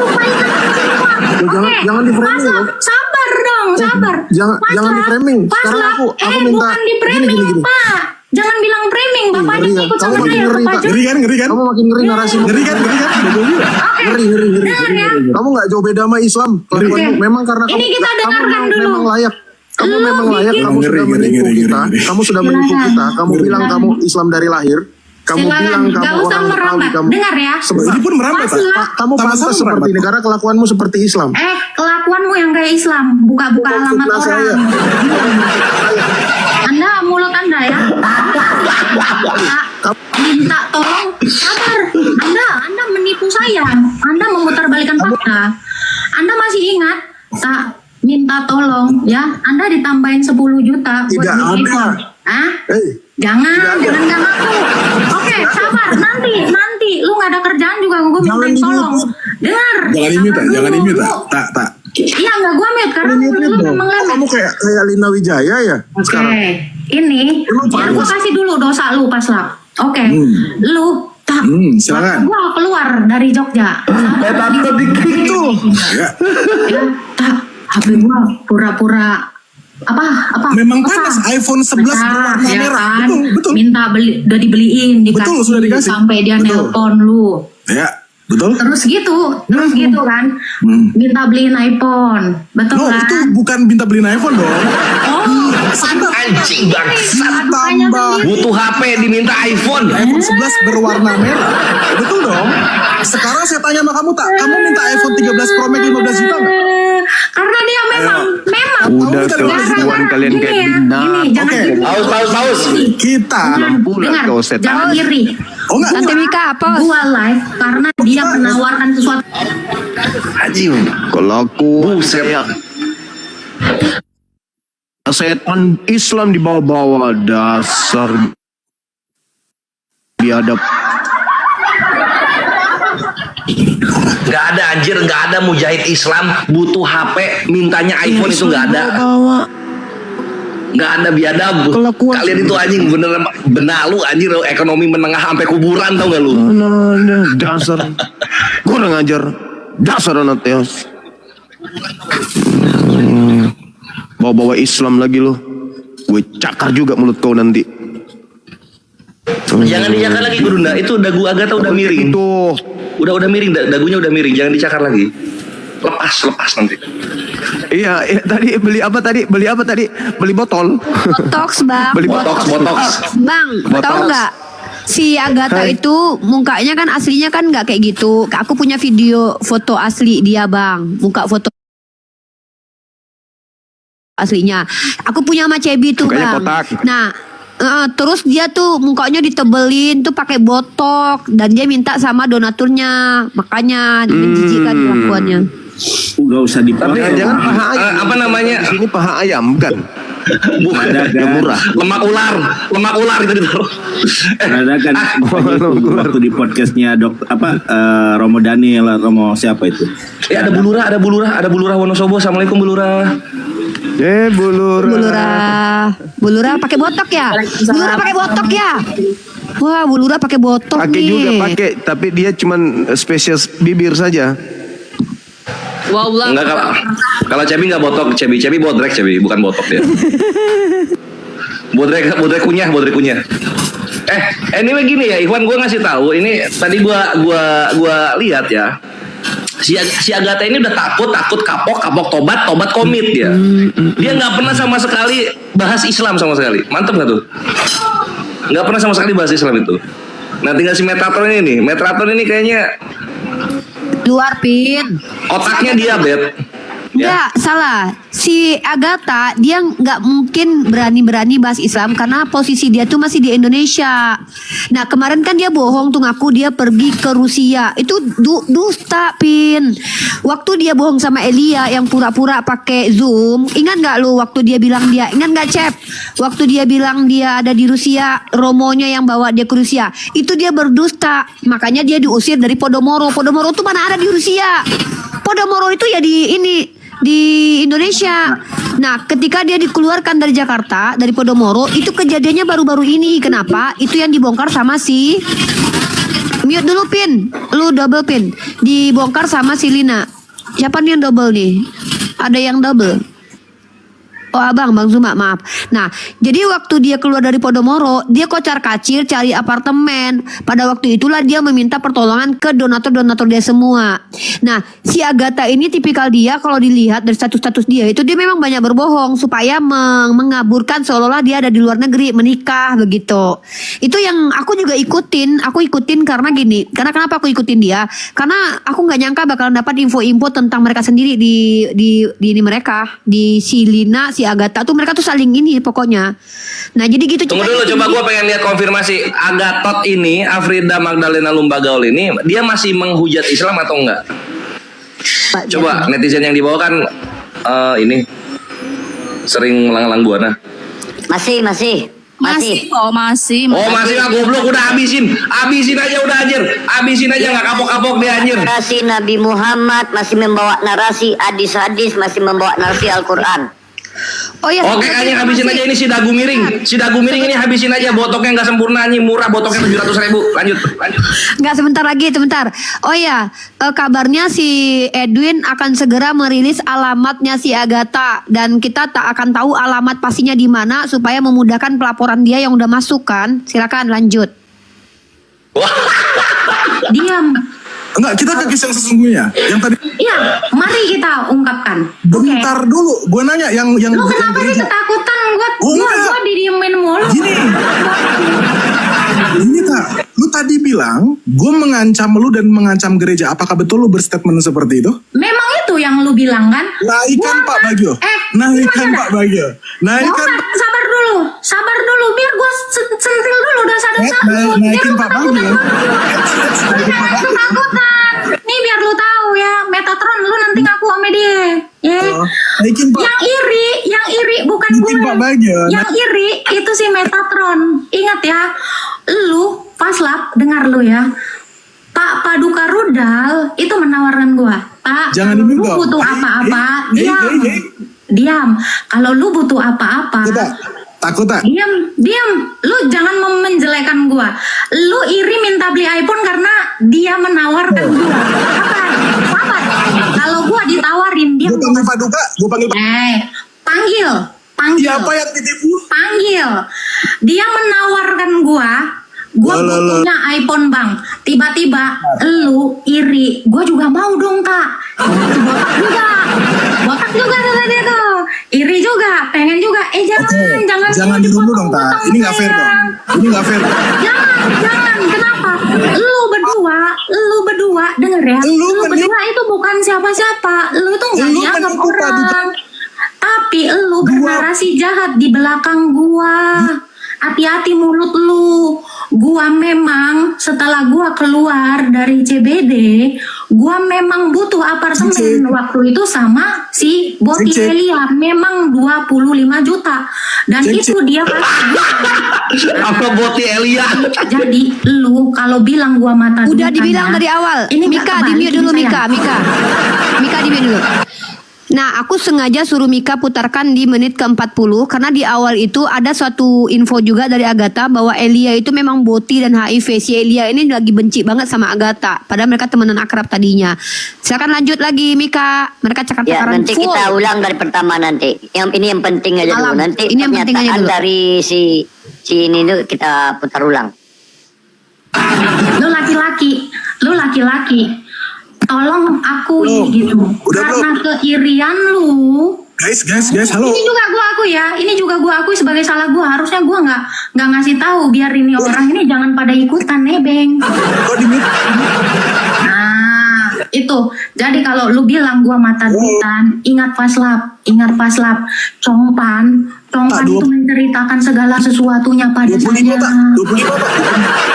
Jangan di framing loh. Sabar dong, sabar. Jangan di framing. Sekarang aku minta bukan di framing, gini. Pak. Jangan bilang framing, Bapaknya Ngeri ya. ikut Kamu sama makin saya ke ngeri, Pak Kak. Joni. Ngeri kan? Kamu makin ngeri narasi. Ngeri kan? Ngeri. Dengar ya. Kamu nggak jauh beda sama Islam. Kelakuanmu memang karena Ini kita dengarkan dulu. memang layak. Kamu Lu memang layak. bikin- Kamu sudah menipu kita. Kamu sudah menipu kita. Kamu bilang kamu Islam dari lahir. Kamu Silakan, bilang nggak kamu usah orang merambat. Betawi. Kamu Dengar ya. Ini pun merambat, Pak. Kamu pantas seperti ini karena kelakuanmu seperti Islam. Kelakuanmu yang kayak Islam, buka-buka alamat fitnah orang. saya. Anda mulut Anda ya. Minta tolong, sabar. Anda menipu saya. Anda memutarbalikkan fakta. Anda masih ingat tak minta tolong ya? Anda ditambahin 10 juta buat Tidak beli ada. iPhone. Hah? Jangan gak ngaku. Oke, sabar. Nanti lu nggak ada kerjaan juga gue mintain tolong. Dengar. Jangan dimute. Tak. Iya nggak gue mute karena lu memang lemes. Kamu kayak Lina Wijaya ya sekarang. Oke, ini biar gue kasih dulu dosa lu pas lah. Oke, lu tak. Silakan. Gue keluar dari Jogja. Takut dikit tuh. Ya, tak. HP gue pura-pura apa? Memang Besar. panas iPhone 11 berwarna ya merah. kan? Betul. Minta beli, udah dibeliin, dikasih. Betul, sudah dikasih. Sampai dia Betul. nelpon lu. Ya, betul. Terus gitu kan. Minta beliin iPhone. Betul No, kan? itu bukan minta beliin iPhone dong. Anjing bangsat. Tambah Butuh HP diminta iPhone. iPhone 11 berwarna merah. Betul dong. Sekarang saya tanya sama kamu tak, kamu minta iPhone 13 Pro Max 15 juta nggak? Karena dia memang Udah kelakuan kalian kayak bintang. Gini, jangan Oke. iri. Paus. Kita Dengar, jangan iri. Oh enggak. Tante Mika apa? Gua live karena dia menawarkan sesuatu. Anjing. Kalau aku setan Islam di bawah-bawah dasar biadab. Nggak ada anjir, nggak ada mujahid Islam butuh HP mintanya iPhone itu nggak ada. Nggak ada biadab. Kalian itu anjing bener benalu anjir ekonomi menengah sampai kuburan tau gak lu? Nah, dasar kurang ajar, dasar anak teos. Bawa-bawa Islam lagi lo, gue cakar juga mulut kau nanti. Jangan dicakar lagi Gurunda, itu dagu Agatha udah miring. Tuh, udah miring, dagunya udah miring, jangan dicakar lagi. Lepas nanti. iya tadi beli apa tadi? Beli botol. Botox bang. Beli botox. Bang, tahu nggak? Si Agatha itu mukanya kan aslinya kan nggak kayak gitu. Aku punya video foto asli dia bang, muka foto aslinya. Aku punya sama Cebi tuh Mukanya bang. kotak. Nah, terus dia tuh mukanya ditebelin tuh pakai botok dan dia minta sama donaturnya, makanya menjijikan kelakuannya. Gak usah Tapi jangan paha ayam. apa namanya? Di sini paha ayam kan? Bukan Yang murah. lemak ular itu ditaruh. Ada kan waktu di podcastnya Romo Daniel, Romo siapa itu? Ada bulurah Wonosobo. Assalamualaikum bulurah. Bulura pakai botok ya? Bulura pakai botok ya? Wah, Bulura pakai botok Pakai nih. juga pakai, tapi dia cuman spesies bibir saja. Enggak kalau Cebi nggak botok, Cebi bodrek, bukan botok dia. bodrek kunyah. Anyway gini ya, Ikhwan, gue ngasih tahu ini tadi gua lihat ya. Si Agatha ini udah takut kapok tobat komit dia. Dia nggak pernah sama sekali bahas Islam sama sekali. Mantep nggak tuh? Nggak pernah sama sekali bahas Islam itu. Nah tinggal si Metatron ini kayaknya Luar Pin. otaknya diabetes. Enggak, salah. Si Agatha dia nggak mungkin berani-berani bahas Islam karena posisi dia tuh masih di Indonesia. Nah kemarin kan dia bohong tuh ngaku dia pergi ke Rusia. Itu dusta, Pin. Waktu dia bohong sama Elia yang pura-pura pakai Zoom, ingat nggak lu waktu dia bilang ingat nggak Cep? Waktu dia bilang dia ada di Rusia, Romonya yang bawa dia ke Rusia. Itu dia berdusta. Makanya dia diusir dari Podomoro. Podomoro tuh mana ada di Rusia? Podomoro itu ya di Indonesia. Nah, ketika dia dikeluarkan dari Jakarta, dari Podomoro, itu kejadiannya baru-baru ini. Kenapa? Itu yang dibongkar sama si mute dulu Pin. Lu double Pin. Dibongkar sama si Lina. Siapa nih yang double nih? Ada yang double. Oh abang, Bang Zuma, maaf. Nah, jadi waktu dia keluar dari Podomoro, dia kocar-kacir cari apartemen. Pada waktu itulah dia meminta pertolongan ke donatur-donatur dia semua. Nah, si Agatha ini tipikal dia kalau dilihat dari status-status dia itu dia memang banyak berbohong supaya mengaburkan seolah-olah dia ada di luar negeri, menikah begitu. Itu yang aku juga ikutin. Aku ikutin karena gini. Karena kenapa aku ikutin dia? Karena aku nggak nyangka bakalan dapat info-info tentang mereka sendiri di ini mereka, di si Lina, si Agatha tuh mereka tuh saling ini pokoknya. Nah jadi gitu. Tunggu dulu, coba gue pengen lihat konfirmasi Agatot ini, Afrida Magdalena Lumbagaul ini, dia masih menghujat Islam atau enggak? Coba netizen yang di bawah kan ini sering lang-lang buana. Masih. Oh masih lah goblok, udah habisin aja udah anjir, habisin aja nggak kapok-kapok dia anjir. Narasi Nabi Muhammad masih membawa narasi hadis-hadis, masih membawa narasi Al-Quran. Oh ya. Oke kayaknya habisin aja ini si dagu miring ini habisin aja, botoknya nggak sempurna anjing, murah botoknya 700.000. Lanjut. Nggak, sebentar. Oh ya, kabarnya si Edwin akan segera merilis alamatnya si Agatha dan kita tak akan tahu alamat pastinya di mana supaya memudahkan pelaporan dia yang udah masuk kan. Silakan lanjut. Diam. Enggak, kita ke kisah yang sesungguhnya. Yang tadi. Iya, mari kita ungkapkan. Bentar dulu, gue nanya yang Lu kenapa sih ketakutan? Gua didiemin mulu. Gini Kak, lu tadi bilang gue mengancam lu dan mengancam gereja. Apakah betul lu berstatement seperti itu? Memang itu yang lu bilang kan? Naikkan Pak Bagio. Naikkan Pak Bagio. Naikkan. Sabar dulu, biar gue sentil dulu dasar lu. Naikin Pak Bagio. Ketakutan. Nih biar lu tahu ya, Metatron lu nanti ngaku sama dia. Ya. Naikin Pak. Yang iri bukan gue. Pak Bagio. Yang iri itu si Metatron. Ingat ya, lu Faslap, dengar lu ya. Pak Paduka Rudal itu menawarkan gua. Pak, jangan kalau lu butuh apa-apa, diam. Kalau lu butuh apa-apa, takut tak? Diam. Lu jangan menjelekan gua. Lu iri minta beli iPhone karena dia menawarkan gua. Apa? Kalau gua ditawarin, dia. Gua panggil Paduka, panggil. Siapa yang ditipu? Panggil. Dia menawarkan gua punya iPhone bang. Tiba-tiba lu iri, gua juga mau dong tak. Botak juga dia tuh. Iri juga, pengen juga. Jangan dulu dong tak. Ini nggak fair dong. Jangan. Kenapa? Lu berdua denger ya. Lu berdua itu bukan siapa-siapa. Lu tuh nggak dianggap orang. Tapi lu bernarasi jahat di belakang gua. Hati-hati mulut lu. Gua memang setelah gua keluar dari CBD, gua memang butuh apartemen waktu itu sama si Boti Elia, memang 25 juta. Dan itu dia apa Boti Elia? Jadi lu kalau bilang gua mata udah dibilang dari awal. Ini Mika di-mute dulu Mika di-mute dulu. Nah, aku sengaja suruh Mika putarkan di menit ke-40 karena di awal itu ada suatu info juga dari Agatha bahwa Elia itu memang boti dan HIV. Si Elia ini lagi benci banget sama Agatha, padahal mereka temenan akrab tadinya. Silakan lanjut lagi Mika. Mereka cakap-cakapan nanti full. Kita ulang dari pertama nanti. Ini yang penting aja dulu. Nanti ini yang penting aja dulu. Dari si ini dulu kita putar ulang. Lu laki-laki. Tolong akui gitu. Karena keirian lu. Guys, halo. Ini juga gua akui sebagai salah gua. Harusnya gua nggak ngasih tahu biar ini orang ini jangan pada ikutan nebeng. Itu. Jadi kalau lu bilang gua mata duitan, ingat paslap, Congpan itu menceritakan segala sesuatunya pada saya.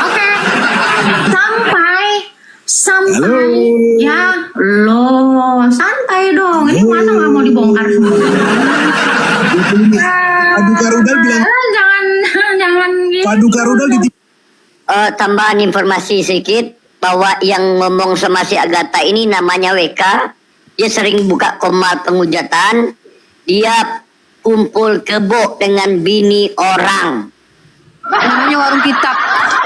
Oke. Sampai ya lo santai dong. Ini masa nggak mau dibongkar semua? Paduka Rudal bilang jangan gitu. Paduka Rudal di Tambahan informasi sedikit bahwa yang ngomong sama si Agatha ini namanya WK. Dia sering buka komal penghujatan. Dia kumpul kebo dengan bini orang. Namanya warung kitab.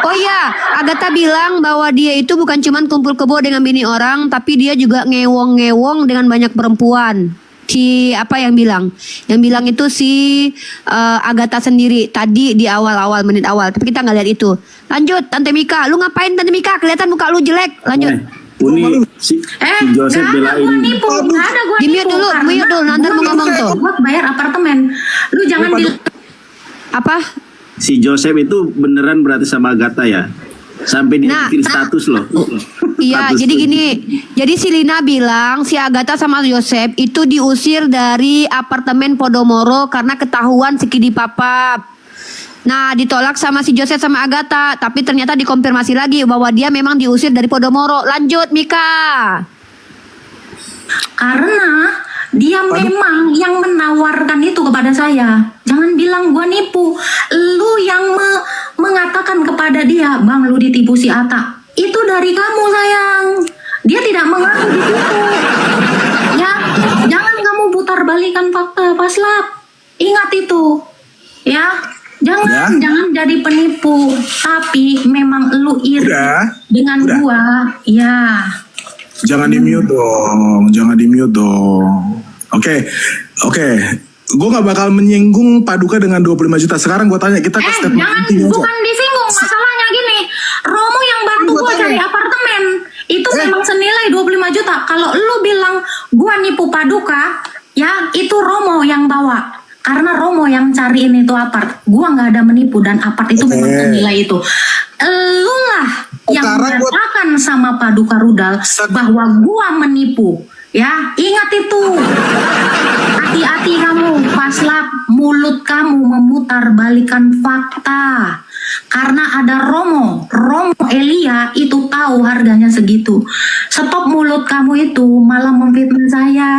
Oh iya, Agatha bilang bahwa dia itu bukan cuman kumpul kebo dengan bini orang, tapi dia juga ngewong-ngewong dengan banyak perempuan. Si apa yang bilang? Yang bilang itu si Agatha sendiri tadi di awal-awal menit awal. Tapi kita nggak lihat itu. Lanjut, Tante Mika. Lu ngapain Tante Mika? Kelihatan muka lu jelek. Lanjut. Uni si Joseph belain. Di mute dulu, nanti mau ngomong tuh. Buat bayar apartemen. Lu jangan apa? Si Joseph itu beneran berarti sama Agatha ya? Sampai dia bikin status loh. Iya, Status jadi tuh. gini. Jadi si Lina bilang si Agatha sama Joseph itu diusir dari apartemen Podomoro karena ketahuan sikidi papap. Nah, ditolak sama si Joseph sama Agatha, tapi ternyata dikonfirmasi lagi bahwa dia memang diusir dari Podomoro. Lanjut, Mika. Karena dia memang yang menawarkan itu kepada saya. Jangan bilang gua nipu. Lu yang mengatakan kepada dia, "Bang, lu ditipu si Ata." Itu dari kamu, sayang. Dia tidak mengaku ditipu. Ya, jangan kamu putar balikan fakta, Paslap. Ingat itu. Ya, jangan jadi penipu. Tapi memang lu iri dengan gua. Ya. Jangan di-mute dong. Oke. Gue gak bakal menyinggung Paduka dengan 25 juta. Sekarang gue tanya, kita ke step jangan, bukan disinggung. Masalahnya gini, Romo yang bantu gue cari apartemen itu memang senilai 25 juta. Kalau lu bilang gue nipu Paduka, ya itu Romo yang bawa. Karena Romo yang cariin itu apart. Gue gak ada menipu dan apart itu memang senilai itu. Lu lah yang mengatakan sama Paduka Rudal bahwa gue menipu. Ya, ingat itu. Hati-hati kamu, Paslap. Mulut kamu memutar balikan fakta. Karena ada Romo Elia itu tahu harganya segitu. Stop mulut kamu itu, malah memfitnah saya.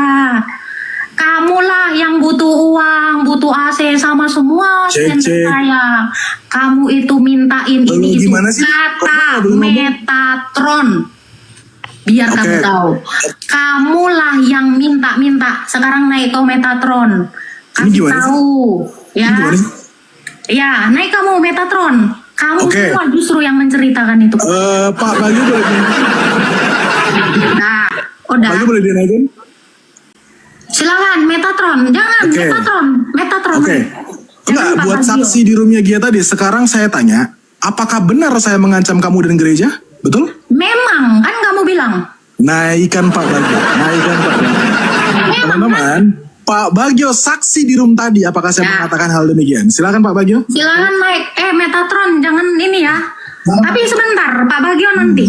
Kamulah yang butuh uang, butuh AC sama semua saya. Kamu itu mintain ini itu kata Metatron. Biar kamu tahu. Kamulah yang minta. Sekarang naik ke Metatron. Kasih tahu. Ya. Ya, naik kamu Metatron. Kamu semua justru yang menceritakan itu. Pak Bayu boleh Nah, udah. Bayu boleh dinaikin? Silakan Metatron. Jangan Metatron. Enggak, buat saksi di roomnya Gia tadi. Sekarang saya tanya, apakah benar saya mengancam kamu dan gereja? Betul? Memang, kan kamu bilang. Naikkan Pak Bagio. Teman-teman, Pak Bagio saksi di room tadi. Apakah saya mengatakan hal demikian? Silakan Pak Bagio. Silakan naik. Metatron, jangan ini ya. Tapi sebentar, Pak Bagio nanti.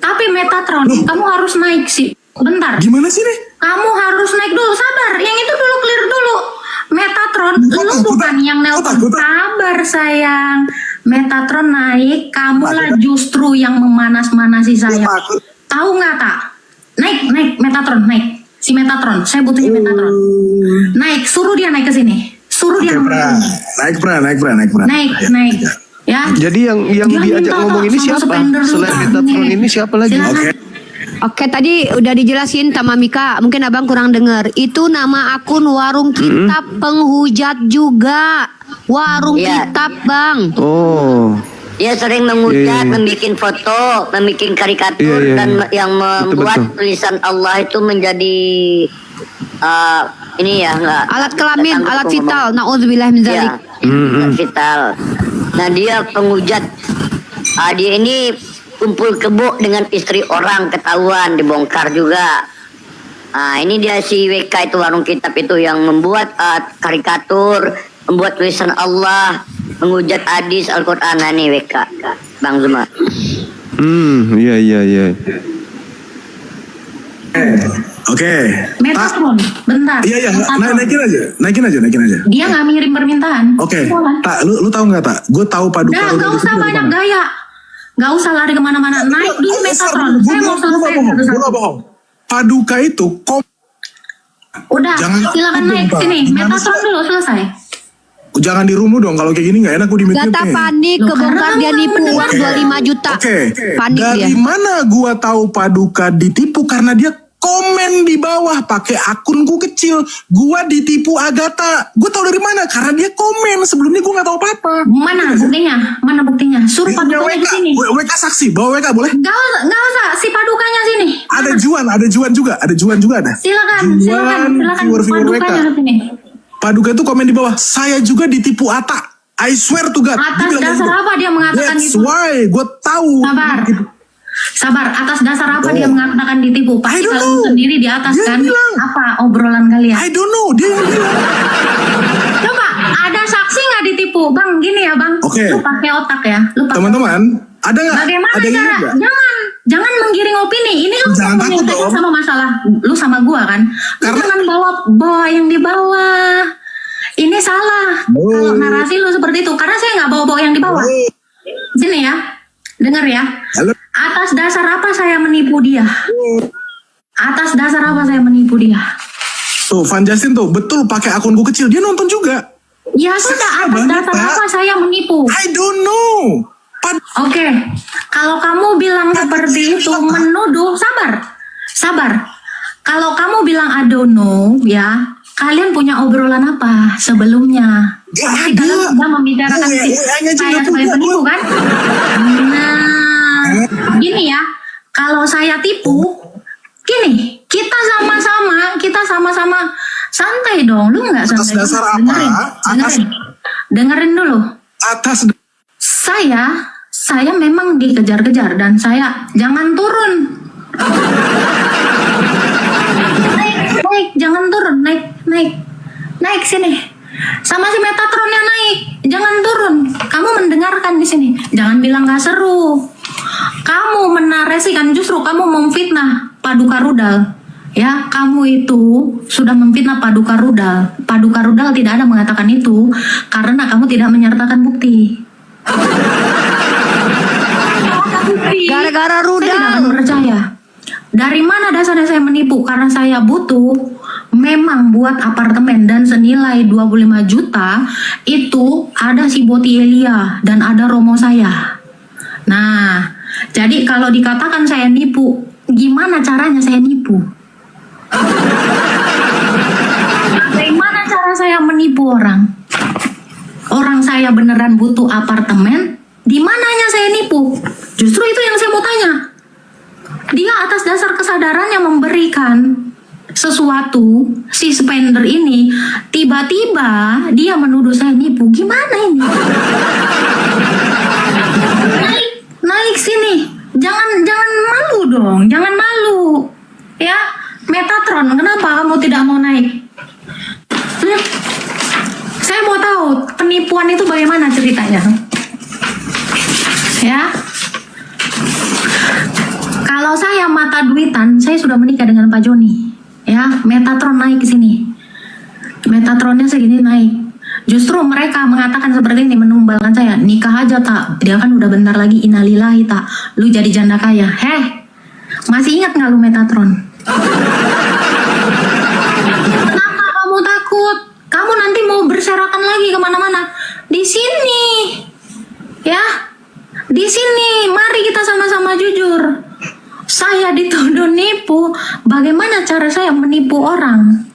Tapi Metatron, kamu harus naik sih. Bentar. Gimana sih nih? Kamu harus naik dulu, sabar. Yang itu dulu clear dulu. Metatron, lu bukan yang nelpon. Sabar sayang. Metatron naik, kamulah justru yang memanas-manasi saya. Tahu nggak tak? Naik Metatron, naik. Si Metatron, saya butuhnya Metatron. Naik, suruh dia naik ke sini. Suruh dia naik. Naik. Ya. Jadi yang diajak ngomong ini siapa? Selain Metatron ini siapa lagi? Oke, tadi udah dijelasin sama Mika. Mungkin abang kurang dengar. Itu nama akun warung kitab penghujat juga. Warung kitab, Bang. Oh. Dia sering menghujat, membuat foto, membuat karikatur, dan yang membuat tulisan Allah itu menjadi ini ya enggak. Alat kelamin, alat vital. Nauzubillah min dzalik. Alat vital. Nah, dia penghujat. Dia ini kumpul kebo dengan istri orang, ketahuan, dibongkar juga. Nah, ini dia si WK itu warung kitab itu yang membuat karikatur, membuat tulisan Allah, menghujat hadis Al-Quran. Nah, ini WK, Bang Zuma. Iya. Oke. Metatron, bentar. Iya, Metatron. naikin aja. Dia nggak ngirim permintaan. Oke. Boleh. Tak, lu tahu nggak tak? Gue tahu paduka. Nggak usah banyak gaya. Nggak usah lari kemana-mana. Naik dulu Metatron. Saya mau selesai Gue nggak bohong. Paduka itu Udah, silakan naik sini. Metatron dulu selesai. jangan dirumu dong, kalau kayak gini nggak enak gue dimit-mit Gata nih. panik, kebongkar dia nipu uang 25 juta. Panik Dari dia. mana gua tahu paduka ditipu? Karena dia komen di bawah pakai akunku kecil. Gua ditipu Agatha. Gua tahu dari mana? Karena dia komen. Sebelumnya gua nggak tahu apa-apa. Mana buktinya? Mana buktinya? Suruh padukanya di sini. WK saksi, bawa WK boleh? Nggak usah, si padukanya sini. Ada Juan juga ada. Silakan. Viewer Padukanya WK. di sini. Paduka itu komen di bawah. Saya juga ditipu Ata. I swear to God. Atas Dia bilang dasar gitu. apa dia mengatakan That's itu? why gue tahu. Sabar. Atas dasar apa dia mengatakan ditipu? Pasti kalau sendiri di atas Dia kan? bilang. Apa obrolan kalian? I don't know. Dia yang bilang. Coba ada saksi nggak ditipu, Bang? Gini ya, Bang. Oke. Lu pakai otak ya. Teman-teman, ada nggak? Bagaimana Ada yang cara? nggak? Jangan menggiring opini. Ini lu Jangan takut menyelesaikan dong. sama masalah lu sama gua kan. Lu jangan bawa yang di bawah. Ini salah. Kalau narasi lu seperti itu, karena saya nggak bawa yang di bawah. Sini ya, dengar ya. Atas dasar apa saya menipu dia? Atas dasar apa saya menipu dia? Tuh, Van Justin tuh betul pakai akunku kecil. Dia nonton juga. Ya sudah, atas dasar apa saya menipu? I don't know. Oke, kalau kamu bilang seperti itu menuduh, sabar. Kalau kamu bilang I don't know, ya, kalian punya obrolan apa sebelumnya? Pasti kalian sudah membicarakan saya sebagai penipu kan? Nah, gini ya, kalau saya tipu, gini, kita sama-sama santai dong, lu nggak santai? Atas dasar apa? Dengerin dulu. Saya memang dikejar-kejar dan saya jangan turun. Naik, jangan turun, naik sini. Sama si Metatronnya naik, jangan turun. Kamu mendengarkan di sini, jangan bilang gak seru. Kamu menarasikan, justru kamu memfitnah Paduka Rudal. Ya, kamu itu sudah memfitnah Paduka Rudal. Paduka Rudal tidak ada mengatakan itu karena kamu tidak menyertakan bukti. Gara-gara Rudal. Saya tidak percaya. Dari mana dasarnya saya menipu? Karena saya butuh memang buat apartemen dan senilai 25 juta itu ada si Boti Elia dan ada Romo saya. Nah, jadi kalau dikatakan saya nipu, gimana caranya saya nipu? Bagaimana cara saya menipu orang? Orang saya beneran butuh apartemen, di mananya saya nipu? Justru itu yang saya mau tanya. Dia atas dasar kesadarannya memberikan sesuatu, si spender ini tiba-tiba dia menuduh saya nipu. Gimana ini? Naik sini. Jangan malu dong, jangan malu. Ya, Metatron, kenapa kamu tidak mau naik? Saya mau tahu penipuan itu bagaimana ceritanya. Ya. Kalau saya mata duitan, saya sudah menikah dengan Pak Joni. Ya, Metatron naik ke sini. Metatronnya segini naik. Justru mereka mengatakan seperti ini, menumbalkan saya. Nikah aja tak, dia kan udah bentar lagi innalillahi tak. Lu jadi janda kaya. Masih ingat nggak lu Metatron? Kenapa kamu takut? Kamu nanti mau berserakan lagi kemana-mana? Di sini, ya, di sini. Mari kita sama-sama jujur. Saya dituduh nipu. Bagaimana cara saya menipu orang?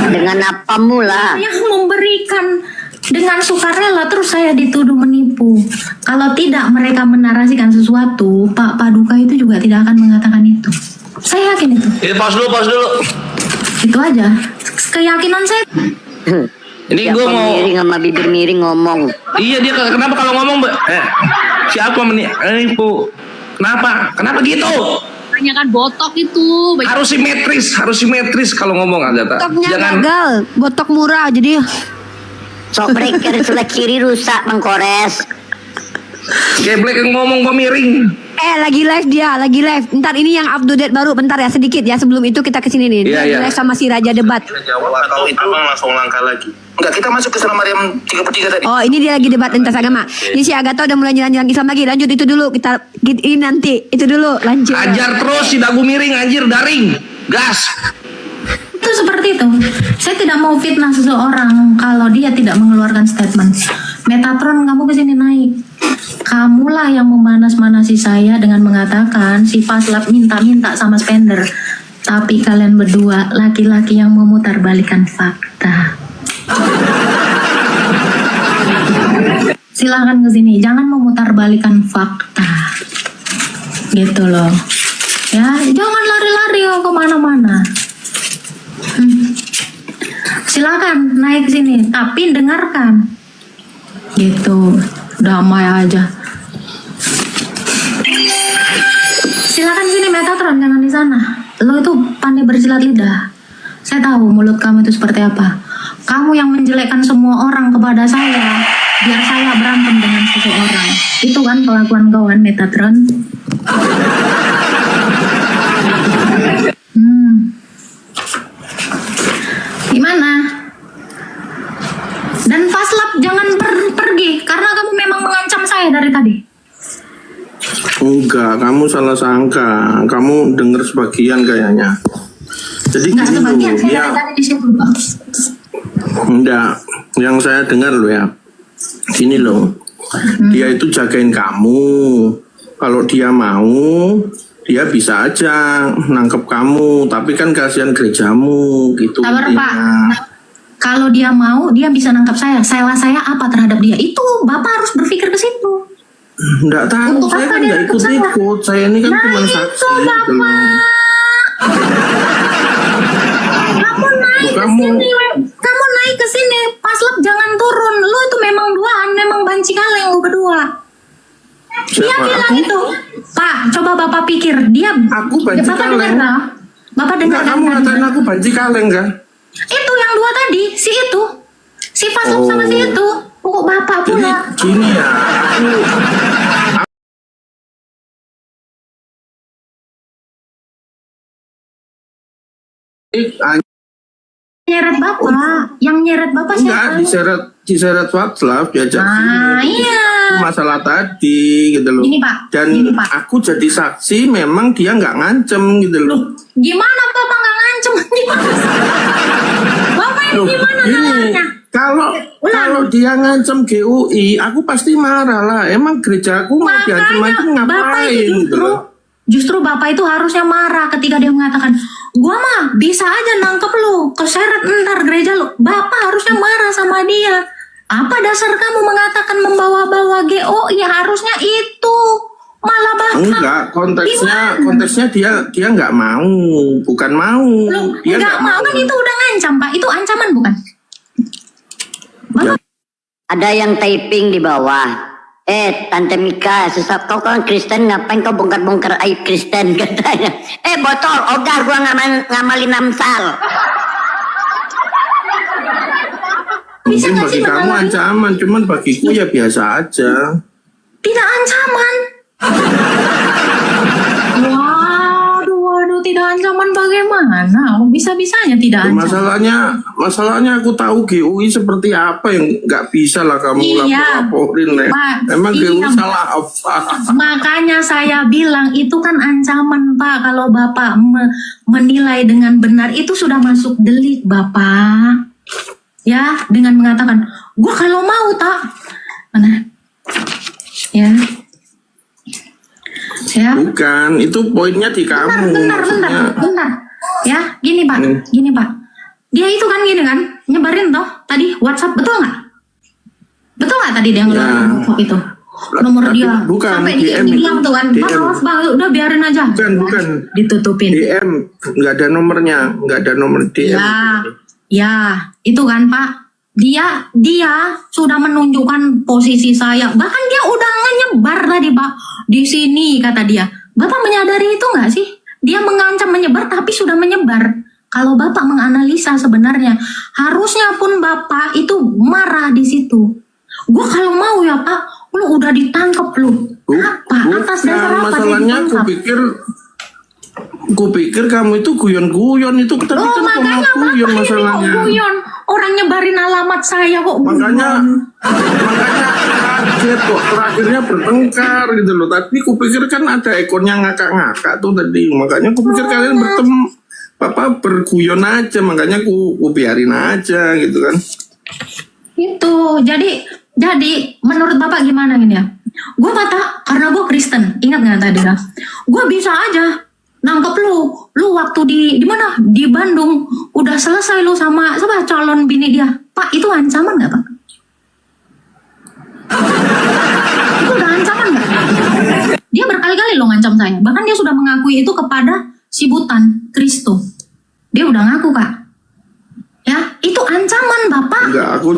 Dengan apa mula? Yang memberikan dengan sukarela, terus saya dituduh menipu. Kalau tidak mereka menarasikan sesuatu, Pak Paduka itu juga tidak akan mengatakan itu. Saya yakin itu. Pause dulu. Itu aja. Keyakinan saya. Ini gue mau miring sama bibir miring ngomong. Iya, dia kenapa kalau ngomong siapa menipu? Kenapa gitu? Banyak kan botok itu. Harus simetris kalau ngomong Agatha. Botoknya Jangan gagal, botok murah jadi. Sok breaker sebelah kiri rusak mengkores. Geblek yang ngomong gue miring. Lagi live dia, lagi live. Ntar ini yang up to date baru, bentar ya sedikit ya sebelum itu kita kesini nih. Dia lagi live sama si Raja Debat. Jawab atau itu langsung langkah lagi. Enggak, kita masuk ke Salam Maryam 33 tadi. Oh, ini dia lagi debat lintas agama. Ini si Agatha udah mulai jalan-jalan Islam lagi. Lanjut itu dulu, kita ini nanti itu dulu lanjut. Ajar terus si dagu miring anjir, daring. Gas. Itu seperti itu. Saya tidak mau fitnah seseorang kalau dia tidak mengeluarkan statement. Metatron, kamu kesini naik. Kamulah yang memanas-manasi saya dengan mengatakan si Paslap minta-minta sama spender. Tapi kalian berdua laki-laki yang memutarbalikkan fakta. Silahkan kesini, jangan memutarbalikkan fakta. Gitu loh. Ya, jangan lari-lari kemana-mana. Silakan naik sini, tapi dengarkan. Gitu, damai aja. Silakan sini Metatron, jangan di sana. Lo itu pandai bersilat lidah. Saya tahu mulut kamu itu seperti apa. Kamu yang menjelekkan semua orang kepada saya, biar saya berantem dengan seseorang. Itu kan kelakuan kawan Metatron. Gimana? Dan Paslap jangan pergi karena kamu memang mengancam saya dari tadi. Enggak, kamu salah sangka. Kamu dengar sebagian kayaknya. Jadi Nggak gini sebagian, loh, saya ya. dari tadi di situ, Bang. Enggak, yang saya dengar loh ya. Gini loh, dia itu jagain kamu. Kalau dia mau, dia bisa aja nangkep kamu. Tapi kan kasihan gerejamu gitu. Sabar intinya. Pak. Kalau dia mau, dia bisa nangkap saya. Salah saya apa terhadap dia? Itu Bapak harus berpikir ke situ. Enggak tahu, Untuk saya apa kan dia enggak nangkep saya? ikut-ikut. Saya ini kan Nah, cuma itu, saksi gitu loh. Kamu naik ke sini. Paslap jangan turun. Lu itu memang duaan, memang banci kaleng lu berdua. Dia Siapa? bilang Aku? itu. Pak, coba Bapak pikir. Dia Aku banci Bapak dengar kaleng. nggak? Bapak dengar Enggak, kamu kan? ngatain aku banci kaleng kan? Itu yang dua tadi, si itu. Si Paslap sama si itu. Pokok Bapak Jadi pula. gini ya, Nyeret Bapak. Yang nyeret Bapak enggak siapa? diseret WhatsApp diajak Ah, sini. iya. Itu masalah tadi gitu loh. Gini, Pak. Dan Gini, Pak. aku jadi saksi memang dia nggak ngancem gitu loh. Gimana Bapak nggak ngancem? Gimana? Bapak ini Loh, gimana gini, caranya? kalau dia ngancem GUI, aku pasti marah lah. Emang gerejaku mau diancem-ancem Bapak ngapain itu gitu loh. justru Bapak itu harusnya marah ketika dia mengatakan, gua mah bisa aja nangkep lu, keseret ntar gereja lu. Bapak harusnya marah sama dia. Apa dasar kamu mengatakan membawa-bawa GOI? Harusnya itu. Malah Bapak. Enggak, konteksnya dia nggak mau, bukan mau. Loh, Dia nggak mau kan itu udah ngancam Pak. Itu ancaman bukan? Ada yang typing di bawah. Tante Mika, susah kau kan Kristen, ngapain kau bongkar-bongkar aib Kristen katanya. Botol, ogar gua ngamalin Amsal. Mungkin bagi kamu ancaman, cuman bagiku ya biasa aja. Tidak ancaman. Waduh, tidak ancaman bagaimana? Bisa-bisanya tidak ancaman. Masalahnya aku tahu GUI seperti apa yang nggak bisa lah kamu Iya, laporin ya. Pak, Emang GUI iya. salah apa? Makanya saya bilang itu kan ancaman Pak. Kalau Bapak menilai dengan benar itu sudah masuk delik Bapak. Ya, dengan mengatakan, gua kalau mau tak. Mana? Ya. Ya. Bukan, itu poinnya di kamu. Bentar. Ya, gini Pak. Dia itu kan gini kan, nyebarin toh tadi WhatsApp, betul nggak? Betul nggak tadi dia ngeluarin WhatsApp itu? Nomor Tapi dia. bukan, Sampai DM dibilang itu. tuh kan, DM. Bang, awas Bang, udah biarin aja. Bukan. Ditutupin. DM, nggak ada nomornya, nggak ada nomor DM. Ya, itu kan Pak. Dia sudah menunjukkan posisi saya. Bahkan dia udah nyebar tadi Pak. Di sini kata dia. Bapak menyadari itu nggak sih? Dia mengancam menyebar tapi sudah menyebar. Kalau Bapak menganalisa sebenarnya, harusnya pun Bapak itu marah di situ. Gua kalau mau ya Pak, lu udah ditangkep lu. Atas dasar apa masalahnya kupikir kamu itu guyon-guyon itu tadi kan makanya kamu guyon Bapak ini kok masalahnya. guyon. Orang nyebarin alamat saya kok Makanya guyon. kaget kok terakhirnya bertengkar gitu loh. Tapi kupikir kan ada ekornya ngakak-ngakak tuh tadi. Makanya kupikir kalian berguyon aja. Makanya ku biarin aja gitu kan. Itu jadi menurut Bapak gimana gini ya? Gue kata karena gue Kristen, ingat nggak tadi lah? Gue bisa aja nangkep lu waktu di mana? Di Bandung udah selesai lu sama calon bini dia. Pak, itu ancaman nggak Pak? Itu udah ancaman nggak? Dia berkali-kali lo ngancam saya. Bahkan dia sudah mengakui itu kepada si Butan Kristo. Dia udah ngaku Pak. Ya, itu ancaman Bapak. Enggak, aku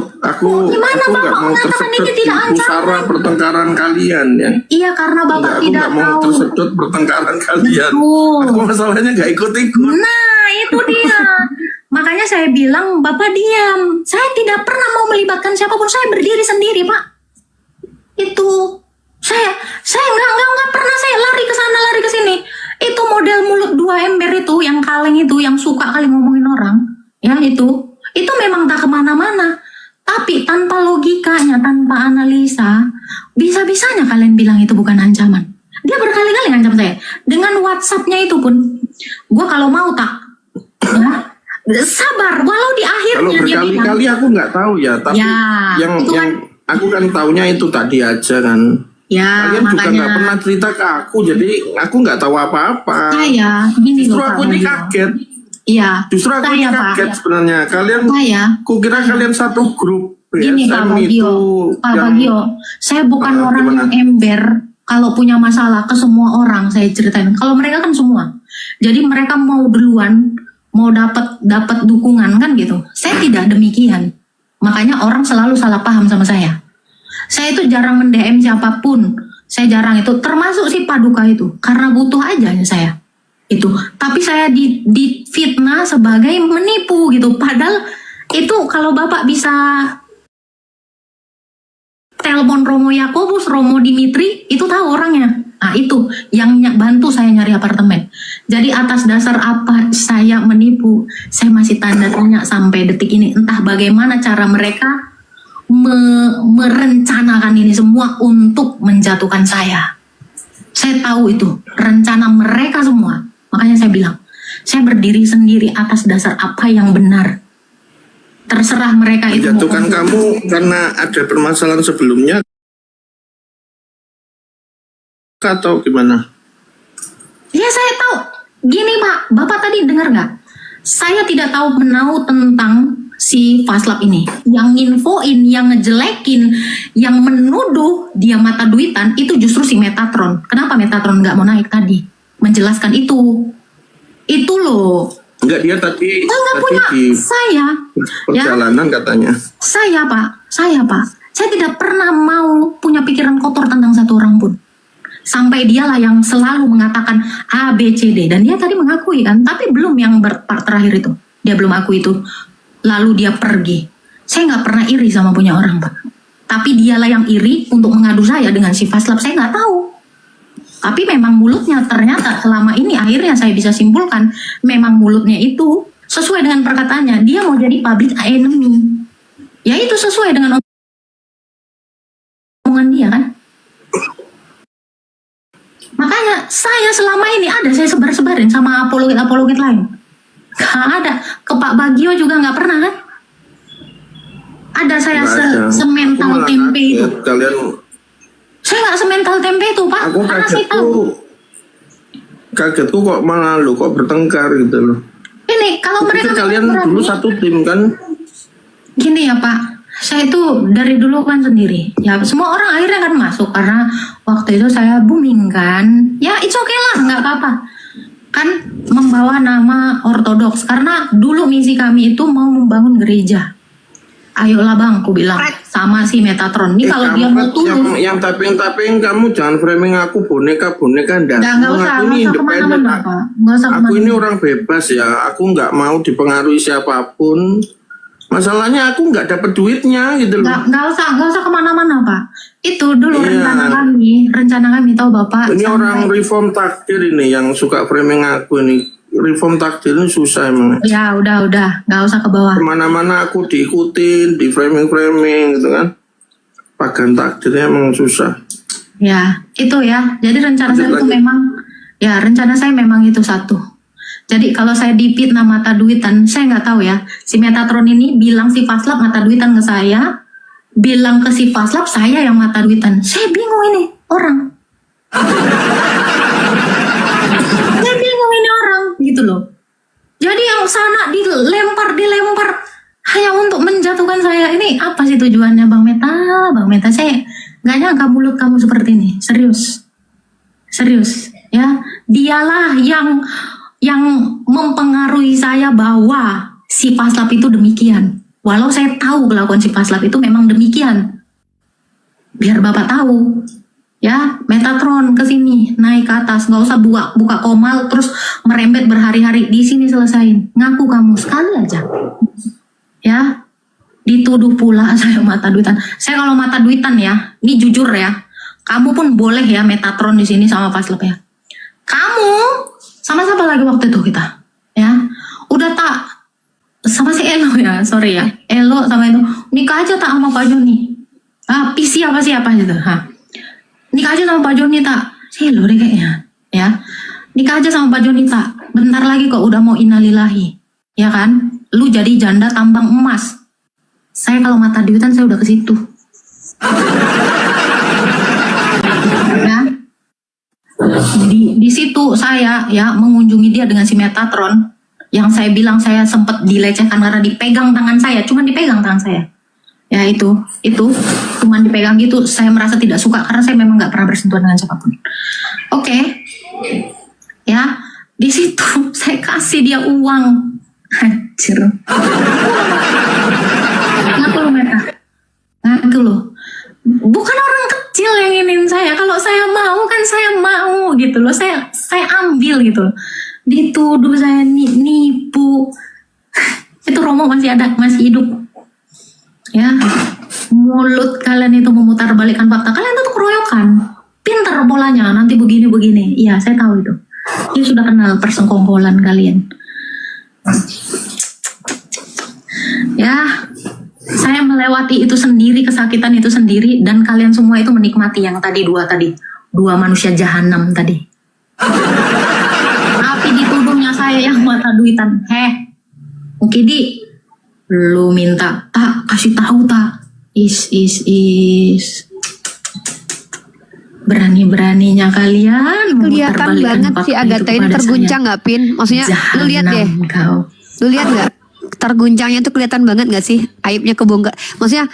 gimana nggak Bapak mau mengatakan ini tersedot tidak di pusara ancaman? pertengkaran kalian ya. Iya, karena Bapak Enggak, aku tidak nggak mau tahu. tersedot pertengkaran kalian. Betul. Aku masalahnya nggak ikut-ikut. Nah, itu dia. Makanya saya bilang, Bapak diam. Saya tidak pernah mau melibatkan siapapun. Saya berdiri sendiri, Pak. Itu. Saya nggak pernah saya lari ke sana, lari ke sini. Itu model mulut dua ember itu, yang kaleng itu, yang suka kali ngomongin orang. Ya, itu memang tak kemana-mana. Tapi tanpa logikanya, tanpa analisa, bisa-bisanya kalian bilang itu bukan ancaman. Dia berkali-kali ngancam saya. Dengan WhatsApp-nya itu pun, gue kalau mau tak, ya, sabar. Walau di Kalau akhirnya dia berkali-kali bilang, aku nggak tahu ya, tapi Ya, yang itu yang aku kan taunya itu tadi aja kan. ya Kalian juga makanya nggak pernah cerita ke aku, jadi aku nggak tahu apa-apa. saya gini Justru loh, aku Pak ini Bagio. kaget. Iya. Justru aku ini Saya, Pak, kaget ya. sebenarnya. Kalian, kukira kalian satu grup Gini Pak BSM Bagio, itu Pak yang Bagio, saya bukan orang yang ember. Kalau punya masalah ke semua orang saya ceritain. Kalau mereka kan semua, jadi mereka mau duluan, mau dapat dukungan kan gitu. Saya tidak demikian. Makanya orang selalu salah paham sama saya. Saya itu jarang mend-DM siapapun. Saya jarang itu, termasuk si Paduka itu, karena butuh aja saya. Itu. Tapi saya difitnah sebagai menipu gitu. Padahal itu kalau Bapak bisa telepon Romo Yakobus, Romo Dimitri, itu tahu orangnya. Nah itu yang bantu saya nyari apartemen. Jadi atas dasar apa saya menipu, saya masih tanda tanya sampai detik ini. Entah bagaimana cara mereka merencanakan ini semua untuk menjatuhkan saya. Saya tahu itu rencana mereka semua. Makanya saya bilang, saya berdiri sendiri atas dasar apa yang benar. Terserah mereka itu mau menjatuhkan kamu karena ada permasalahan sebelumnya atau gimana? Ya saya tahu. Gini Pak, Bapak tadi dengar nggak? Saya tidak tahu menau tentang si Faslab ini. Yang nginfoin, yang ngejelekin, yang menuduh dia mata duitan itu justru si Metatron. Kenapa Metatron nggak mau naik tadi? Menjelaskan itu. Itu loh. Enggak, dia tadi punya di saya. perjalanan katanya. Saya Pak. Saya tidak pernah mau punya pikiran kotor tentang satu orang pun. Sampai dialah yang selalu mengatakan A, B, C, D. Dan dia tadi mengakui kan. Tapi belum yang part terakhir itu. Dia belum akui itu. Lalu dia pergi. Saya nggak pernah iri sama punya orang Pak. Tapi dialah yang iri untuk mengadu saya dengan si Faslab. Saya nggak tahu. Tapi memang mulutnya ternyata selama ini akhirnya saya bisa simpulkan. Memang mulutnya itu sesuai dengan perkataannya. Dia mau jadi public enemy. Ya itu sesuai dengan omongan dia kan. Makanya saya selama ini saya sebar-sebarin sama apologit lain. Gak ada. Ke Pak Bagio juga nggak pernah kan? Ada saya semental tempe itu. Kalian, Saya nggak semental tempe itu Pak. aku Karena saya tahu. kagetku kok malah lu kok bertengkar gitu loh. Ini kalau Pikir mereka kalian dulu satu tim kan? Gini ya Pak, saya itu dari dulu kan sendiri. Ya semua orang akhirnya kan masuk karena waktu itu saya booming kan. Ya it's okay lah, nggak apa-apa. Kan membawa nama ortodoks karena dulu misi kami itu mau membangun gereja. Ayolah bang, aku bilang sama si Metatron. Ini kalau dia mau tulus, yang taping kamu jangan framing aku boneka dah. nggak usah kemana-mana Pak. Nggak usah Aku ini kemana-mana. orang bebas ya. Aku nggak mau dipengaruhi siapapun. Masalahnya aku nggak dapat duitnya gitu loh. Nggak usah kemana-mana Pak. Itu dulu Iya. rencana kami tahu Bapak. Ini orang reform takdir ini yang suka framing aku ini. Reform takdir ini susah emang. Ya udah, nggak usah ke bawah. Kemana-mana aku diikutin, di framing gitu kan. Pagan takdirnya emang susah. Ya, itu ya. Jadi rencana saya itu rencana saya memang itu satu. Jadi kalau saya dipitnah mata duitan, saya nggak tahu ya. Si Metatron ini bilang si Faslab mata duitan ke saya, bilang ke si Faslab saya yang mata duitan. Saya bingung ini orang. Saya bingung ini orang gitu loh. Jadi yang sana dilempar hanya untuk menjatuhkan saya. Ini apa sih tujuannya Bang Meta? Saya nggak nyangka mulut kamu seperti ini. Serius ya. Dialah yang mempengaruhi saya bahwa si Faslab itu demikian. Walau saya tahu kelakuan si Faslab itu memang demikian. Biar Bapak tahu. Ya, Metatron ke sini, naik ke atas, nggak usah buka komal terus merembet berhari-hari. Di sini selesain. Ngaku kamu sekali aja. Ya. Dituduh pula saya mata duitan. Saya kalau mata duitan ya, ini jujur ya. Kamu pun boleh ya Metatron di sini sama Faslab ya. Kamu sama siapa lagi waktu itu kita? Ya. Udah tak sama si Elo ya, sorry ya. Elo sama itu nikah aja tak sama Pak Joni. PC apa gitu. Nikah aja sama Pak Joni tak. Si Elo deh kayaknya. Ya. Nikah aja sama Pak Joni tak. Bentar lagi kok udah mau innalillahi. Ya kan? Lu jadi janda tambang emas. Saya kalau mata duitan saya udah ke situ. Ya. Di situ saya ya mengunjungi dia dengan si Metatron yang saya bilang saya sempat dilecehkan karena dipegang tangan saya, cuman dipegang tangan saya. Ya itu cuman dipegang gitu, saya merasa tidak suka karena saya memang nggak pernah bersentuhan dengan siapapun. Oke. Ya, di situ saya kasih dia uang. Anjir. Ngaku lo Meta. Ngaku lo. Bukan orang kecil yang ingin saya. Kalau saya mau kan saya mau gitu loh. Saya ambil gitu loh. Dituduh saya nipu. Itu Romo masih hidup. Ya. Mulut kalian itu memutarbalikkan fakta. Kalian itu keroyokan. Pintar polanya. Nanti begini. Iya, saya tahu itu. Dia sudah kenal persengkongkolan kalian. Ya. Saya melewati itu sendiri, kesakitan itu sendiri, dan kalian semua itu menikmati yang dua manusia jahanam tadi. Tapi dituduhnya saya yang mata duitan. Mukidi, lu minta tak kasih tahu tak? Berani-beraninya kalian Kelihatan banget si Agatha ini terguncang nggak Pin? Maksudnya lu lihat deh. Lu lihat nggak? Terguncangnya tuh kelihatan banget gak sih aibnya kebongkar. Maksudnya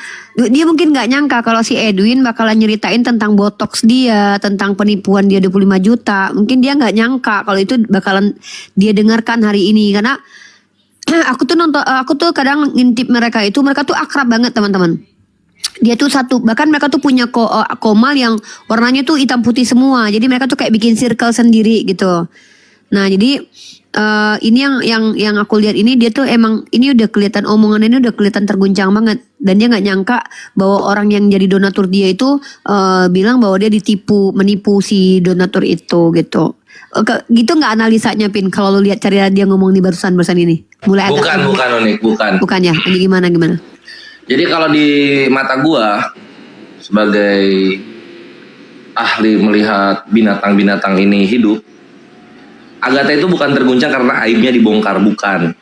dia mungkin gak nyangka kalau si Edwin bakalan nyeritain tentang botox dia, tentang penipuan dia 25 juta. Mungkin dia gak nyangka kalau itu bakalan dia dengarkan hari ini. Karena aku tuh kadang ngintip mereka tuh akrab banget teman-teman. Dia tuh bahkan mereka tuh punya komal yang warnanya tuh hitam putih semua. Jadi mereka tuh kayak bikin circle sendiri gitu. Nah jadi ini yang aku lihat ini, dia tuh emang ini udah kelihatan omongannya ini udah kelihatan terguncang banget, dan dia nggak nyangka bahwa orang yang jadi donatur dia itu bilang bahwa dia menipu si donatur itu gitu. Gitu nggak analisanya Pin kalau lu lihat cara dia ngomong di barusan ini? Mulai bukan ya? Jadi gimana? Jadi kalau di mata gua sebagai ahli melihat binatang-binatang ini hidup, Agatha itu bukan terguncang karena aibnya dibongkar, bukan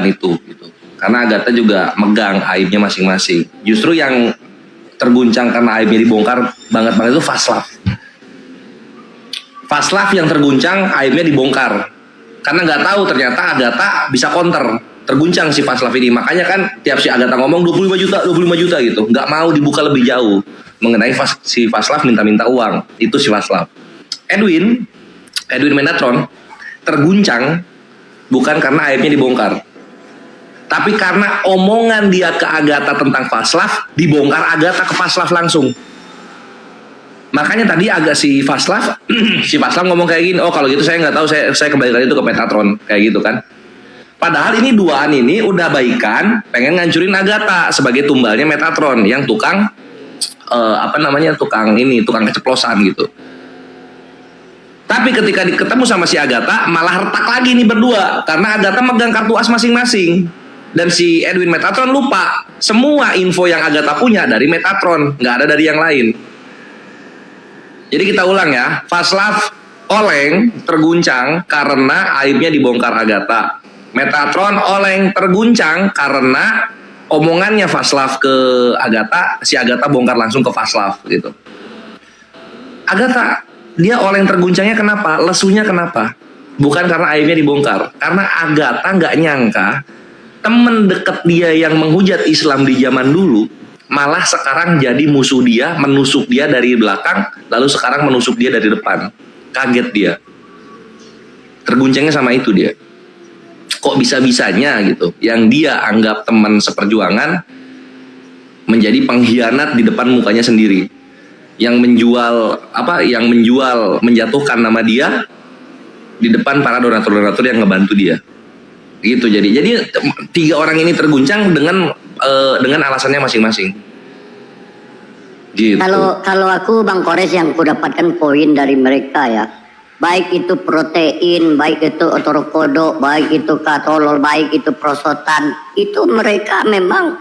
itu gitu. Karena Agatha juga megang aibnya masing-masing. Justru yang terguncang karena aibnya dibongkar banget itu Faslab. Faslab yang terguncang aibnya dibongkar. Karena nggak tahu ternyata Agatha bisa counter. Terguncang si Faslab ini. Makanya kan tiap si Agatha ngomong 25 juta gitu. Nggak mau dibuka lebih jauh mengenai si Faslab minta-minta uang. Itu si Faslab. Edwin Metatron terguncang bukan karena aibnya dibongkar, tapi karena omongan dia ke Agatha tentang Faslab dibongkar Agatha ke Faslab langsung. Makanya tadi si Faslab ngomong kayak gini, oh kalau gitu saya nggak tahu, saya kembalikan itu ke Metatron kayak gitu kan. Padahal ini duaan ini udah baikan, pengen ngancurin Agatha sebagai tumbalnya Metatron yang tukang tukang keceplosan gitu. Tapi ketika ketemu sama si Agatha malah retak lagi nih berdua karena Agatha megang kartu as masing-masing dan si Edwin Metatron lupa semua info yang Agatha punya dari Metatron, nggak ada dari yang lain. Jadi kita ulang ya, Vaslav oleng terguncang karena aibnya dibongkar Agatha. Metatron oleng terguncang karena omongannya Vaslav ke Agatha, si Agatha bongkar langsung ke Vaslav gitu. Agatha dia oleng terguncangnya kenapa? Lesunya kenapa? Bukan karena aibnya dibongkar. Karena Agatha nggak nyangka temen deket dia yang menghujat Islam di zaman dulu malah sekarang jadi musuh dia, menusuk dia dari belakang, lalu sekarang menusuk dia dari depan. Kaget dia. Terguncangnya sama itu dia. Kok bisa-bisanya gitu? Yang dia anggap teman seperjuangan menjadi pengkhianat di depan mukanya sendiri. Yang menjual menjatuhkan nama dia di depan para donatur-donatur yang ngebantu dia gitu. Jadi 3 orang ini terguncang dengan alasannya masing-masing gitu. Kalau aku Bang Kores yang aku dapatkan poin dari mereka ya, baik itu protein, baik itu otorokodo, baik itu katolol, baik itu prosotan, itu mereka memang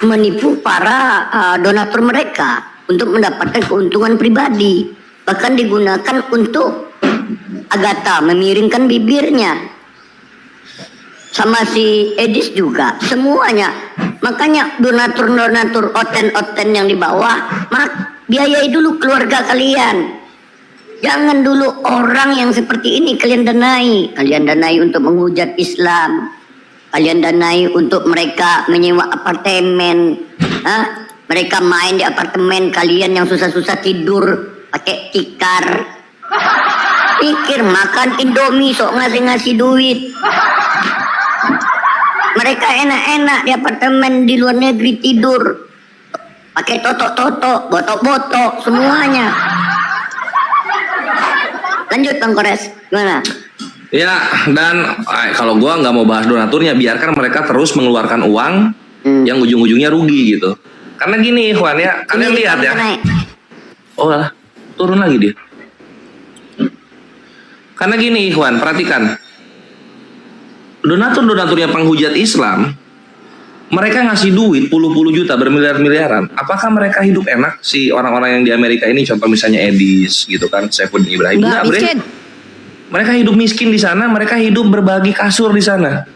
menipu para donatur mereka untuk mendapatkan keuntungan pribadi. Bahkan digunakan untuk Agatha memiringkan bibirnya. Sama si Edis juga, semuanya. Makanya donatur-donatur oten-oten yang di bawah, biayai dulu keluarga kalian. Jangan dulu orang yang seperti ini kalian danai. Kalian danai untuk menghujat Islam. Kalian danai untuk mereka menyewa apartemen. Mereka main di apartemen kalian yang susah-susah tidur pakai tikar. Pikir makan Indomie sok ngasih-ngasih duit. Mereka enak-enak di apartemen di luar negeri tidur pakai totok-totok, botok-botok semuanya. Lanjut Bang Kores, gimana? Ya, dan kalau gua nggak mau bahas donaturnya, biarkan mereka terus mengeluarkan uang yang ujung-ujungnya rugi gitu. Karena gini Ikhwan ya, kalian lihat ya. Oh lah, turun lagi dia. Karena gini Ikhwan, perhatikan. Donatur-donaturnya penghujat Islam, mereka ngasih duit puluh-puluh juta, bermiliar-miliaran. Apakah mereka hidup enak si orang-orang yang di Amerika ini? Contoh misalnya Edis gitu kan, Saifuddin Ibrahim. Enggak, mereka hidup miskin di sana, mereka hidup berbagi kasur di sana.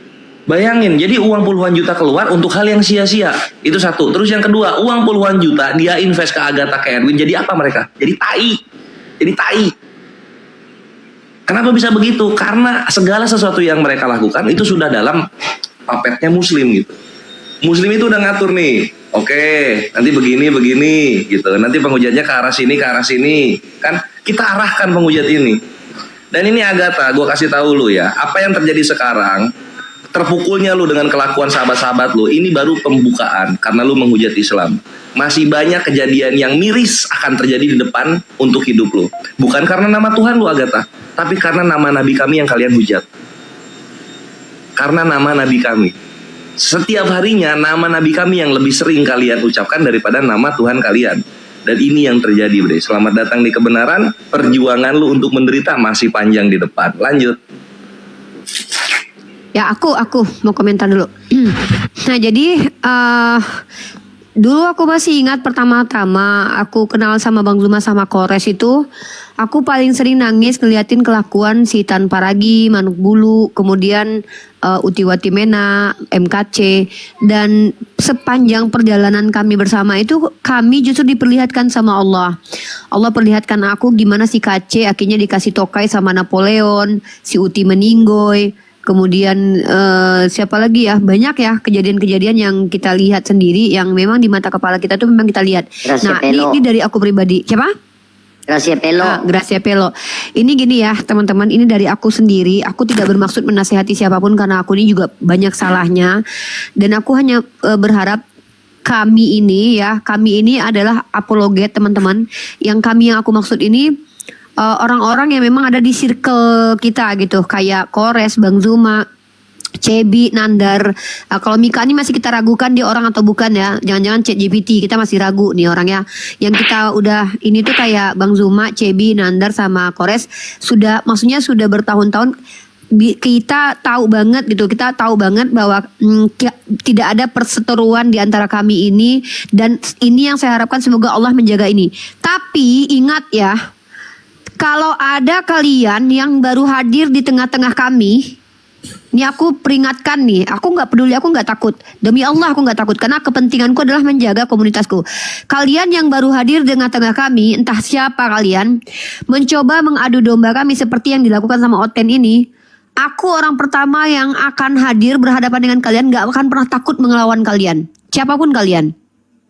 Bayangin, jadi uang puluhan juta keluar untuk hal yang sia-sia. Itu satu. Terus yang kedua, uang puluhan juta dia invest ke Agatha, ke Edwin. Jadi apa mereka? Jadi tai. Kenapa bisa begitu? Karena segala sesuatu yang mereka lakukan itu sudah dalam papetnya Muslim gitu. Muslim itu udah ngatur nih. Oke, nanti begini gitu. Nanti penghujatnya ke arah sini. Kan kita arahkan penghujat ini. Dan ini Agatha, gue kasih tahu lu ya, apa yang terjadi sekarang, terpukulnya lu dengan kelakuan sahabat-sahabat lu, ini baru pembukaan karena lu menghujat Islam. Masih banyak kejadian yang miris akan terjadi di depan untuk hidup lu. Bukan karena nama Tuhan lu Agatha, tapi karena nama Nabi kami yang kalian hujat. Karena nama Nabi kami. Setiap harinya nama Nabi kami yang lebih sering kalian ucapkan daripada nama Tuhan kalian. Dan ini yang terjadi, Bre. Selamat datang di kebenaran. Perjuangan lu untuk menderita masih panjang di depan. Lanjut. Ya aku mau komentar dulu. Nah jadi dulu aku masih ingat pertama-tama aku kenal sama Bang Zuma sama Kores itu, aku paling sering nangis ngeliatin kelakuan si Tan Paragi, Manuk Bulu, kemudian Utiwati Mena, MKC, dan sepanjang perjalanan kami bersama itu kami justru diperlihatkan sama Allah. Allah perlihatkan aku gimana si KC akhirnya dikasih tokai sama Napoleon, si Uti meninggoy. Kemudian siapa lagi ya, banyak ya kejadian-kejadian yang kita lihat sendiri yang memang di mata kepala kita tuh memang kita lihat. Gracia Nah Pelo. ini dari aku pribadi. Siapa? Gracia Pelo. Gracia Pelo. Ini gini ya teman-teman, ini dari aku sendiri. Aku tidak bermaksud menasehati siapapun karena aku ini juga banyak salahnya. Dan aku hanya berharap kami ini adalah apologet teman-teman. Yang aku maksud ini orang-orang yang memang ada di circle kita gitu, kayak Kores, Bang Zuma, Cebi, Nandar. Kalau Mika ini masih kita ragukan dia orang atau bukan ya. Jangan-jangan ChatGPT, kita masih ragu nih orangnya. Yang kita udah ini tuh kayak Bang Zuma, Cebi, Nandar sama Kores sudah, maksudnya sudah bertahun-tahun kita tahu banget gitu. Kita tahu banget bahwa tidak ada perseteruan di antara kami ini, dan ini yang saya harapkan semoga Allah menjaga ini. Tapi ingat ya, kalau ada kalian yang baru hadir di tengah-tengah kami, ini aku peringatkan nih, aku nggak peduli, aku nggak takut. Demi Allah aku nggak takut, karena kepentinganku adalah menjaga komunitasku. Kalian yang baru hadir di tengah-tengah kami, entah siapa kalian, mencoba mengadu domba kami seperti yang dilakukan sama Oten ini, aku orang pertama yang akan hadir berhadapan dengan kalian, nggak akan pernah takut melawan kalian, siapapun kalian.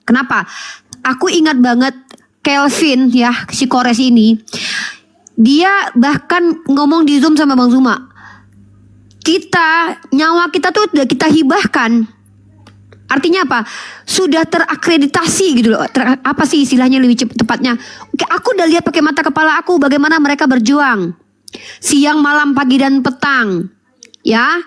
Kenapa? Aku ingat banget Kelvin ya, si Kores ini, dia bahkan ngomong di Zoom sama Bang Zuma, nyawa kita tuh udah kita hibahkan. Artinya apa? Sudah terakreditasi gitu loh. Apa sih istilahnya lebih tepatnya? Oke, aku udah lihat pakai mata kepala aku bagaimana mereka berjuang. Siang, malam, pagi, dan petang. Ya,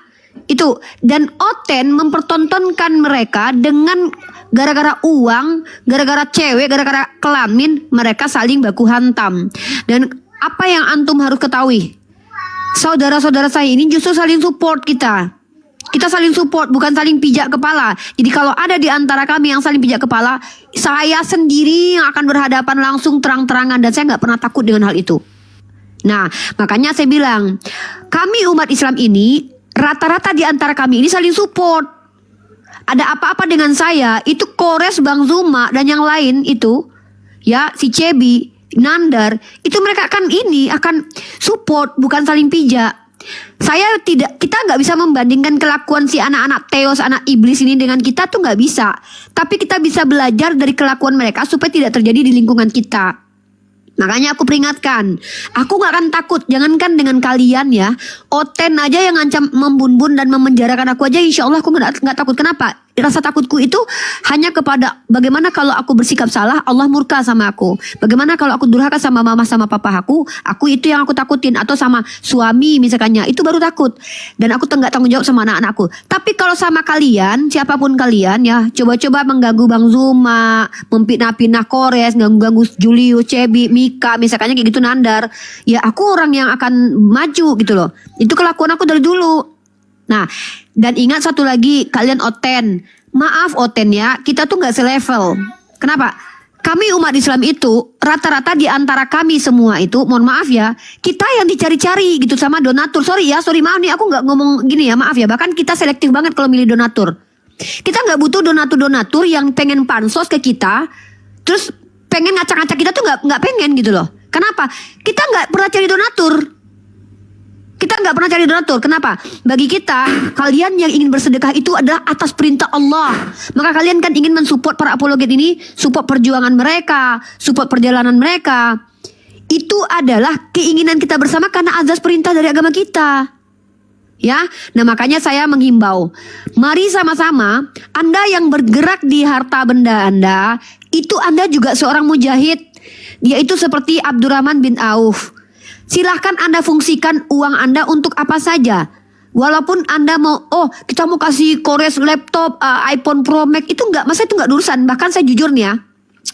itu. Dan Oten mempertontonkan mereka dengan gara-gara uang, gara-gara cewek, gara-gara kelamin, mereka saling baku hantam. Dan apa yang antum harus ketahui? Saudara-saudara saya ini justru saling support kita. Kita saling support, bukan saling pijak kepala. Jadi kalau ada di antara kami yang saling pijak kepala, saya sendiri yang akan berhadapan langsung terang-terangan, dan saya nggak pernah takut dengan hal itu. Nah, makanya saya bilang, kami umat Islam ini, rata-rata di antara kami ini saling support. Ada apa-apa dengan saya, itu Kores, Bang Zuma, dan yang lain itu, ya, si Cebi, Nandar, itu mereka akan support, bukan saling pijak. Kita nggak bisa membandingkan kelakuan si anak-anak teos, anak iblis ini dengan kita tuh nggak bisa. Tapi kita bisa belajar dari kelakuan mereka supaya tidak terjadi di lingkungan kita. Makanya aku peringatkan, aku nggak akan takut, jangankan dengan kalian ya. Oten aja yang ngancam membunbun dan memenjarakan aku aja, insya Allah aku nggak takut. Kenapa? Rasa takutku itu hanya kepada bagaimana kalau aku bersikap salah, Allah murka sama aku. Bagaimana kalau aku durhaka sama mama sama papa aku itu yang aku takutin. Atau sama suami misalkannya, itu baru takut. Dan aku nggak tanggung jawab sama anak-anakku. Tapi kalau sama kalian, siapapun kalian ya, coba-coba mengganggu Bang Zuma, mempitnah-pinah Kores, ganggu-ganggu Julius, Cebi, Mika, misalkannya kayak gitu, Nandar, ya aku orang yang akan maju gitu loh. Itu kelakuan aku dari dulu. Nah, dan ingat satu lagi, kalian Oten, maaf Oten ya, kita tuh nggak selevel. Kenapa? Kami umat Islam itu rata-rata di antara kami semua itu, mohon maaf ya, kita yang dicari-cari gitu sama donatur. Sorry maaf nih, aku nggak ngomong gini ya, maaf ya. Bahkan kita selektif banget kalau milih donatur. Kita nggak butuh donatur-donatur yang pengen pansos ke kita, terus pengen ngacak-ngacak kita tuh nggak pengen gitu loh. Kenapa? Kita nggak pernah cari donatur. Kenapa? Bagi kita, kalian yang ingin bersedekah itu adalah atas perintah Allah. Maka kalian kan ingin mensupport para apologet ini, support perjuangan mereka, support perjalanan mereka. Itu adalah keinginan kita bersama karena azas perintah dari agama kita. Ya, nah makanya saya menghimbau, mari sama-sama, Anda yang bergerak di harta benda Anda, itu Anda juga seorang mujahid, yaitu seperti Abdurrahman bin Auf. Silahkan Anda fungsikan uang Anda untuk apa saja. Walaupun Anda kita mau kasih Kores laptop, iPhone Pro Max, itu enggak, masa itu enggak urusan. Bahkan saya jujur nih ya,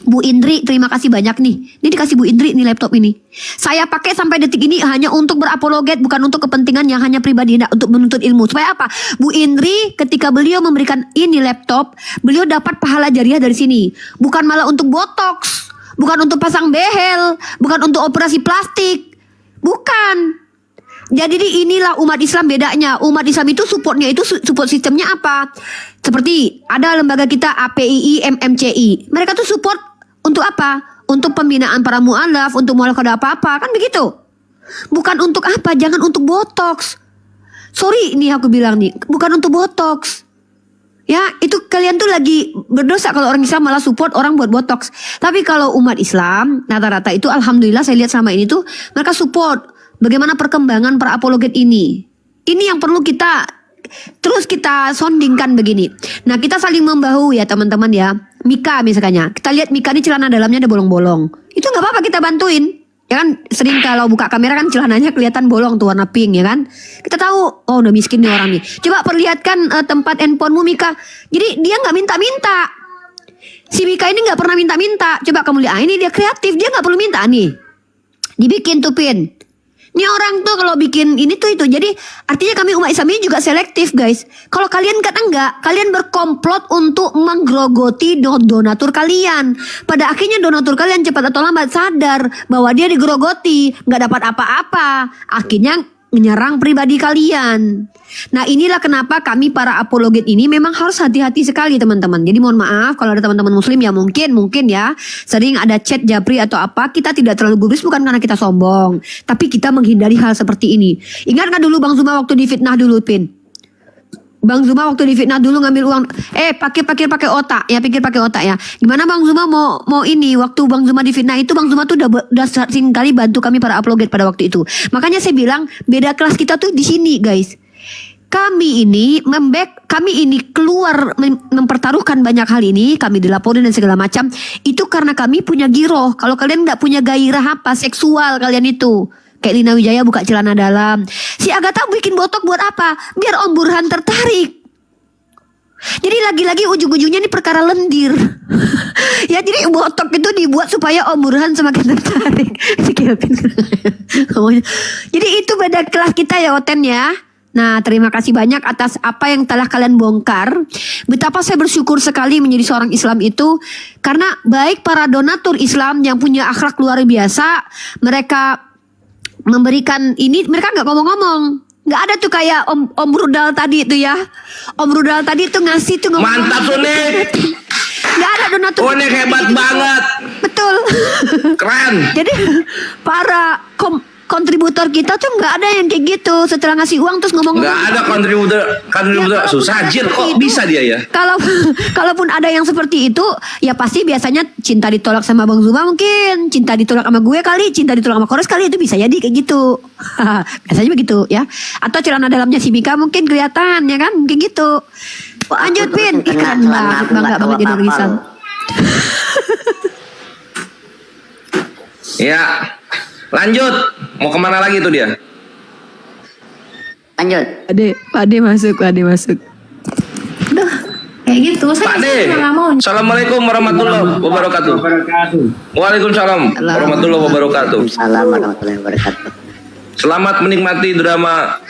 Bu Indri, terima kasih banyak nih. Ini dikasih Bu Indri nih laptop ini. Saya pakai sampai detik ini hanya untuk berapologet, bukan untuk kepentingan yang hanya pribadi, untuk menuntut ilmu. Supaya apa? Bu Indri ketika beliau memberikan ini laptop, beliau dapat pahala jariah dari sini. Bukan malah untuk botox, bukan untuk pasang behel, bukan untuk operasi plastik. Bukan. Jadi inilah umat Islam bedanya. Umat Islam itu supportnya itu support sistemnya apa? Seperti ada lembaga kita APII, MMCI. Mereka tuh support untuk apa? Untuk pembinaan para mu'alaf, untuk mu'alaf ada apa-apa. Kan begitu. Bukan untuk apa? Jangan untuk botox. Sorry nih aku bilang nih. Bukan untuk botox. Ya, itu kalian tuh lagi berdosa kalau orang Islam malah support orang buat botox. Tapi kalau umat Islam, rata-rata itu alhamdulillah saya lihat sama ini tuh mereka support bagaimana perkembangan para apologet ini. Ini yang perlu kita terus kita sondingkan begini. Nah, kita saling membahu ya teman-teman ya. Mika misalnya, kita lihat Mika ini celana dalamnya ada bolong-bolong. Itu nggak apa-apa kita bantuin. Ya kan sering kalau buka kamera kan celananya kelihatan bolong tuh warna pink ya kan. Kita tahu oh udah miskin nih orang nih. Coba perlihatkan tempat handphonemu Mika. Jadi dia nggak minta-minta. Si Mika ini nggak pernah minta-minta. Coba kamu lihat, ini dia kreatif, dia nggak perlu minta nih. Dibikin tuh pin. Ini orang tuh kalau bikin ini tuh itu. Jadi artinya kami umat Islam ini juga selektif guys. Kalau kalian kata enggak, kalian berkomplot untuk menggerogoti donatur kalian. Pada akhirnya donatur kalian cepat atau lambat sadar bahwa dia digerogoti, nggak dapat apa-apa. Akhirnya menyerang pribadi kalian. Nah inilah kenapa kami para apologet ini memang harus hati-hati sekali teman-teman. Jadi mohon maaf kalau ada teman-teman muslim ya mungkin ya sering ada chat japri atau apa. Kita tidak terlalu gubris bukan karena kita sombong, tapi kita menghindari hal seperti ini. Ingat kan dulu Bang Zuma waktu difitnah dulu Pin? Bang Zuma waktu difitnah dulu ngambil uang, pakai otak ya, pikir pakai otak ya. Gimana Bang Zuma mau ini waktu Bang Zuma difitnah itu Bang Zuma tuh udah sering kali bantu kami para apologet pada waktu itu. Makanya saya bilang beda kelas kita tuh di sini guys. Kami ini keluar mempertaruhkan banyak hal ini, kami dilaporin dan segala macam. Itu karena kami punya giroh. Kalau kalian nggak punya gairah apa seksual kalian itu. Kayak Lina Wijaya buka celana dalam. Si Agatha bikin botok buat apa? Biar Om Burhan tertarik. Jadi lagi-lagi ujung-ujungnya ini perkara lendir. Ya jadi botok itu dibuat supaya Om Burhan semakin tertarik. Jadi itu beda kelas kita ya Oten ya. Nah terima kasih banyak atas apa yang telah kalian bongkar. Betapa saya bersyukur sekali menjadi seorang Islam itu. Karena baik para donatur Islam yang punya akhlak luar biasa. Mereka memberikan ini, mereka nggak ngomong-ngomong, nggak ada tuh kayak Om Rudal tadi itu ya. Om Rudal tadi tuh ngasih tuh ngomong. Mantap Sunik. Nggak ada donatur. Sunik hebat banget. Betul. Keren. Jadi para kontributor kita tuh nggak ada yang kayak gitu. Setelah ngasih uang terus ngomong. Nggak ada kontributor Ya, susah Jil kok bisa dia ya. Kalaupun ada yang seperti itu, ya pasti biasanya cinta ditolak sama Bang Zuma mungkin, cinta ditolak sama gue kali, cinta ditolak sama Kores kali, itu bisa jadi kayak gitu. Biasanya begitu ya. Atau celana dalamnya si Mika mungkin kelihatan ya kan, mungkin gitu. Lanjut Pin, keren banget, bangga banget jadi Rizal. Ya, lanjut. Mau kemana lagi tuh dia? Lanjut. Pak D masuk. Udah kayak gitu. Pak D. Assalamualaikum warahmatullahi wabarakatuh. Waalaikumsalam warahmatullahi wabarakatuh. Salam warahmatullahi wabarakatuh. Selamat menikmati drama.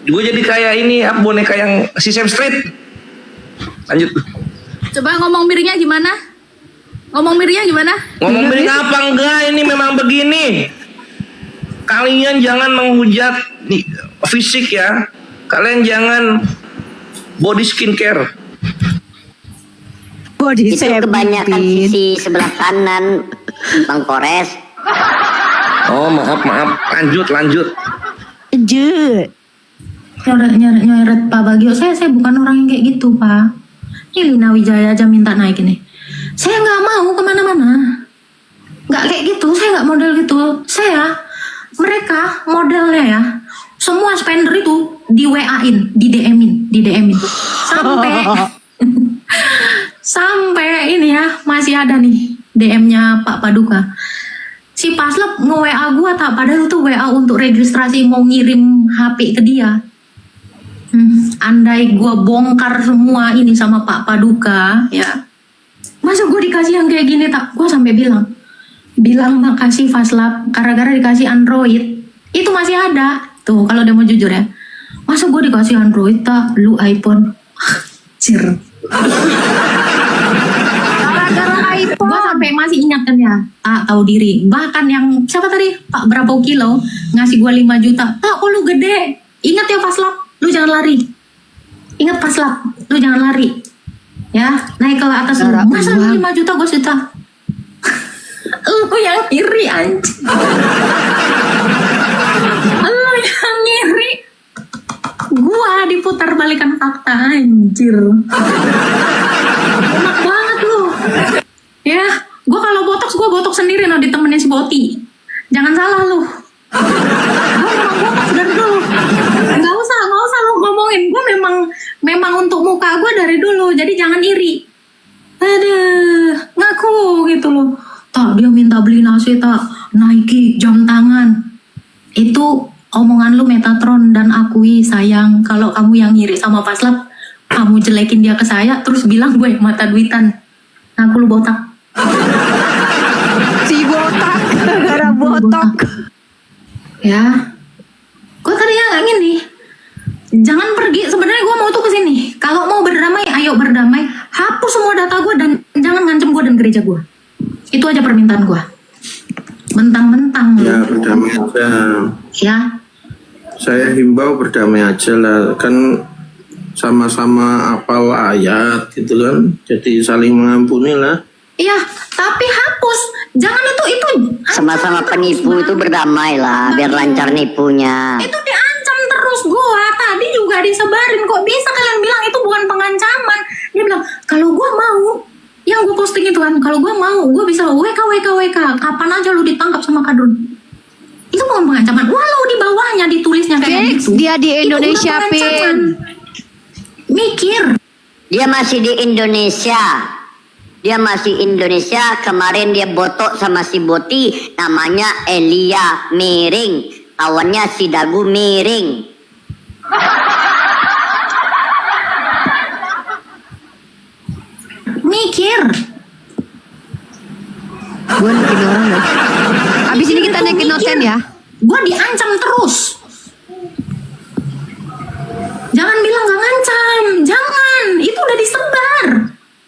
Gue jadi kayak ini boneka yang si Sam Street. Lanjut. Coba ngomong miringnya gimana? Ngomong miring apa enggak? Ini memang begini. Kalian jangan menghujat nih, fisik ya. Kalian jangan body skincare. Itu kebanyakan sisi sebelah kanan Bang Kores. Oh maaf. Lanjut. Nyoret Pak Bagio. Saya bukan orang yang kayak gitu Pak. Ini Lina Wijaya aja minta naik ini. Saya nggak mau kemana-mana. Nggak kayak gitu. Saya nggak model gitu. Mereka modelnya ya. Semua spender itu di WA-in, di DM-in. Sampai ini ya masih ada nih DM-nya Pak Paduka. Si Paslep nge-WA gua tak, padahal itu WA untuk registrasi mau ngirim HP ke dia. Andai gua bongkar semua ini sama Pak Paduka ya. Masa gua dikasih yang kayak gini tak? Gua sampai bilang makasih Faslap, gara-gara dikasih Android itu masih ada tuh. Kalau dia mau jujur ya, masa gue dikasih Android tak, lu iPhone. Cir. Gara-gara iPhone gue sampai masih ingat kan ya, tak tahu diri. Bahkan yang siapa tadi Pak berapa kilo ngasih gue 5 juta, tak kok lu gede. Ingat ya Faslap, lu jangan lari. Ingat Faslap, lu jangan lari ya, naik ke atas lu. Masa 5 juta gue cerita. Lu yang iri anjing. Lu yang iri. Gua diputar balikan fakta anjir. Enak banget lu. Ya, gua kalau botox sendiri nah ditemenin si Boti. Jangan salah lu. Gua memang botox dari dulu. Enggak usah lu ngomongin. Gua memang untuk muka gua dari dulu. Jadi jangan iri. Aduh, ngaku gitu loh. tak dia minta beli nasi tak, Nike, jam tangan. Itu omongan lu Metatron, dan akui sayang kalau kamu yang ngiri sama Paslap, kamu jelekin dia ke saya terus bilang gue mata duitan. Aku lu botak. Si botak, gara botak. Ya, gue tadinya nggak gini. Jangan pergi. Sebenarnya gue mau tuh ke sini. Kalau mau berdamai, ayo berdamai. Hapus semua data gue dan jangan ngancem gue dan gereja gue. Itu aja permintaan gue. Mentang-mentang. Ya berdamai aja. Ya. Saya himbau berdamai aja lah. Kan sama-sama apal ayat gitu kan. Jadi saling mengampuni lah. Iya, tapi hapus. Jangan itu. Sama-sama penipu itu berdamai lah, biar lancar nipunya. Itu diancam terus gue. Tadi juga disebarin. Kok bisa kalian bilang itu bukan pengancaman? Dia bilang, kalau gue mau, yang gue posting itu kan, kalau gue mau, gue bisa WK. Kapan aja lu ditangkap sama kadun. Itu bukan pengancaman. Walau di bawahnya ditulisnya kayak gitu. Dia di Indonesia, Pin. Mikir. Dia masih di Indonesia. Kemarin dia botok sama si Boti, namanya Elia Miring, kawannya si Dagu Miring. Mikir. Gue naikin orang dah. Abis ini kita naikin noten ya. Gue diancam terus. Jangan bilang gak ngancam. Jangan. Itu udah disebar.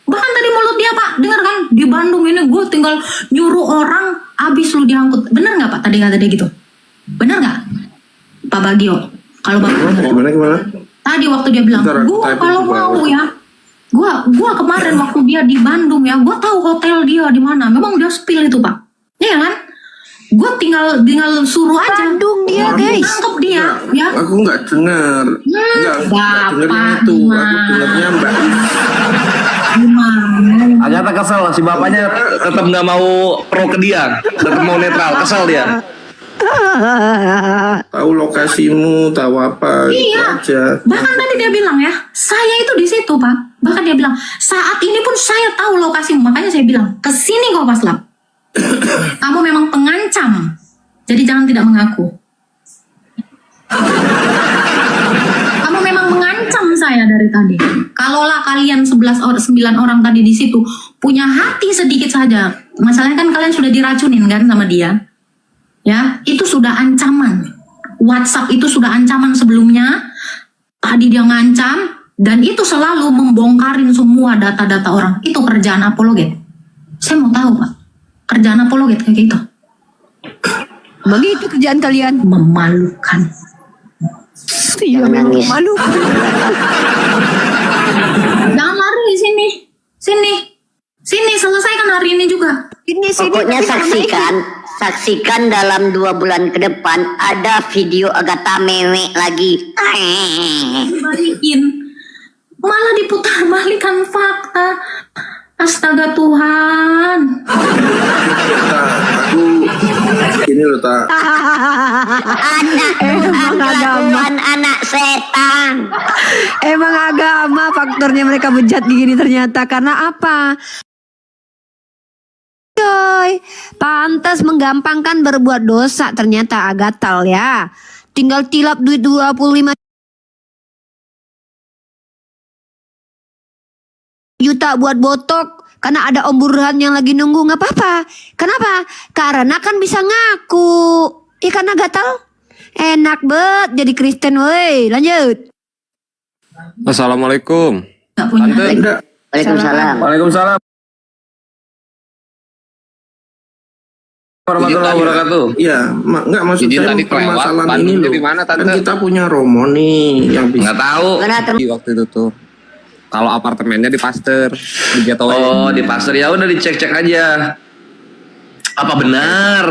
Bahkan tadi mulut dia Pak, dengar kan? Di Bandung ini gue tinggal nyuruh orang, abis lu diangkut. Bener gak Pak tadi kata dia gitu? Bener gak? Pak Bagio. Kalau Bapak Gimana? tadi waktu dia bilang, gue kalau mau ya, gue kemarin waktu dia di Bandung ya, gue tahu hotel dia di mana. Memang dia spill itu Pak, iya kan? Gue tinggal suruh aja. Bandung dia guys. Tangkap dia, ya. Aku nggak dengar. Nggak dengarnya itu. Aku dengarnya Mbak. Agatha kesel, si bapaknya tetap nggak mau pro ke dia, tetap mau netral, kesel dia. Tahu lokasimu, tahu apa gitu Iya. aja. Bahkan tadi dia bilang ya, saya itu di situ Pak. Bahkan dia bilang, saat ini pun saya tahu lokasimu. Makanya saya bilang, kesini kok Paslap. Kamu memang pengancam. Jadi jangan tidak mengaku. Kamu memang mengancam saya dari tadi. Kalaulah kalian 9 orang tadi di situ punya hati sedikit saja. Masalahnya kan kalian sudah diracunin kan sama dia. Ya, itu sudah ancaman. WhatsApp itu sudah ancaman sebelumnya. Tadi dia ngancam dan itu selalu membongkarin semua data-data orang. Itu kerjaan apologet. Saya mau tahu Pak, kerjaan apologet kayak gitu. Begitu kerjaan kalian. Memalukan. Iya, memalukan. Jangan lari di sini. Sini selesaikan hari ini juga. Pokoknya saksikan dalam 2 bulan ke depan ada video Agatha mewek lagi. Balikin. Malah diputar balikan fakta. Astaga Tuhan. Aku ini loh tak. Anak setan. Emang agama faktornya mereka bejat gini ternyata. Karena apa? Coy, pantas menggampangkan berbuat dosa ternyata Agatal ya. Tinggal tilap duit 25 juta buat botok karena ada Om Burhan yang lagi nunggu, nggak apa-apa. Kenapa? Karena kan bisa ngaku. Ikan Agatal enak banget jadi Kristen, woi. Lanjut. Assalamualaikum. Waalaikumsalam. Waalaikumsalam. Warahmatullahi wabarakatuh. Iya, enggak maksud Jadi saya tadi kelewat, permasalahan ini Bandungnya loh. di mana, Tante? Kan kita punya Romo nih yang bisa. Nggak tahu. Di waktu itu tuh. Kalau apartemennya di Pasteur, di Gateway. Oh, di Pasteur ya udah dicek-cek aja. Apa benar?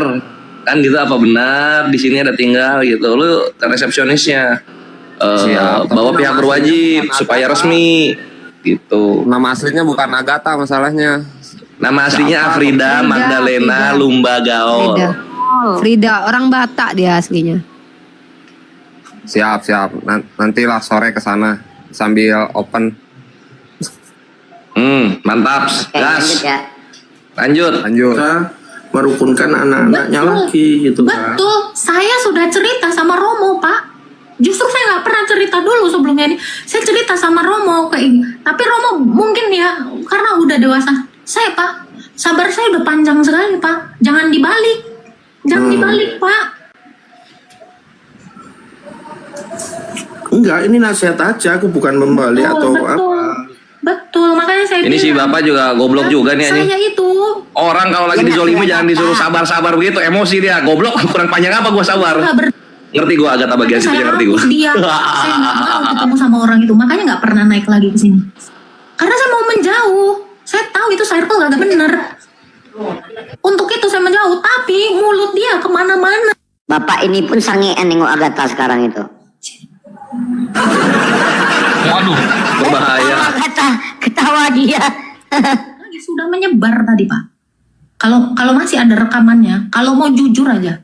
Kan gitu, apa benar di sini ada tinggal gitu. Lu ke resepsionisnya. Siap. Bawa Tapi pihak nama berwajib aslinya supaya Agatha. resmi gitu. Nama aslinya bukan Agatha masalahnya. Nama aslinya Afrida Magdalena Frida. Lumba Gaol. Frida, orang Batak dia aslinya. Siap. Nantilah sore ke sana sambil open. Mantap. Oke, lanjut Gas. ya. Lanjut. Kita merukunkan anak-anaknya lagi gitu kan. Betul, saya sudah cerita sama Romo, Pak. Justru saya nggak pernah cerita dulu sebelumnya ini. Saya cerita sama Romo kayak ini. Tapi Romo mungkin ya karena udah dewasa. Saya, Pak, sabar saya udah panjang sekali, Pak. Jangan dibalik. Jangan dibalik, Pak. Enggak, ini nasihat aja, aku bukan membalik atau apa. Betul, makanya saya Ini si bapak juga goblok juga nih anjing. Saya itu. Orang kalau lagi dizolimi jangan disuruh sabar-sabar begitu, emosi dia. Goblok, kurang panjang apa gua sabar. Ngerti gua agak bagian situ, ngerti gua. Dia, saya nggak mau ketemu sama orang itu, makanya nggak pernah naik lagi ke sini. Karena saya mau menjauh. Saya tahu itu circle gak bener. Untuk itu saya menjauh, tapi mulut dia kemana-mana. Bapak ini pun sangean nengok Agatha sekarang itu. Waduh, berbahaya. Ketawa dia. Sudah menyebar tadi, Pak. Kalau masih ada rekamannya, kalau mau jujur aja.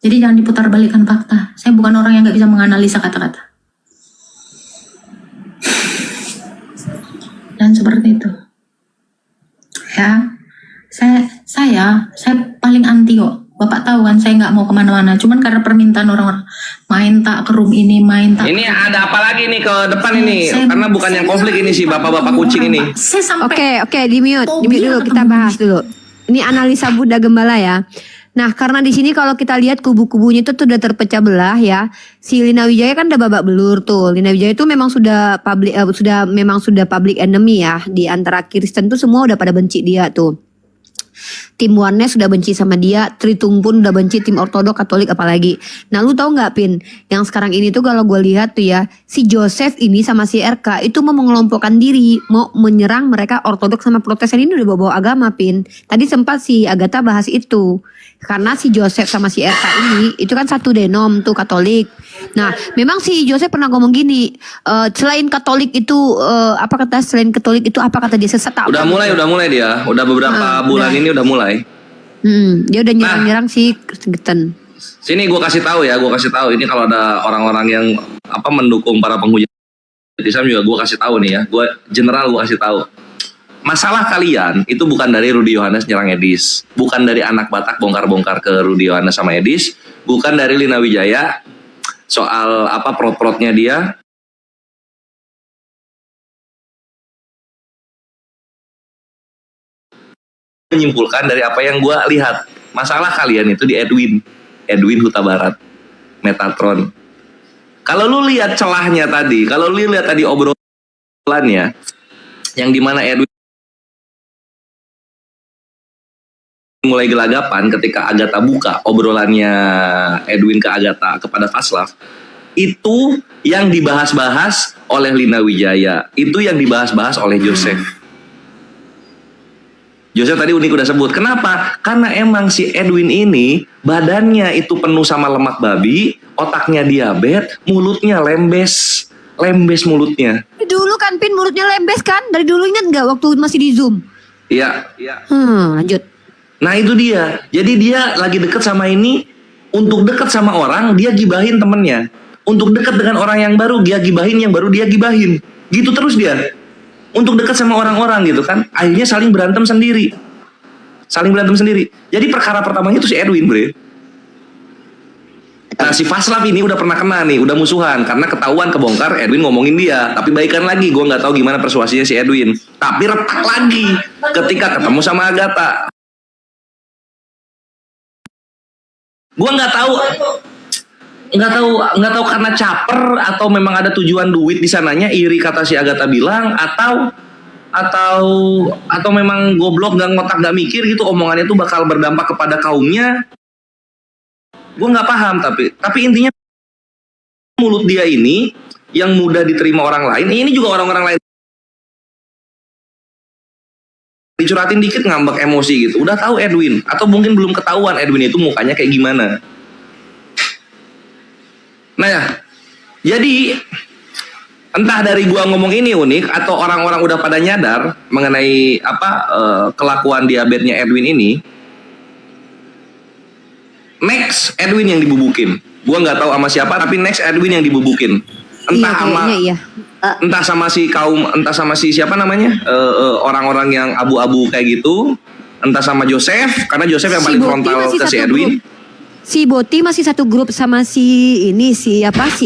Jadi jangan diputar balikan fakta. Saya bukan orang yang nggak bisa menganalisa kata-kata. Dan seperti itu. Ya, saya paling anti kok. Bapak tahu kan saya nggak mau kemana-mana. Cuman karena permintaan orang-orang main tak ke room ini, main tak. Ini ada apa lagi nih ke depan ini? Karena bukan yang konflik ini sih bapak-bapak kucing ini. Oke, di mute dulu, kita bahas dulu. Ini analisa Buddha Gembala ya. Nah, karena di sini kalau kita lihat kubu-kubunya itu udah terpecah belah ya. Si Lina Wijaya kan udah babak belur tuh. Lina Wijaya itu memang sudah public enemy ya. Di antara Kristen tuh semua udah pada benci dia tuh. Tim Oneness sudah benci sama dia, Tritung pun udah benci, tim Ortodok, Katolik apalagi. Nah lu tahu nggak Pin, yang sekarang ini tuh kalau gue lihat tuh ya, si Joseph ini sama si RK itu mau mengelompokkan diri, mau menyerang mereka Ortodok sama Protestan ini udah bawa agama Pin. Tadi sempat si Agatha bahas itu, karena si Joseph sama si RK ini itu kan satu denom tuh Katolik. Nah memang si Joseph pernah ngomong gini, selain Katolik itu selain Katolik itu apa kata dia sesat? Udah mulai dia, udah beberapa bulan ini udah mulai. Dia udah nyerang-nyerang si Kristen. Sini gue kasih tahu ini kalau ada orang-orang yang mendukung para penghujat Islam juga gue kasih tahu nih ya, gue kasih tahu. Masalah kalian itu bukan dari Rudy Yohanes nyerang Edis, bukan dari anak Batak bongkar-bongkar ke Rudy Yohanes sama Edis, bukan dari Lina Wijaya soal prot-protnya dia. Menyimpulkan dari apa yang gue lihat, masalah kalian itu di Edwin Huta Barat, Metatron. Kalau lu lihat celahnya tadi, kalau lu lihat tadi obrolannya, yang dimana Edwin mulai gelagapan ketika Agatha buka obrolannya Edwin ke Agatha kepada Vaslav, itu yang dibahas-bahas oleh Lina Wijaya, itu yang dibahas-bahas oleh Joseph. Joseph tadi unik udah sebut. Kenapa? Karena emang si Edwin ini badannya itu penuh sama lemak babi, otaknya diabetes, mulutnya lembes mulutnya. Dulu kan Pin mulutnya lembes kan? Dari dulu ingat nggak waktu masih di Zoom? Iya. Lanjut. Nah itu dia. Jadi dia lagi deket sama ini, untuk deket sama orang dia gibahin temennya. Untuk deket dengan orang yang baru dia gibahin yang baru dia gibahin. Gitu terus dia. Untuk dekat sama orang-orang gitu kan, akhirnya saling berantem sendiri. Jadi perkara pertamanya itu si Edwin, bre. Nah si Vaslav ini udah pernah kena nih, udah musuhan karena ketahuan kebongkar Edwin ngomongin dia. Tapi baikan lagi, gue nggak tahu gimana persuasinya si Edwin. Tapi retak lagi ketika ketemu sama Agatha. Gue nggak tahu karena caper atau memang ada tujuan duit di sananya, iri kata si Agatha bilang, atau memang goblok nggak ngotak nggak mikir gitu, omongannya tuh bakal berdampak kepada kaumnya. Gue nggak paham, tapi intinya mulut dia ini yang mudah diterima orang lain, ini juga orang-orang lain dicuratin dikit ngambek emosi gitu. Udah tahu Edwin, atau mungkin belum ketahuan Edwin itu mukanya kayak gimana. Nah ya, jadi entah dari gua ngomong ini unik atau orang-orang udah pada nyadar mengenai kelakuan diabetesnya Edwin ini. Next Edwin yang dibubukin. Gua nggak tahu sama siapa, tapi next Edwin yang dibubukin. Entah sama si siapa namanya, orang-orang yang abu-abu kayak gitu, entah sama Joseph, karena Joseph yang paling Boti frontal masih ke si satu Edwin. grup. Si Boti masih satu grup sama si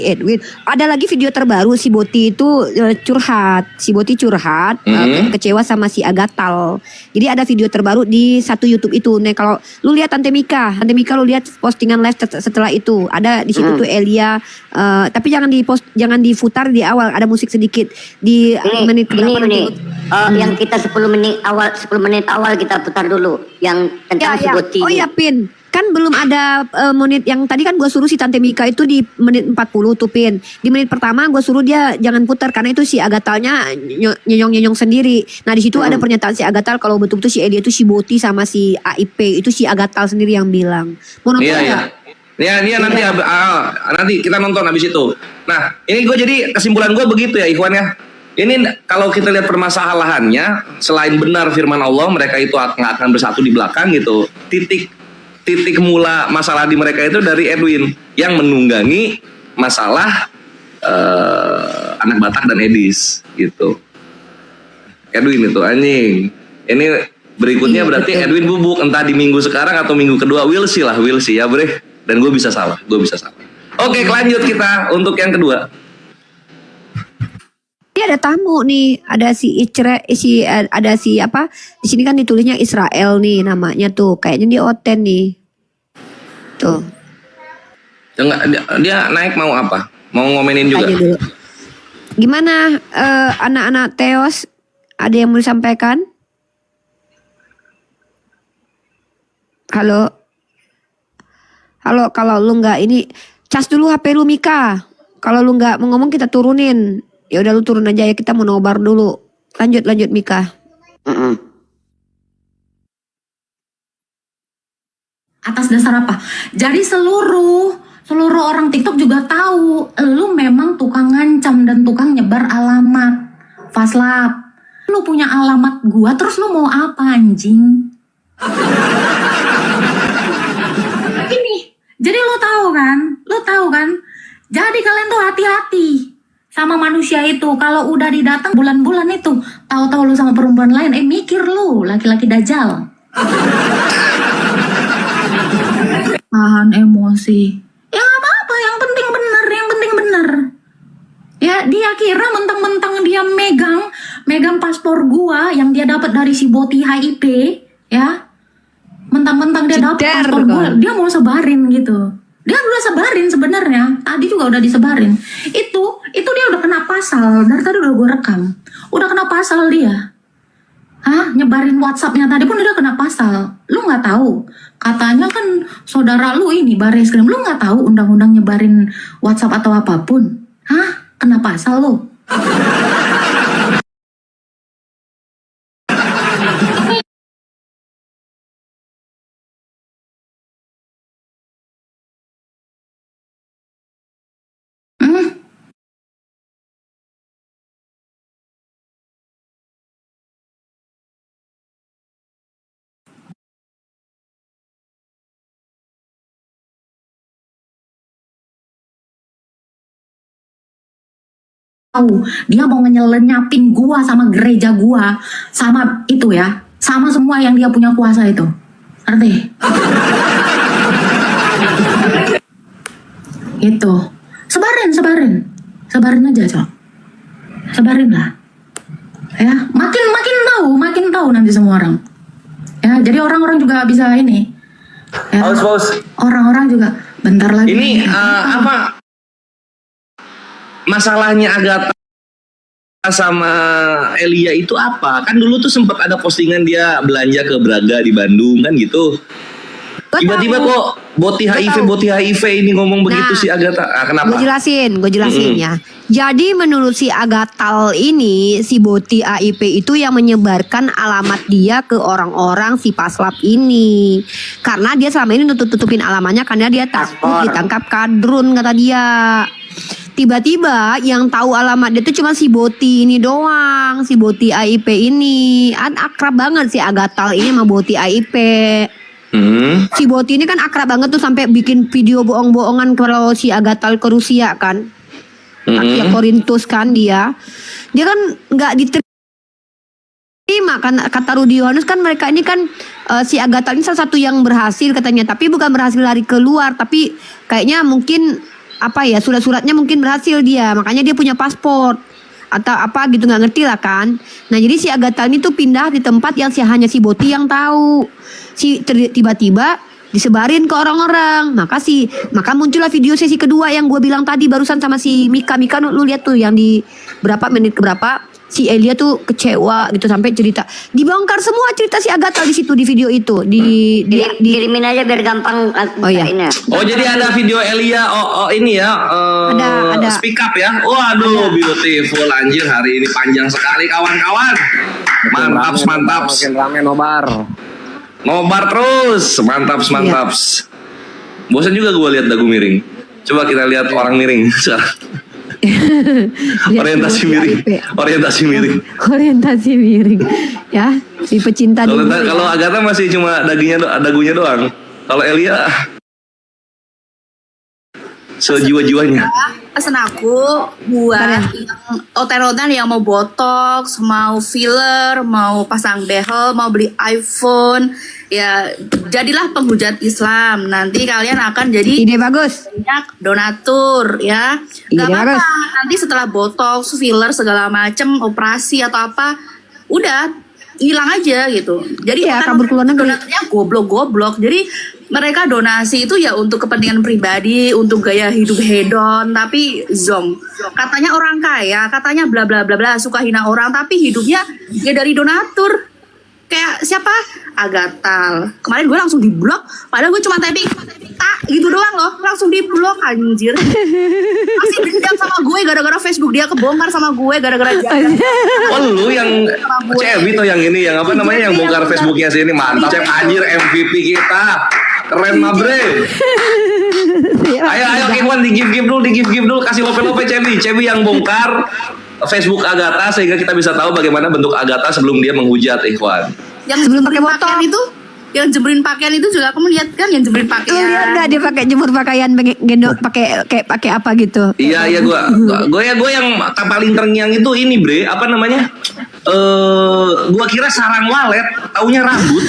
Edwin. Ada lagi video terbaru si Boti itu curhat. Si Boti curhat kecewa sama si Agatal. Jadi ada video terbaru di satu YouTube itu. Nah, kalau lu lihat Tante Mika lu lihat postingan live setelah itu. Ada di situ tuh Elia tapi jangan diputar di awal, ada musik sedikit di menit berapa nanti. Yang kita 10 menit awal kita putar dulu yang tentang si Boti. Oh iya Pin, kan belum ada menit yang tadi kan gue suruh si Tante Mika itu di menit 40 tuh Pin. Di menit pertama gue suruh dia jangan putar karena itu si Agatalnya nyonyong sendiri. Nah di situ ada pernyataan si Agatal kalau betul-betul si Elia itu si Boti sama si AIP itu si Agatal sendiri yang bilang. Mau nonton nggak? Iya nanti kita nonton habis itu. Nah ini gue jadi kesimpulan gue begitu ya Ikhwan ya. Ini kalau kita lihat permasalahannya, selain benar firman Allah mereka itu nggak akan bersatu di belakang gitu. Titik mula masalah di mereka itu dari Edwin yang menunggangi masalah anak Batak dan Edis gitu. Edwin itu anjing. Ini berikutnya berarti Edwin bubuk entah di minggu sekarang atau minggu kedua. We'll see ya bre. Dan gue bisa salah. Oke, lanjut kita untuk yang kedua. Ini ada tamu nih, ada si ada si apa? Di sini kan ditulisnya Israel nih namanya tuh, kayaknya dia Oten nih. Tuh. Dia naik mau apa? Mau ngomenin juga? Aja dulu. Gimana anak-anak Teos? Ada yang mau disampaikan? Halo, kalau lu nggak ini, cas dulu HP lu Mika. Kalau lu nggak mau ngomong kita turunin. Ya udah lu turun aja ya, kita mau nobar dulu. Lanjut Mika. Atas dasar apa? Jadi seluruh orang TikTok juga tahu lu memang tukang ngancam dan tukang nyebar alamat Faslap. Lu punya alamat gua, terus lu mau apa anjing? Ini, jadi lu tahu kan? Jadi kalian tuh hati-hati sama manusia itu. Kalau udah didatang bulan-bulan itu, tahu-tahu lu sama perempuan lain, mikir lu laki-laki dajal. Tahan emosi. Ya nggak apa-apa, yang penting bener. Ya dia kira mentang-mentang dia megang paspor gua yang dia dapat dari si Boti HIP, ya. Mentang-mentang dia dapat paspor gua, dia mau sebarin gitu. Dia udah sebarin sebenarnya, tadi juga udah disebarin. Itu dia udah kena pasal, dari tadi udah gue rekam. Udah kena pasal dia. Nyebarin WhatsApp-nya tadi pun udah kena pasal. Lu nggak tahu? Katanya kan saudara lu ini Bareskrim, lu nggak tahu undang-undang nyebarin WhatsApp atau apapun? Kena pasal lu. Dia mau nyelenyapin gua sama gereja gua, sama itu ya, sama semua yang dia punya kuasa itu. Ngerti? Itu. Sebarin aja, Cok. Sebarin lah. Ya, makin tahu nanti semua orang. Ya, jadi orang-orang juga bisa ini. Ya, orang-orang juga bentar lagi. Ini apa? Masalahnya Agatha sama Elia itu apa? Kan dulu tuh sempat ada postingan dia belanja ke Braga di Bandung kan gitu. Tiba-tiba kok Boti HIV ini ngomong begitu si Agatha. Kenapa? Gue jelasin ya. Jadi menurut si Agatal ini, si Boti AIP itu yang menyebarkan alamat dia ke orang-orang si Paslap ini. Karena dia selama ini tutupin alamatnya karena dia takut ditangkap kadrun kata dia. Tiba-tiba yang tahu alamat dia tuh cuma si Boti ini doang, si Boti AIP ini. Akrab banget si Agatal ini sama Boti AIP. Si Boti ini kan akrab banget tuh sampai bikin video bohong-bohongan kalau si Agatal ke Rusia kan. Asia Korintus kan dia kan nggak diterima terima kan kata Rudi Yohannes kan mereka ini kan si Agatha ini salah satu yang berhasil katanya, tapi bukan berhasil lari keluar, tapi kayaknya mungkin apa ya surat-suratnya mungkin berhasil dia, makanya dia punya paspor atau apa gitu nggak ngerti lah kan. Nah jadi si Agatha ini tuh pindah di tempat yang hanya si Boti yang tahu, tiba-tiba disebarin ke orang-orang, maka muncullah video sesi kedua yang gue bilang tadi barusan sama si Mika lu lihat tuh yang di berapa menit ke berapa si Elia tuh kecewa gitu sampai cerita dibongkar semua cerita si Agatha di situ di video itu Kirimin aja biar gampang. Oh iya. Oh jadi ada video Elia ini ya Ada. speak up ya. Waduh beautiful anjir, hari ini panjang sekali kawan-kawan. Mantap. Makin rame Nobar terus, mantap. Bosan juga gue lihat dagu miring. Coba kita lihat orang miring sekarang. Orientasi miring. Ya, si pecinta. Kalau Agatha masih cuma dagunya doang. Kalau Elia sejiwa-jiwanya. Pesan aku buat yang oten-oten yang mau botox, mau filler, mau pasang behel, mau beli iPhone, ya jadilah penghujat Islam. Nanti kalian akan jadi ide bagus, banyak donatur ya. Gak apa-apa. Nanti setelah botox, filler segala macem, operasi atau apa, udah hilang aja gitu. Jadi ya, kabur keluar negeri. Donaturnya goblok. Jadi mereka donasi itu ya untuk kepentingan pribadi, untuk gaya hidup hedon, tapi zong. Katanya orang kaya, katanya bla bla bla bla, suka hina orang, tapi hidupnya ya dari donatur. Kayak siapa? Agatha. Kemarin gue langsung di-blok, padahal gue cuma typing gitu doang loh, langsung di-blok anjir. Masih dendam sama gue gara-gara Facebook dia kebongkar sama gue gara-gara jalan. Oh lu yang Cevi tuh yang ini, yang apa namanya, yang bongkar Facebooknya sini, mantap. Cep anjir MVP kita. Keren Mabre. Ayo Ikhwan di give dulu, kasih lope Cevi yang bongkar Facebook Agatha sehingga kita bisa tahu bagaimana bentuk Agatha sebelum dia menghujat Ikhwan. Yang sebelum pakai pakaian itu, yang jemburin pakaian itu juga kamu lihat kan, yang jemburin pakaian. Lihat nggak dia pakai jemur pakaian gendong pakai apa gitu? Iya gue yang paling terngiang itu ini bre, apa namanya? Gua kira sarang walet, taunya rambut.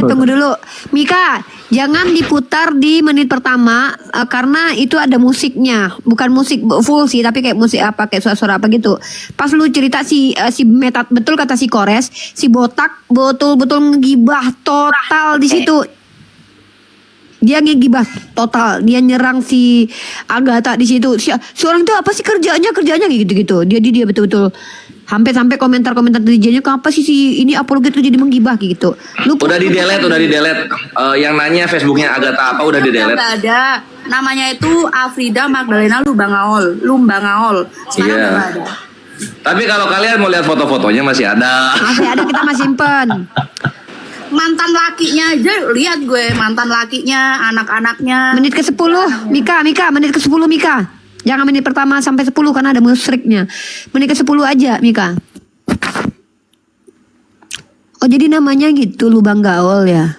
Tunggu dulu, Mika, jangan diputar di menit pertama karena itu ada musiknya, bukan musik full sih, tapi kayak musik apa, kayak suara-suara apa gitu. Pas lu cerita si Metat, betul kata si Kores, si Botak betul-betul ngegibah total di situ. Dia ngegibah total, dia nyerang si Agatha di situ. Si orang itu apa sih kerjanya gitu-gitu. Dia betul-betul sampai komentar-komentar netizennya, kenapa sih si ini apologet itu jadi menggibah gitu. Udah di delete. Yang nanya Facebooknya Agatha apa udah di delete. Nggak ada. Namanya itu Afrida Magdalena Lumbangaol. Sekarang udah nggak ada. Tapi kalau kalian mau lihat foto-fotonya masih ada. Masih ada, kita masih simpen. Mantan lakinya aja lihat gue, mantan lakinya, anak-anaknya. Menit ke 10, Mika, menit ke 10 Mika. Jangan menit pertama sampai 10 karena ada musyiknya. Menit ke 10 aja Mika. Oh jadi namanya gitu, lubang gaul ya.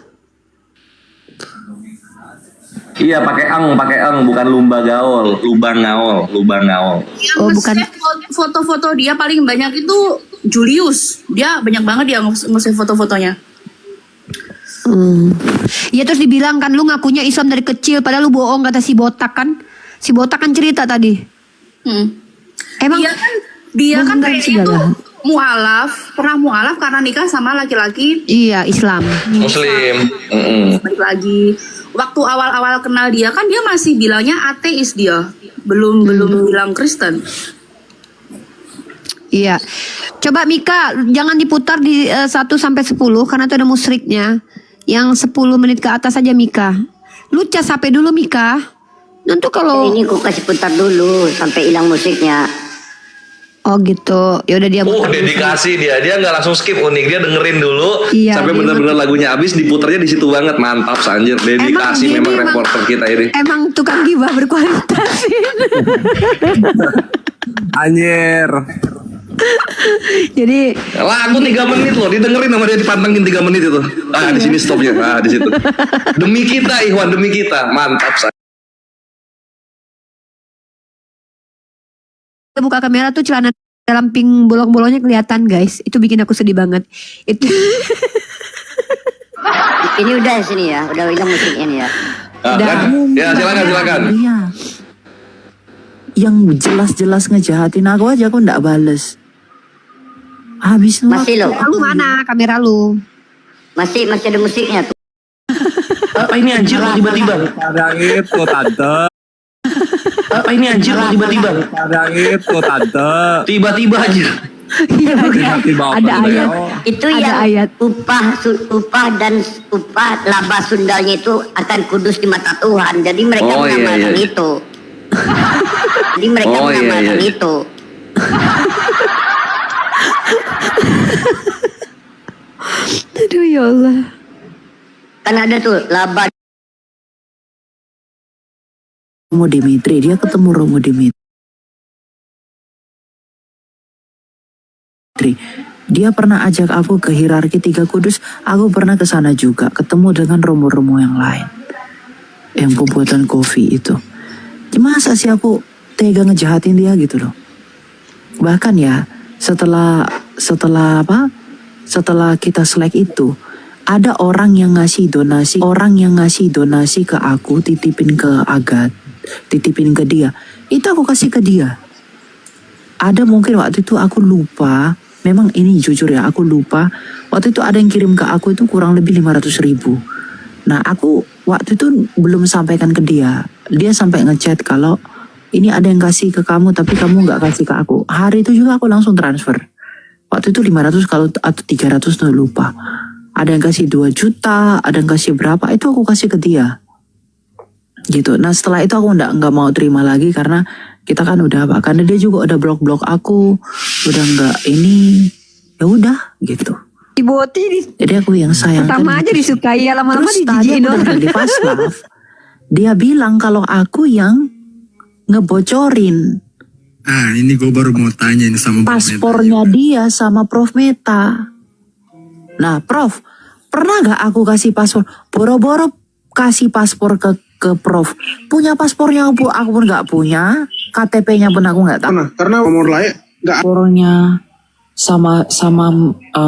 Iya pakai eng, bukan lubang gaul. Yang nge-save foto-foto dia paling banyak itu Julius. Dia banyak banget dia nge-save foto-fotonya. Ya terus dibilang kan lu ngakunya Islam dari kecil, padahal lu bohong kata si Botak kan. Si Botak kan cerita tadi. Emang dia kan kayaknya tuh pernah mualaf karena nikah sama laki-laki. Iya, Islam. Muslim. Balik lagi. Waktu awal-awal kenal dia kan dia masih bilangnya ateis dia. Belum bilang Kristen. Iya. Coba Mika, jangan diputar di 1 sampai 10 karena itu ada musyriknya. Yang 10 menit ke atas aja Mika. Lu cas HP dulu Mika. Nanti kalau ini aku kasih putar dulu sampai hilang musiknya. Oh gitu. Ya udah dia putar. Dedikasi dia nggak langsung skip, unik, dia dengerin dulu iya, sampai benar-benar lagunya habis, diputarnya di situ banget. Mantap anjir, dedikasi memang reporter kita ini. Emang tukang gibah berkualitas. Anjir. Jadi lagu 3 menit loh, didengerin sama dia, dipantengin 3 menit itu. Di sini stopnya. Di situ. Demi kita Ikhwan, demi kita. Mantap. Buka kamera tuh celana dalam pink bolong-bolongnya kelihatan guys. Itu bikin aku sedih banget. Itu Ini udah sini ya, udah hilang musiknya nih ya. Ya silakan. Iya. Yang jelas-jelas ngejahatin aku aja kok ndak bales. Habis Masih lo. Lu mana kamera lu? Masih ada musiknya tuh. Apa ini anjir kok tiba-tiba? Kadang itu tante. Apa ini anjir kok tiba-tiba? Kadang itu tante. Tiba-tiba anjir. Iya, ada ayat. Itu Ada yang ayat. upah dan laba sundalnya itu akan kudus di mata Tuhan. Jadi mereka Oh, iya, mengamalkan iya. itu. Jadi mereka Oh, iya, mengamalkan iya. itu. Aduh ya Allah. Kan ada tuh laba. Romo Dimitri, dia ketemu Romo Dimitri. Dia pernah ajak aku ke hierarki 3 kudus, aku pernah ke sana juga, ketemu dengan romo-romo yang lain. Yang pembuatan kopi itu. Masa sih aku tega ngejahatin dia gitu loh. Bahkan ya, setelah kita selek itu, ada orang yang ngasih donasi ke aku, titipin ke Agat, titipin ke dia. Itu aku kasih ke dia. Ada mungkin waktu itu aku lupa, memang ini jujur ya, aku lupa. Waktu itu ada yang kirim ke aku itu kurang lebih 500.000. Nah aku waktu itu belum sampaikan ke dia. Dia sampai ngechat kalau ini ada yang kasih ke kamu tapi kamu nggak kasih ke aku. Hari itu juga aku langsung transfer. Waktu itu 500 kalau atau 300 tuh lupa. Ada yang kasih 2 juta, ada yang kasih berapa, itu aku kasih ke dia. Gitu. Nah setelah itu aku nggak mau terima lagi karena kita kan udah apa? Karena dia juga udah blok aku, udah nggak ini, ya udah gitu. Iboti Jadi aku yang sayang. pertama aja disukai ya, lama-lama Terus tadi dijijiin aku orang. dengar di Paslaf, dia bilang kalau aku yang ngebocorin Ah, ini gue baru mau tanya ini sama Bang Meta. paspornya dia sama Prof Meta. Nah, Prof, pernah gak aku kasih paspor? Boro-boro kasih paspor ke Prof. Punya paspornya aku pun gak punya, KTP-nya pun aku gak tahu. Karena nomor layak nggak. Paspornya sama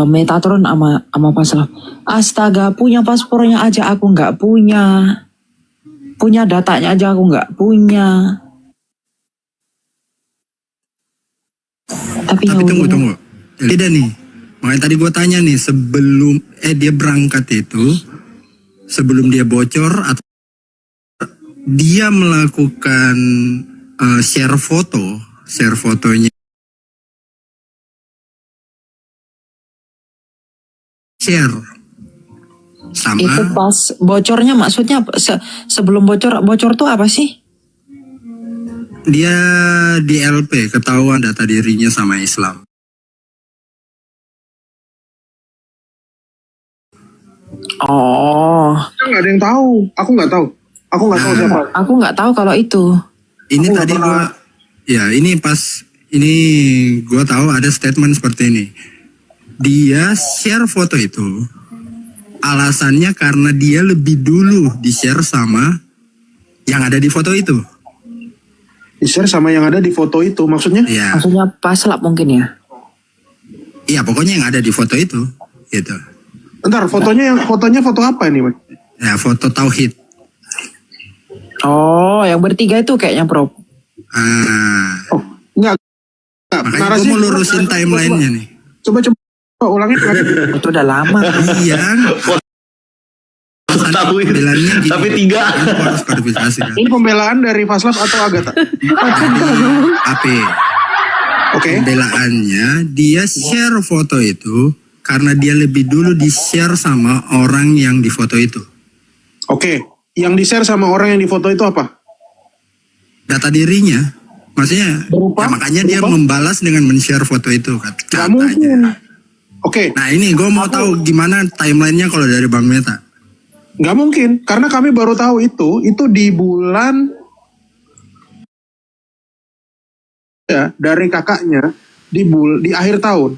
Metatron sama Paslaf. Astaga, punya paspornya aja aku nggak punya. Punya datanya aja aku nggak punya. Tapi Tunggu. Beda nih. Makanya tadi gue tanya nih, sebelum dia berangkat itu, sebelum dia bocor atau dia melakukan share fotonya. Share sama itu pas bocornya maksudnya sebelum bocor tuh apa sih? dia di LP ketahuan data dirinya sama Islam. Oh. Nggak ada yang tahu. Aku nggak tahu. Aku nggak tahu siapa. Aku nggak tahu kalau itu. Ini tadi gua, ya ini gua tahu ada statement seperti ini. Dia share foto itu, alasannya karena dia lebih dulu di-share sama yang ada di foto itu. Di-share sama yang ada di foto itu maksudnya? Iya. Maksudnya paslap mungkin ya? Iya, pokoknya yang ada di foto itu, gitu. Bentar, fotonya foto apa ini, Mas? Ya, foto tauhid. Oh, yang bertiga itu kayaknya, Prof. Enggak. Makanya gue mau lurusin timelinenya nih. Coba ulangin. Itu udah lama. Iya. Pembelannya gini. Tapi 3. Harus klarifikasi kan. Ini pembelaan dari Paslaf atau Agatha? AP. Oke. Pembelaannya dia share foto itu karena dia lebih dulu di-share sama orang yang di foto itu. Oke. Yang di-share sama orang yang di foto itu apa? Data dirinya. Maksudnya, ya makanya dia membalas dengan men-share foto itu katanya. Oke. Nah ini gue mau tahu gimana timelinenya kalau dari Bang Meta. Nggak mungkin, karena kami baru tahu itu di bulan ya dari kakaknya di akhir tahun.